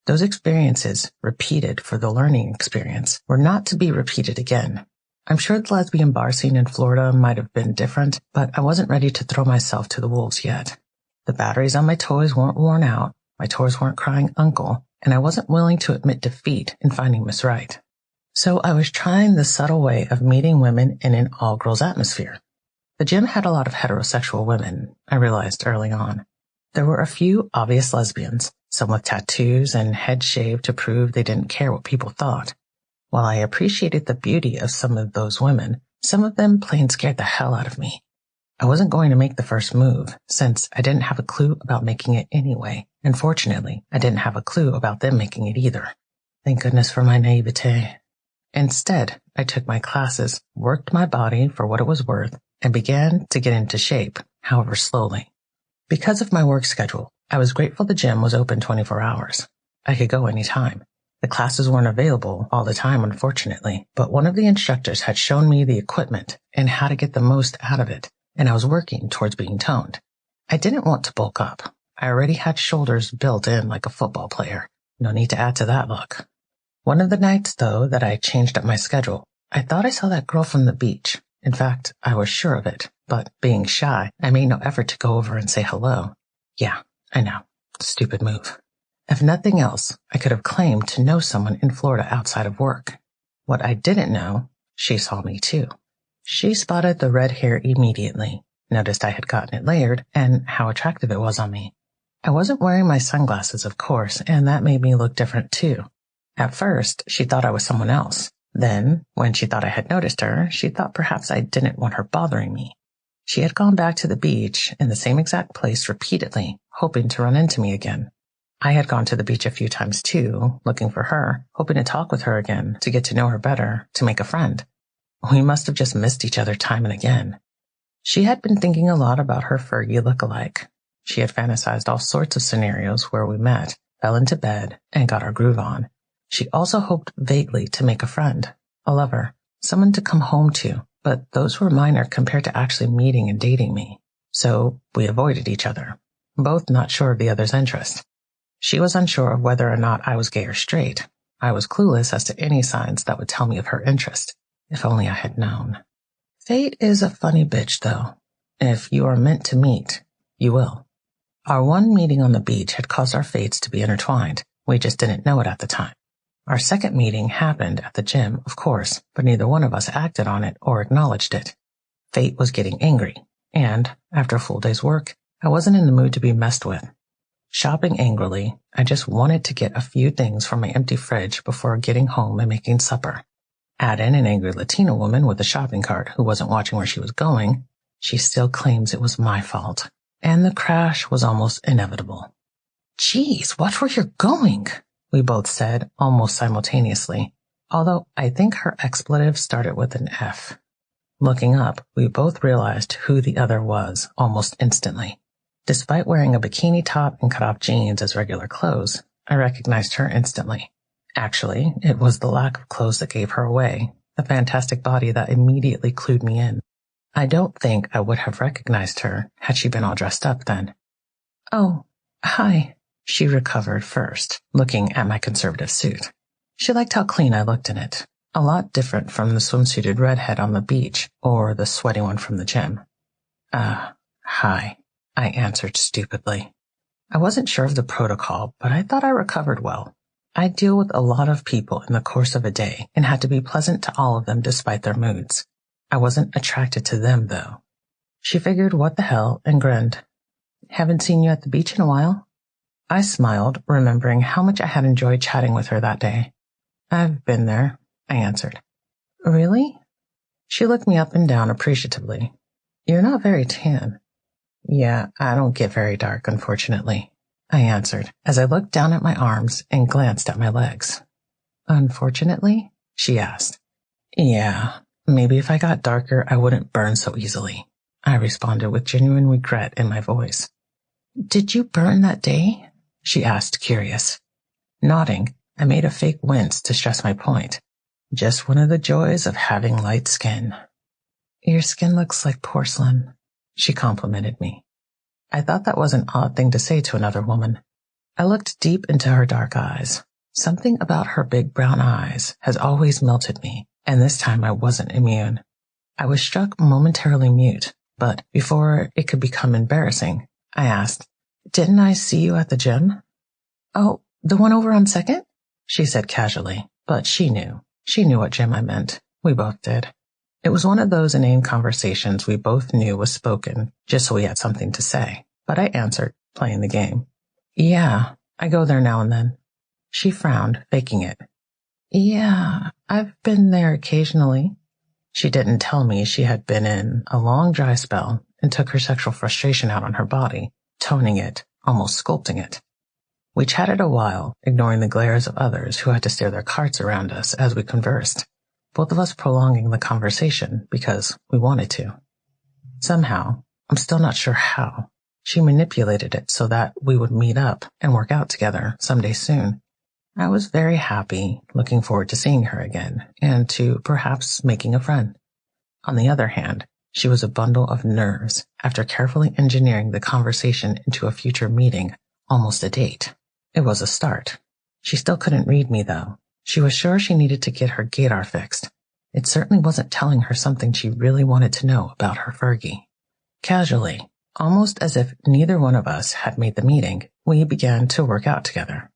Speaker 2: Those experiences, repeated for the learning experience, were not to be repeated again. I'm sure the lesbian bar scene in Florida might have been different, but I wasn't ready to throw myself to the wolves yet. The batteries on my toys weren't worn out, my toys weren't crying uncle, and I wasn't willing to admit defeat in finding Miss Right. So I was trying the subtle way of meeting women in an all-girls atmosphere. The gym had a lot of heterosexual women, I realized early on. There were a few obvious lesbians, some with tattoos and head shaved to prove they didn't care what people thought. While I appreciated the beauty of some of those women, some of them plain scared the hell out of me. I wasn't going to make the first move, since I didn't have a clue about making it anyway, and fortunately, I didn't have a clue about them making it either. Thank goodness for my naivete. Instead, I took my classes, worked my body for what it was worth, and began to get into shape, however slowly. Because of my work schedule, I was grateful the gym was open 24 hours. I could go anytime. The classes weren't available all the time, unfortunately, but one of the instructors had shown me the equipment and how to get the most out of it, and I was working towards being toned. I didn't want to bulk up. I already had shoulders built in like a football player. No need to add to that look. One of the nights, though, that I changed up my schedule, I thought I saw that girl from the beach. In fact, I was sure of it, but being shy, I made no effort to go over and say hello. Yeah, I know. Stupid move. If nothing else, I could have claimed to know someone in Florida outside of work. What I didn't know, she saw me too. She spotted the red hair immediately, noticed I had gotten it layered, and how attractive it was on me. I wasn't wearing my sunglasses, of course, and that made me look different too. At first, she thought I was someone else. Then, when she thought I had noticed her, she thought perhaps I didn't want her bothering me. She had gone back to the beach in the same exact place repeatedly, hoping to run into me again. I had gone to the beach a few times too, looking for her, hoping to talk with her again, to get to know her better, to make a friend. We must have just missed each other time and again. She had been thinking a lot about her Fergie look-alike. She had fantasized all sorts of scenarios where we met, fell into bed, and got our groove on. She also hoped vaguely to make a friend, a lover, someone to come home to, but those were minor compared to actually meeting and dating me. So we avoided each other, both not sure of the other's interest. She was unsure of whether or not I was gay or straight. I was clueless as to any signs that would tell me of her interest, if only I had known. Fate is a funny bitch, though. If you are meant to meet, you will. Our one meeting on the beach had caused our fates to be intertwined. We just didn't know it at the time. Our second meeting happened at the gym, of course, but neither one of us acted on it or acknowledged it. Fate was getting angry, and, after a full day's work, I wasn't in the mood to be messed with. Shopping angrily, I just wanted to get a few things from my empty fridge before getting home and making supper. Add in an angry Latina woman with a shopping cart who wasn't watching where she was going, she still claims it was my fault, and the crash was almost inevitable. "Geez, watch where you're going," we both said almost simultaneously, although I think her expletive started with an F. Looking up, we both realized who the other was almost instantly. Despite wearing a bikini top and cut-off jeans as regular clothes, I recognized her instantly. Actually, it was the lack of clothes that gave her away, the fantastic body that immediately clued me in. I don't think I would have recognized her had she been all dressed up then. "Oh, hi," she recovered first, looking at my conservative suit. She liked how clean I looked in it, a lot different from the swimsuited redhead on the beach or the sweaty one from the gym. Hi," I answered stupidly. I wasn't sure of the protocol, but I thought I recovered well. I deal with a lot of people in the course of a day and had to be pleasant to all of them despite their moods. I wasn't attracted to them, though. She figured what the hell and grinned. Haven't seen you at the beach in a while. I smiled, remembering how much I had enjoyed chatting with her that day. I've been there, I answered. Really? She looked me up and down appreciatively. You're not very tan. Yeah, I don't get very dark, unfortunately, I answered as I looked down at my arms and glanced at my legs. Unfortunately? She asked. Yeah, maybe if I got darker, I wouldn't burn so easily, I responded with genuine regret in my voice. Did you burn that day? She asked, curious. Nodding, I made a fake wince to stress my point. Just one of the joys of having light skin. Your skin looks like porcelain, she complimented me. I thought that was an odd thing to say to another woman. I looked deep into her dark eyes. Something about her big brown eyes has always melted me, and this time I wasn't immune. I was struck momentarily mute, but before it could become embarrassing, I asked, Didn't I see you at the gym? Oh, the one over on 2nd? She said casually, but she knew. She knew what gym I meant. We both did. It was one of those inane conversations we both knew was spoken, just so we had something to say. But I answered, playing the game. Yeah, I go there now and then. She frowned, faking it. Yeah, I've been there occasionally. She didn't tell me she had been in a long dry spell and took her sexual frustration out on her body, toning it, almost sculpting it. We chatted a while, ignoring the glares of others who had to steer their carts around us as we conversed, both of us prolonging the conversation because we wanted to. Somehow, I'm still not sure how, she manipulated it so that we would meet up and work out together someday soon. I was very happy, looking forward to seeing her again, and to perhaps making a friend. On the other hand, she was a bundle of nerves after carefully engineering the conversation into a future meeting, almost a date. It was a start. She still couldn't read me, though. She was sure she needed to get her gaydar fixed. It certainly wasn't telling her something she really wanted to know about her Fergie. Casually, almost as if neither one of us had made the meeting, we began to work out together.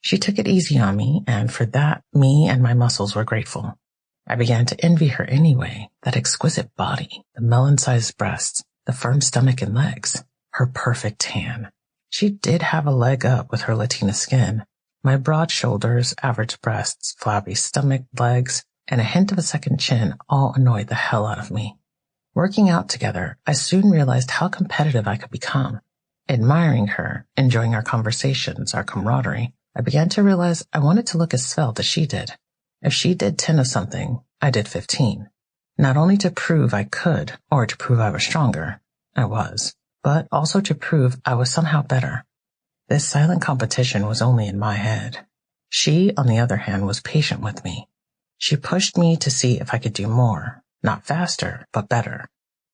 Speaker 2: She took it easy on me, and for that, me and my muscles were grateful. I began to envy her anyway, that exquisite body, the melon-sized breasts, the firm stomach and legs, her perfect tan. She did have a leg up with her Latina skin. My broad shoulders, average breasts, flabby stomach, legs, and a hint of a second chin all annoyed the hell out of me. Working out together, I soon realized how competitive I could become. Admiring her, enjoying our conversations, our camaraderie, I began to realize I wanted to look as svelte as she did. If she did 10 of something, I did 15. Not only to prove I could, or to prove I was stronger, I was, but also to prove I was somehow better. This silent competition was only in my head. She, on the other hand, was patient with me. She pushed me to see if I could do more, not faster, but better.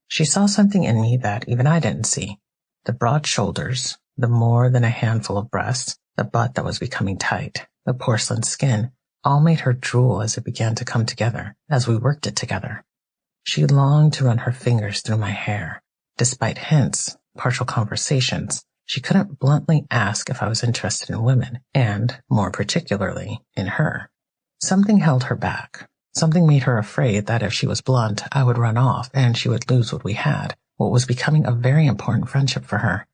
Speaker 2: She saw something in me that even I didn't see. The broad shoulders, the more than a handful of breasts, the butt that was becoming tight, the porcelain skin, all made her drool as it began to come together, as we worked it together. She longed to run her fingers through my hair. Despite hints, partial conversations, she couldn't bluntly ask if I was interested in women, and, more particularly, in her. Something held her back. Something made her afraid that if she was blunt, I would run off and she would lose what we had, what was becoming a very important friendship for her.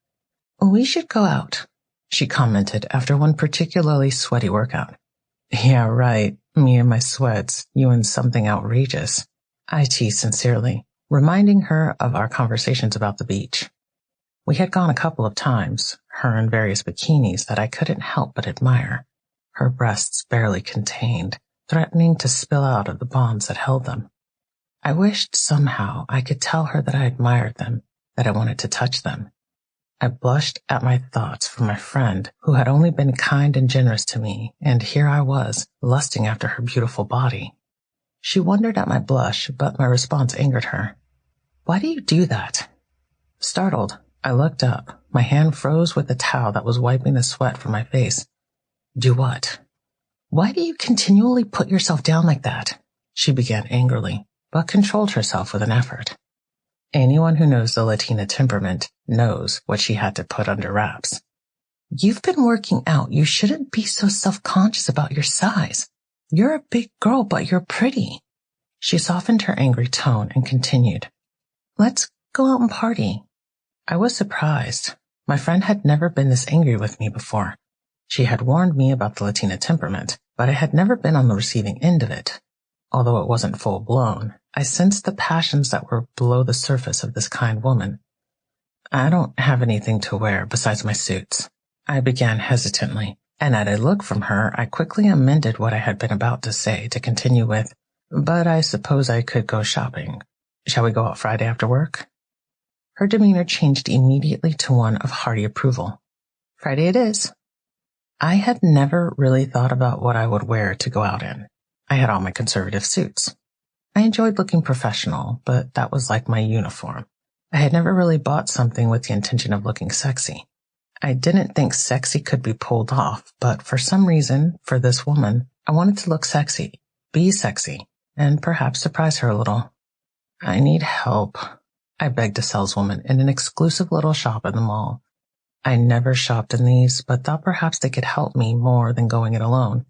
Speaker 2: We should go out, she commented after one particularly sweaty workout. Yeah, right. Me and my sweats, you and something outrageous. I teased sincerely, reminding her of our conversations about the beach. We had gone a couple of times, her in various bikinis that I couldn't help but admire, her breasts barely contained, threatening to spill out of the bonds that held them. I wished somehow I could tell her that I admired them, that I wanted to touch them. I blushed at my thoughts for my friend who had only been kind and generous to me, and here I was, lusting after her beautiful body. She wondered at my blush, but my response angered her. Why do you do that? Startled, I looked up. My hand froze with the towel that was wiping the sweat from my face. Do what? Why do you continually put yourself down like that? She began angrily, but controlled herself with an effort. Anyone who knows the Latina temperament knows what she had to put under wraps. You've been working out. You shouldn't be so self-conscious about your size. You're a big girl, but you're pretty. She softened her angry tone and continued, "Let's go out and party." I was surprised. My friend had never been this angry with me before. She had warned me about the Latina temperament, but I had never been on the receiving end of it. Although it wasn't full-blown, I sensed the passions that were below the surface of this kind woman. "I don't have anything to wear besides my suits," I began hesitantly, and at a look from her, I quickly amended what I had been about to say to continue with, "But I suppose I could go shopping. Shall we go out Friday after work?" Her demeanor changed immediately to one of hearty approval. "Friday it is." I had never really thought about what I would wear to go out in. I had all my conservative suits. I enjoyed looking professional, but that was like my uniform. I had never really bought something with the intention of looking sexy. I didn't think sexy could be pulled off, but for some reason, for this woman, I wanted to look sexy, be sexy, and perhaps surprise her a little. "I need help," I begged a saleswoman in an exclusive little shop in the mall. I never shopped in these, but thought perhaps they could help me more than going it alone.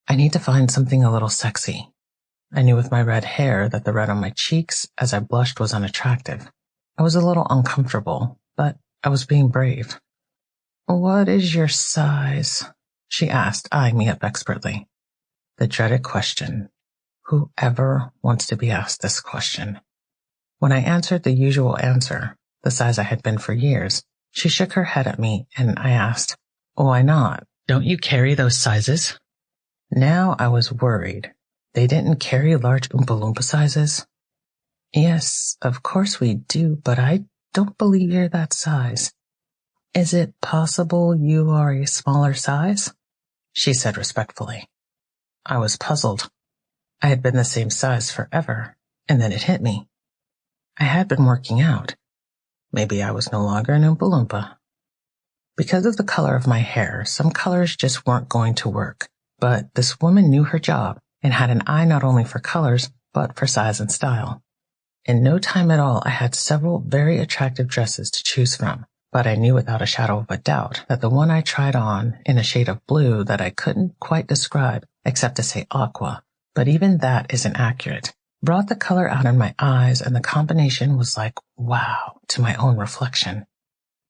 Speaker 2: "I need to find something a little sexy." I knew with my red hair that the red on my cheeks as I blushed was unattractive. I was a little uncomfortable, but I was being brave. "What is your size?" she asked, eyeing me up expertly. The dreaded question. Whoever wants to be asked this question? When I answered the usual answer, the size I had been for years, she shook her head at me and I asked, "Why not? Don't you carry those sizes?" Now I was worried. They didn't carry large Oompa Loompa sizes? "Yes, of course we do, but I don't believe you're that size." "Is it possible you are a smaller size?" she said respectfully. I was puzzled. I had been the same size forever, and then it hit me. I had been working out. Maybe I was no longer an Oompa Loompa. Because of the color of my hair, some colors just weren't going to work, but this woman knew her job and had an eye not only for colors, but for size and style. In no time at all, I had several very attractive dresses to choose from, but I knew without a shadow of a doubt that the one I tried on in a shade of blue that I couldn't quite describe except to say aqua, but even that isn't accurate, brought the color out in my eyes, and the combination was like wow to my own reflection.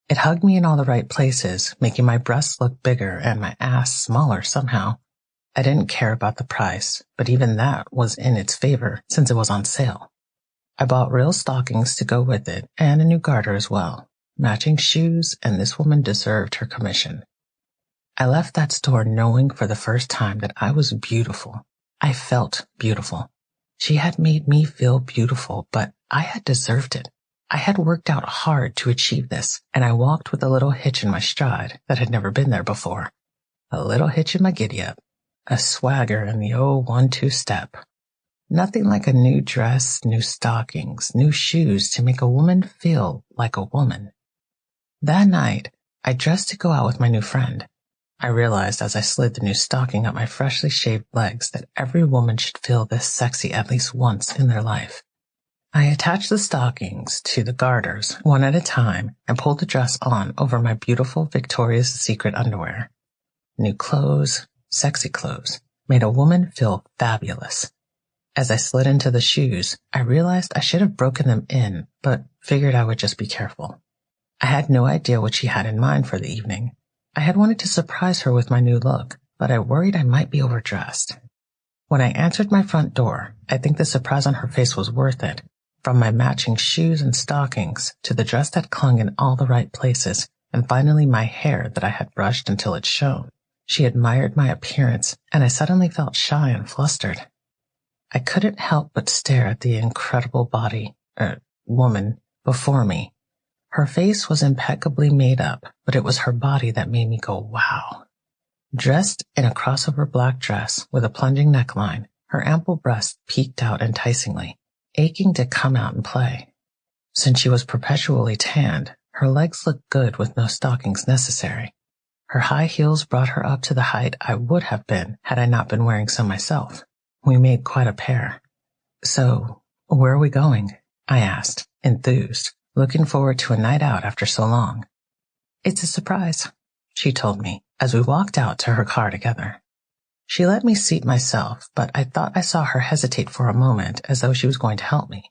Speaker 2: It hugged me in all the right places, making my breasts look bigger and my ass smaller somehow. I didn't care about the price, but even that was in its favor since it was on sale. I bought real stockings to go with it and a new garter as well, matching shoes, and this woman deserved her commission. I left that store knowing for the first time that I was beautiful. I felt beautiful. She had made me feel beautiful, but I had deserved it. I had worked out hard to achieve this, and I walked with a little hitch in my stride that had never been there before. A little hitch in my giddy-up. A swagger in the old 1-2 step. Nothing like a new dress, new stockings, new shoes to make a woman feel like a woman. That night, I dressed to go out with my new friend. I realized as I slid the new stocking up my freshly shaved legs that every woman should feel this sexy at least once in their life. I attached the stockings to the garters one at a time and pulled the dress on over my beautiful Victoria's Secret underwear. New clothes, sexy clothes, made a woman feel fabulous. As I slid into the shoes, I realized I should have broken them in, but figured I would just be careful. I had no idea what she had in mind for the evening. I had wanted to surprise her with my new look, but I worried I might be overdressed. When I answered my front door, I think the surprise on her face was worth it. From my matching shoes and stockings, to the dress that clung in all the right places, and finally my hair that I had brushed until it shone. She admired my appearance, and I suddenly felt shy and flustered. I couldn't help but stare at the incredible woman before me. Her face was impeccably made up, but it was her body that made me go, wow. Dressed in a crossover black dress with a plunging neckline, her ample breast peeked out enticingly, aching to come out and play. Since she was perpetually tanned, her legs looked good with no stockings necessary. Her high heels brought her up to the height I would have been had I not been wearing some myself. We made quite a pair. "So, where are we going?" I asked, enthused, looking forward to a night out after so long. "It's a surprise," she told me as we walked out to her car together. She let me seat myself, but I thought I saw her hesitate for a moment as though she was going to help me.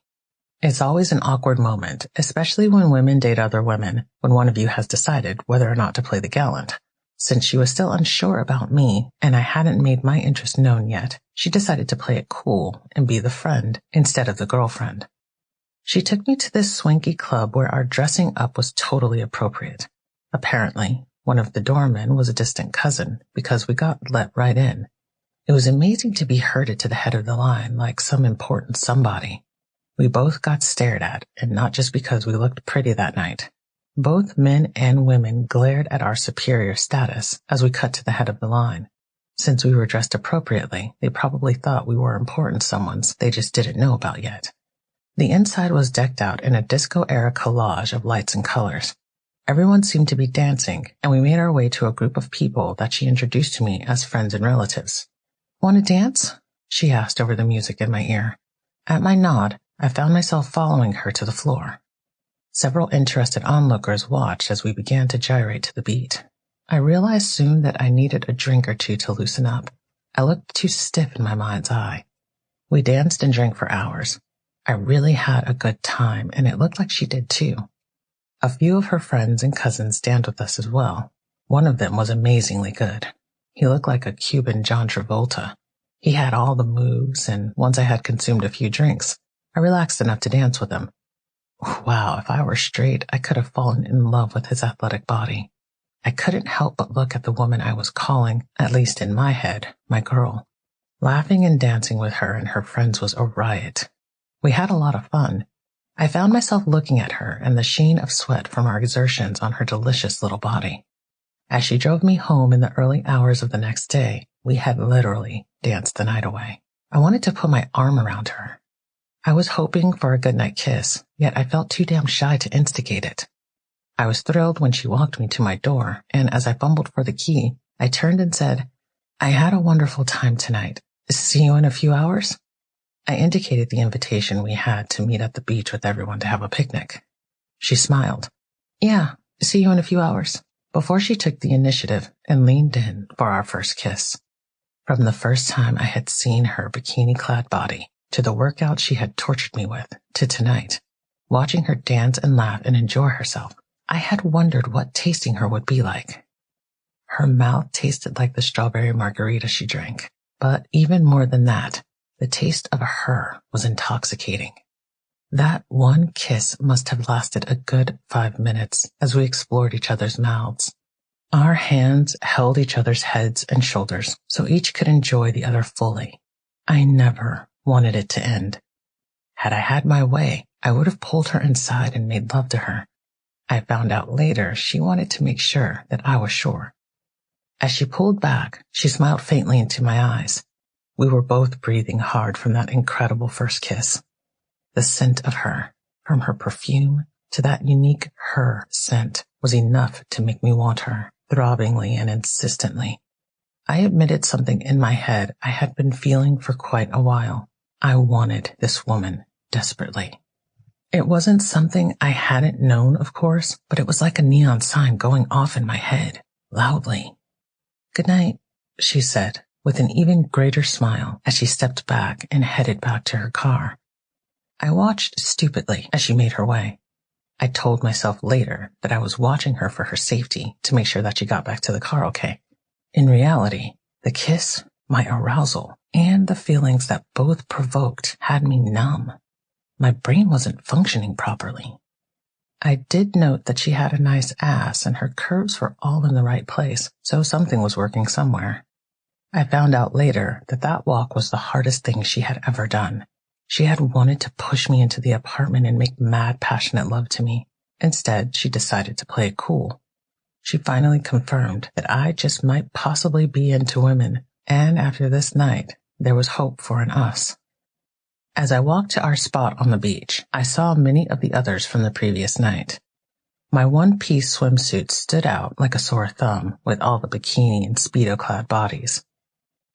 Speaker 2: It's always an awkward moment, especially when women date other women, when one of you has decided whether or not to play the gallant. Since she was still unsure about me and I hadn't made my interest known yet, she decided to play it cool and be the friend instead of the girlfriend. She took me to this swanky club where our dressing up was totally appropriate. Apparently, one of the doormen was a distant cousin because we got let right in. It was amazing to be herded to the head of the line like some important somebody. We both got stared at, and not just because we looked pretty that night. Both men and women glared at our superior status as we cut to the head of the line. Since we were dressed appropriately, they probably thought we were important someones they just didn't know about yet. The inside was decked out in a disco-era collage of lights and colors. Everyone seemed to be dancing, and we made our way to a group of people that she introduced to me as friends and relatives. "Want to dance?" she asked over the music in my ear. At my nod, I found myself following her to the floor. Several interested onlookers watched as we began to gyrate to the beat. I realized soon that I needed a drink or two to loosen up. I looked too stiff in my mind's eye. We danced and drank for hours. I really had a good time, and it looked like she did too. A few of her friends and cousins danced with us as well. One of them was amazingly good. He looked like a Cuban John Travolta. He had all the moves, and once I had consumed a few drinks, I relaxed enough to dance with him. Wow, if I were straight, I could have fallen in love with his athletic body. I couldn't help but look at the woman I was calling, at least in my head, my girl. Laughing and dancing with her and her friends was a riot. We had a lot of fun. I found myself looking at her and the sheen of sweat from our exertions on her delicious little body. As she drove me home in the early hours of the next day, we had literally danced the night away. I wanted to put my arm around her. I was hoping for a goodnight kiss, yet I felt too damn shy to instigate it. I was thrilled when she walked me to my door, and as I fumbled for the key, I turned and said, "I had a wonderful time tonight. See you in a few hours?" I indicated the invitation we had to meet at the beach with everyone to have a picnic. She smiled. "Yeah, see you in a few hours," before she took the initiative and leaned in for our first kiss. From the first time I had seen her bikini-clad body, to the workout she had tortured me with, to tonight, watching her dance and laugh and enjoy herself, I had wondered what tasting her would be like. Her mouth tasted like the strawberry margarita she drank, but even more than that, the taste of her was intoxicating. That one kiss must have lasted a good 5 minutes as we explored each other's mouths. Our hands held each other's heads and shoulders so each could enjoy the other fully. I never wanted it to end. Had I had my way, I would have pulled her inside and made love to her. I found out later she wanted to make sure that I was sure. As she pulled back, she smiled faintly into my eyes. We were both breathing hard from that incredible first kiss. The scent of her, from her perfume to that unique her scent, was enough to make me want her, throbbingly and insistently. I admitted something in my head I had been feeling for quite a while. I wanted this woman desperately. It wasn't something I hadn't known, of course, but it was like a neon sign going off in my head, loudly. "Good night," she said, with an even greater smile as she stepped back and headed back to her car. I watched stupidly as she made her way. I told myself later that I was watching her for her safety to make sure that she got back to the car okay. In reality, the kiss, my arousal, and the feelings that both provoked had me numb. My brain wasn't functioning properly. I did note that she had a nice ass and her curves were all in the right place, so something was working somewhere. I found out later that that walk was the hardest thing she had ever done. She had wanted to push me into the apartment and make mad, passionate love to me. Instead, she decided to play it cool. She finally confirmed that I just might possibly be into women, and after this night, there was hope for an us. As I walked to our spot on the beach, I saw many of the others from the previous night. My one-piece swimsuit stood out like a sore thumb with all the bikini and Speedo-clad bodies.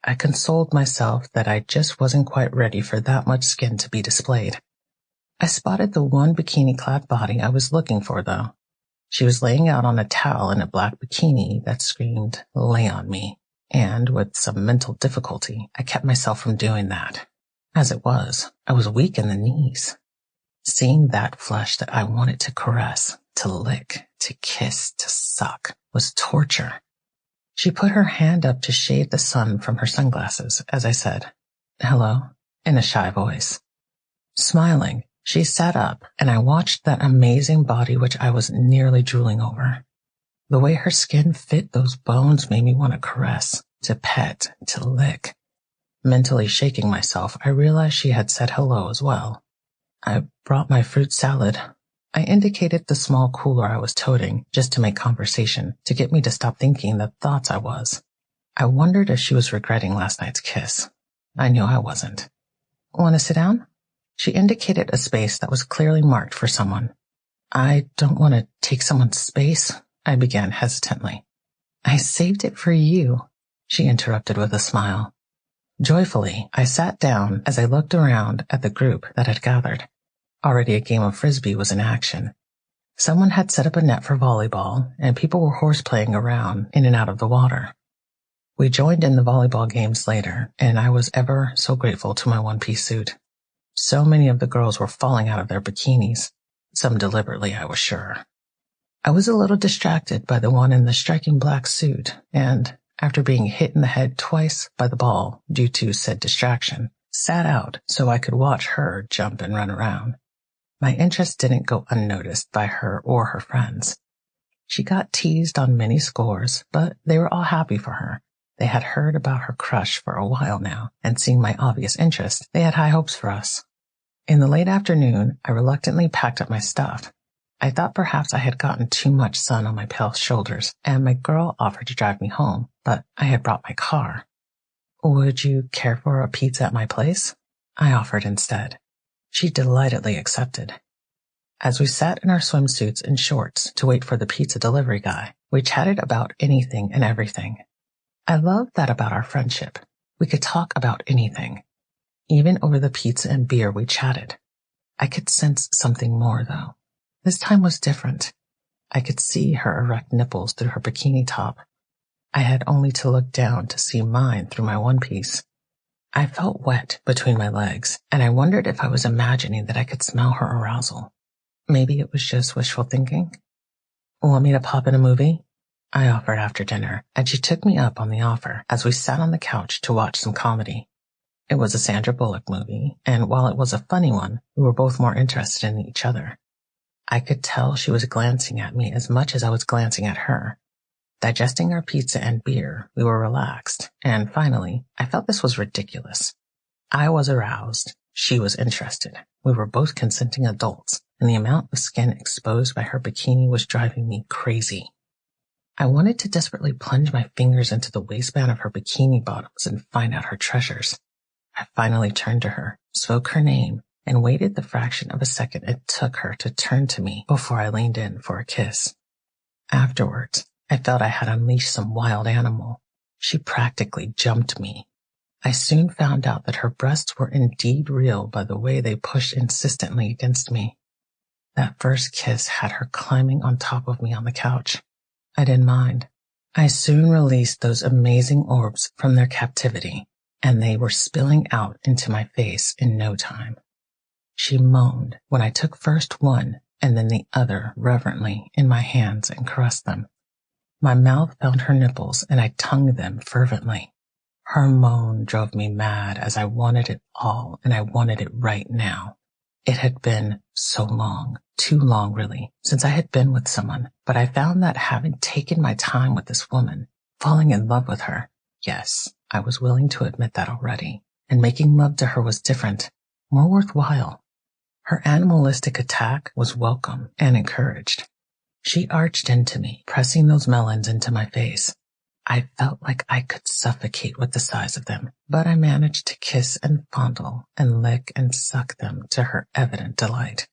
Speaker 2: I consoled myself that I just wasn't quite ready for that much skin to be displayed. I spotted the one bikini-clad body I was looking for, though. She was laying out on a towel in a black bikini that screamed, "Lay on me." and with some mental difficulty, I kept myself from doing that. As it was, I was weak in the knees. Seeing that flesh that I wanted to caress, to lick, to kiss, to suck, was torture. She put her hand up to shade the sun from her sunglasses as I said, "Hello," in a shy voice. Smiling, she sat up, and I watched that amazing body which I was nearly drooling over. The way her skin fit those bones made me want to caress, to pet, to lick. Mentally shaking myself, I realized she had said hello as well. "I brought my fruit salad." I indicated the small cooler I was toting just to make conversation, to get me to stop thinking the thoughts I was. I wondered if she was regretting last night's kiss. I knew I wasn't. "Want to sit down?" She indicated a space that was clearly marked for someone. "I don't want to take someone's space," I began hesitantly. "I saved it for you," she interrupted with a smile. Joyfully, I sat down as I looked around at the group that had gathered. Already a game of frisbee was in action. Someone had set up a net for volleyball, and people were horseplaying around in and out of the water. We joined in the volleyball games later, and I was ever so grateful to my one-piece suit. So many of the girls were falling out of their bikinis, some deliberately, I was sure. I was a little distracted by the one in the striking black suit, and, after being hit in the head twice by the ball due to said distraction, sat out so I could watch her jump and run around. My interest didn't go unnoticed by her or her friends. She got teased on many scores, but they were all happy for her. They had heard about her crush for a while now, and seeing my obvious interest, they had high hopes for us. In the late afternoon, I reluctantly packed up my stuff. I thought perhaps I had gotten too much sun on my pale shoulders, and my girl offered to drive me home, but I had brought my car. "Would you care for a pizza at my place?" I offered instead. She delightedly accepted. As we sat in our swimsuits and shorts to wait for the pizza delivery guy, we chatted about anything and everything. I loved that about our friendship. We could talk about anything. Even over the pizza and beer we chatted. I could sense something more, though. This time was different. I could see her erect nipples through her bikini top. I had only to look down to see mine through my one piece. I felt wet between my legs, and I wondered if I was imagining that I could smell her arousal. Maybe it was just wishful thinking. "Want me to pop in a movie?" I offered after dinner, and she took me up on the offer as we sat on the couch to watch some comedy. It was a Sandra Bullock movie, and while it was a funny one, we were both more interested in each other. I could tell she was glancing at me as much as I was glancing at her. Digesting our pizza and beer, we were relaxed, and finally, I felt this was ridiculous. I was aroused. She was interested. We were both consenting adults, and the amount of skin exposed by her bikini was driving me crazy. I wanted to desperately plunge my fingers into the waistband of her bikini bottoms and find out her treasures. I finally turned to her, spoke her name, and waited the fraction of a second it took her to turn to me before I leaned in for a kiss. Afterwards, I felt I had unleashed some wild animal. She practically jumped me. I soon found out that her breasts were indeed real by the way they pushed insistently against me. That first kiss had her climbing on top of me on the couch. I didn't mind. I soon released those amazing orbs from their captivity, and they were spilling out into my face in no time. She moaned when I took first one and then the other reverently in my hands and caressed them. My mouth found her nipples and I tongued them fervently. Her moan drove me mad as I wanted it all and I wanted it right now. It had been so long, too long really, since I had been with someone, but I found that having taken my time with this woman, falling in love with her, yes, I was willing to admit that already, and making love to her was different, more worthwhile. Her animalistic attack was welcome and encouraged. She arched into me, pressing those melons into my face. I felt like I could suffocate with the size of them, but I managed to kiss and fondle and lick and suck them to her evident delight.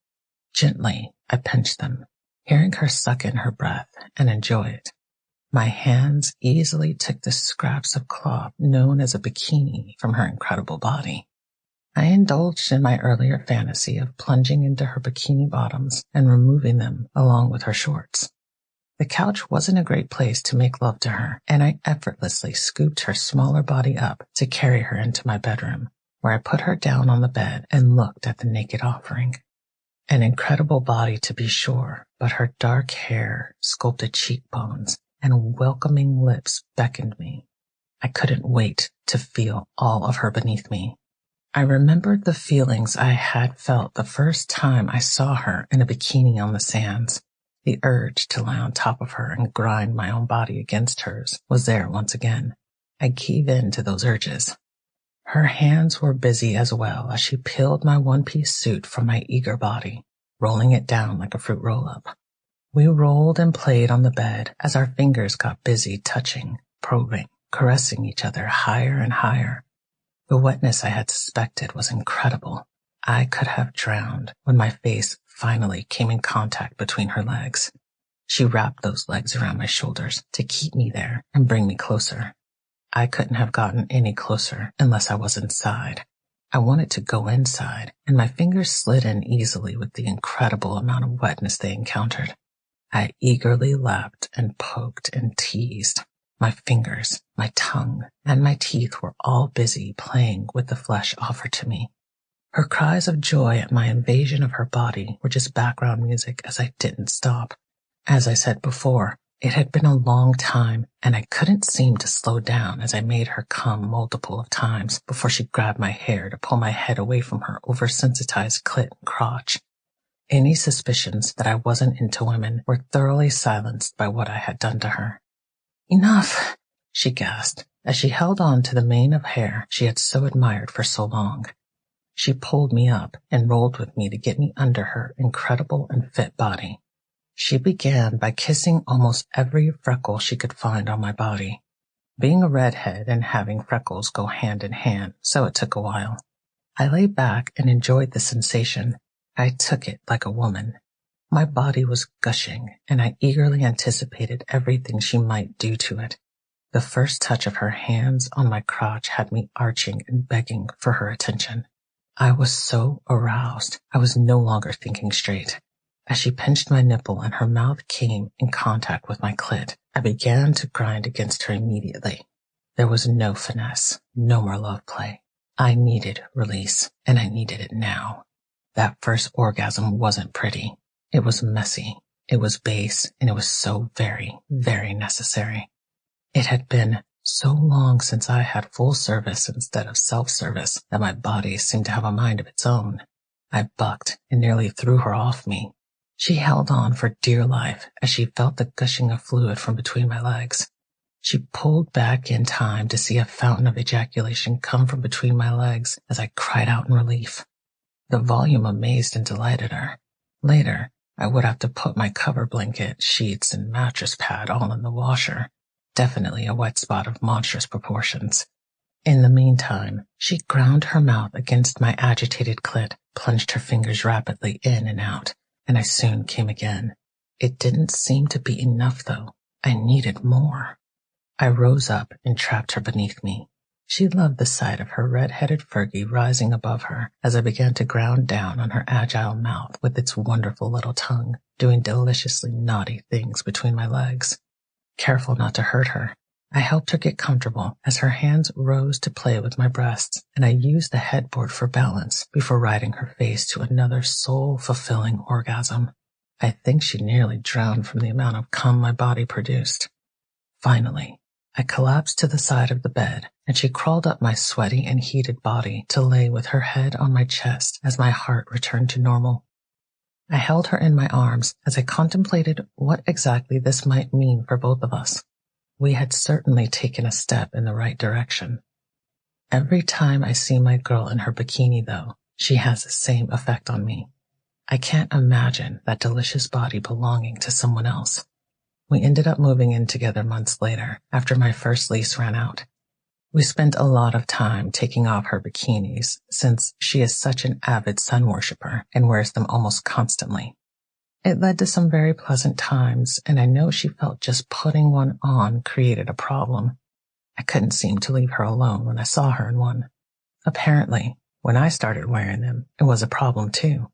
Speaker 2: Gently, I pinched them, hearing her suck in her breath and enjoy it. My hands easily took the scraps of cloth known as a bikini from her incredible body. I indulged in my earlier fantasy of plunging into her bikini bottoms and removing them along with her shorts. The couch wasn't a great place to make love to her, and I effortlessly scooped her smaller body up to carry her into my bedroom, where I put her down on the bed and looked at the naked offering. An incredible body to be sure, but her dark hair, sculpted cheekbones, and welcoming lips beckoned me. I couldn't wait to feel all of her beneath me. I remembered the feelings I had felt the first time I saw her in a bikini on the sands. The urge to lie on top of her and grind my own body against hers was there once again. I gave in to those urges. Her hands were busy as well as she peeled my one-piece suit from my eager body, rolling it down like a fruit roll-up. We rolled and played on the bed as our fingers got busy touching, probing, caressing each other higher and higher. The wetness I had suspected was incredible. I could have drowned when my face finally came in contact between her legs. She wrapped those legs around my shoulders to keep me there and bring me closer. I couldn't have gotten any closer unless I was inside. I wanted to go inside, and my fingers slid in easily with the incredible amount of wetness they encountered. I eagerly lapped and poked and teased. My fingers, my tongue, and my teeth were all busy playing with the flesh offered to me. Her cries of joy at my invasion of her body were just background music as I didn't stop. As I said before, it had been a long time, and I couldn't seem to slow down as I made her come multiple of times before she grabbed my hair to pull my head away from her oversensitized clit and crotch. Any suspicions that I wasn't into women were thoroughly silenced by what I had done to her. "Enough," she gasped, as she held on to the mane of hair she had so admired for so long. She pulled me up and rolled with me to get me under her incredible and fit body. She began by kissing almost every freckle she could find on my body. Being a redhead and having freckles go hand in hand, so it took a while. I lay back and enjoyed the sensation. I took it like a woman. My body was gushing, and I eagerly anticipated everything she might do to it. The first touch of her hands on my crotch had me arching and begging for her attention. I was so aroused, I was no longer thinking straight. As she pinched my nipple and her mouth came in contact with my clit, I began to grind against her immediately. There was no finesse, no more love play. I needed release, and I needed it now. That first orgasm wasn't pretty. It was messy, it was base, and it was so very, very necessary. It had been so long since I had full service instead of self-service that my body seemed to have a mind of its own. I bucked and nearly threw her off me. She held on for dear life as she felt the gushing of fluid from between my legs. She pulled back in time to see a fountain of ejaculation come from between my legs as I cried out in relief. The volume amazed and delighted her. Later, I would have to put my cover blanket, sheets, and mattress pad all in the washer. Definitely a wet spot of monstrous proportions. In the meantime, she ground her mouth against my agitated clit, plunged her fingers rapidly in and out, and I soon came again. It didn't seem to be enough, though. I needed more. I rose up and trapped her beneath me. She loved the sight of her red-headed Fergie rising above her as I began to ground down on her agile mouth with its wonderful little tongue, doing deliciously naughty things between my legs. Careful not to hurt her, I helped her get comfortable as her hands rose to play with my breasts, and I used the headboard for balance before riding her face to another soul-fulfilling orgasm. I think she nearly drowned from the amount of cum my body produced. Finally, I collapsed to the side of the bed, and she crawled up my sweaty and heated body to lay with her head on my chest as my heart returned to normal. I held her in my arms as I contemplated what exactly this might mean for both of us. We had certainly taken a step in the right direction. Every time I see my girl in her bikini, though, she has the same effect on me. I can't imagine that delicious body belonging to someone else. We ended up moving in together months later, after my first lease ran out. We spent a lot of time taking off her bikinis, since she is such an avid sun worshiper and wears them almost constantly. It led to some very pleasant times, and I know she felt just putting one on created a problem. I couldn't seem to leave her alone when I saw her in one. Apparently, when I started wearing them, it was a problem too.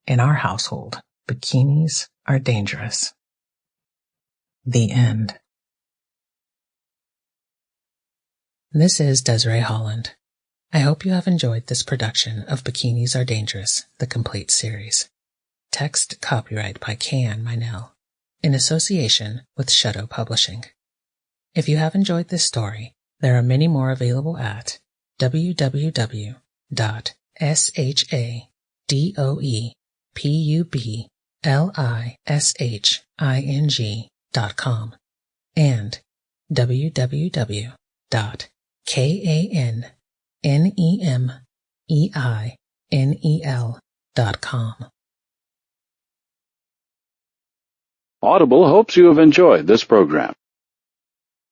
Speaker 2: In our household, bikinis are dangerous. The end. This is Desiree Holland. I hope you have enjoyed this production of Bikinis Are Dangerous, the complete series. Text copyright by K.Ann Meinel, in association with Shadow Publishing. If you have enjoyed this story, there are many more available at www.shadopublishing.com and www.kannemeinel.com.
Speaker 1: Audible hopes you have enjoyed this program.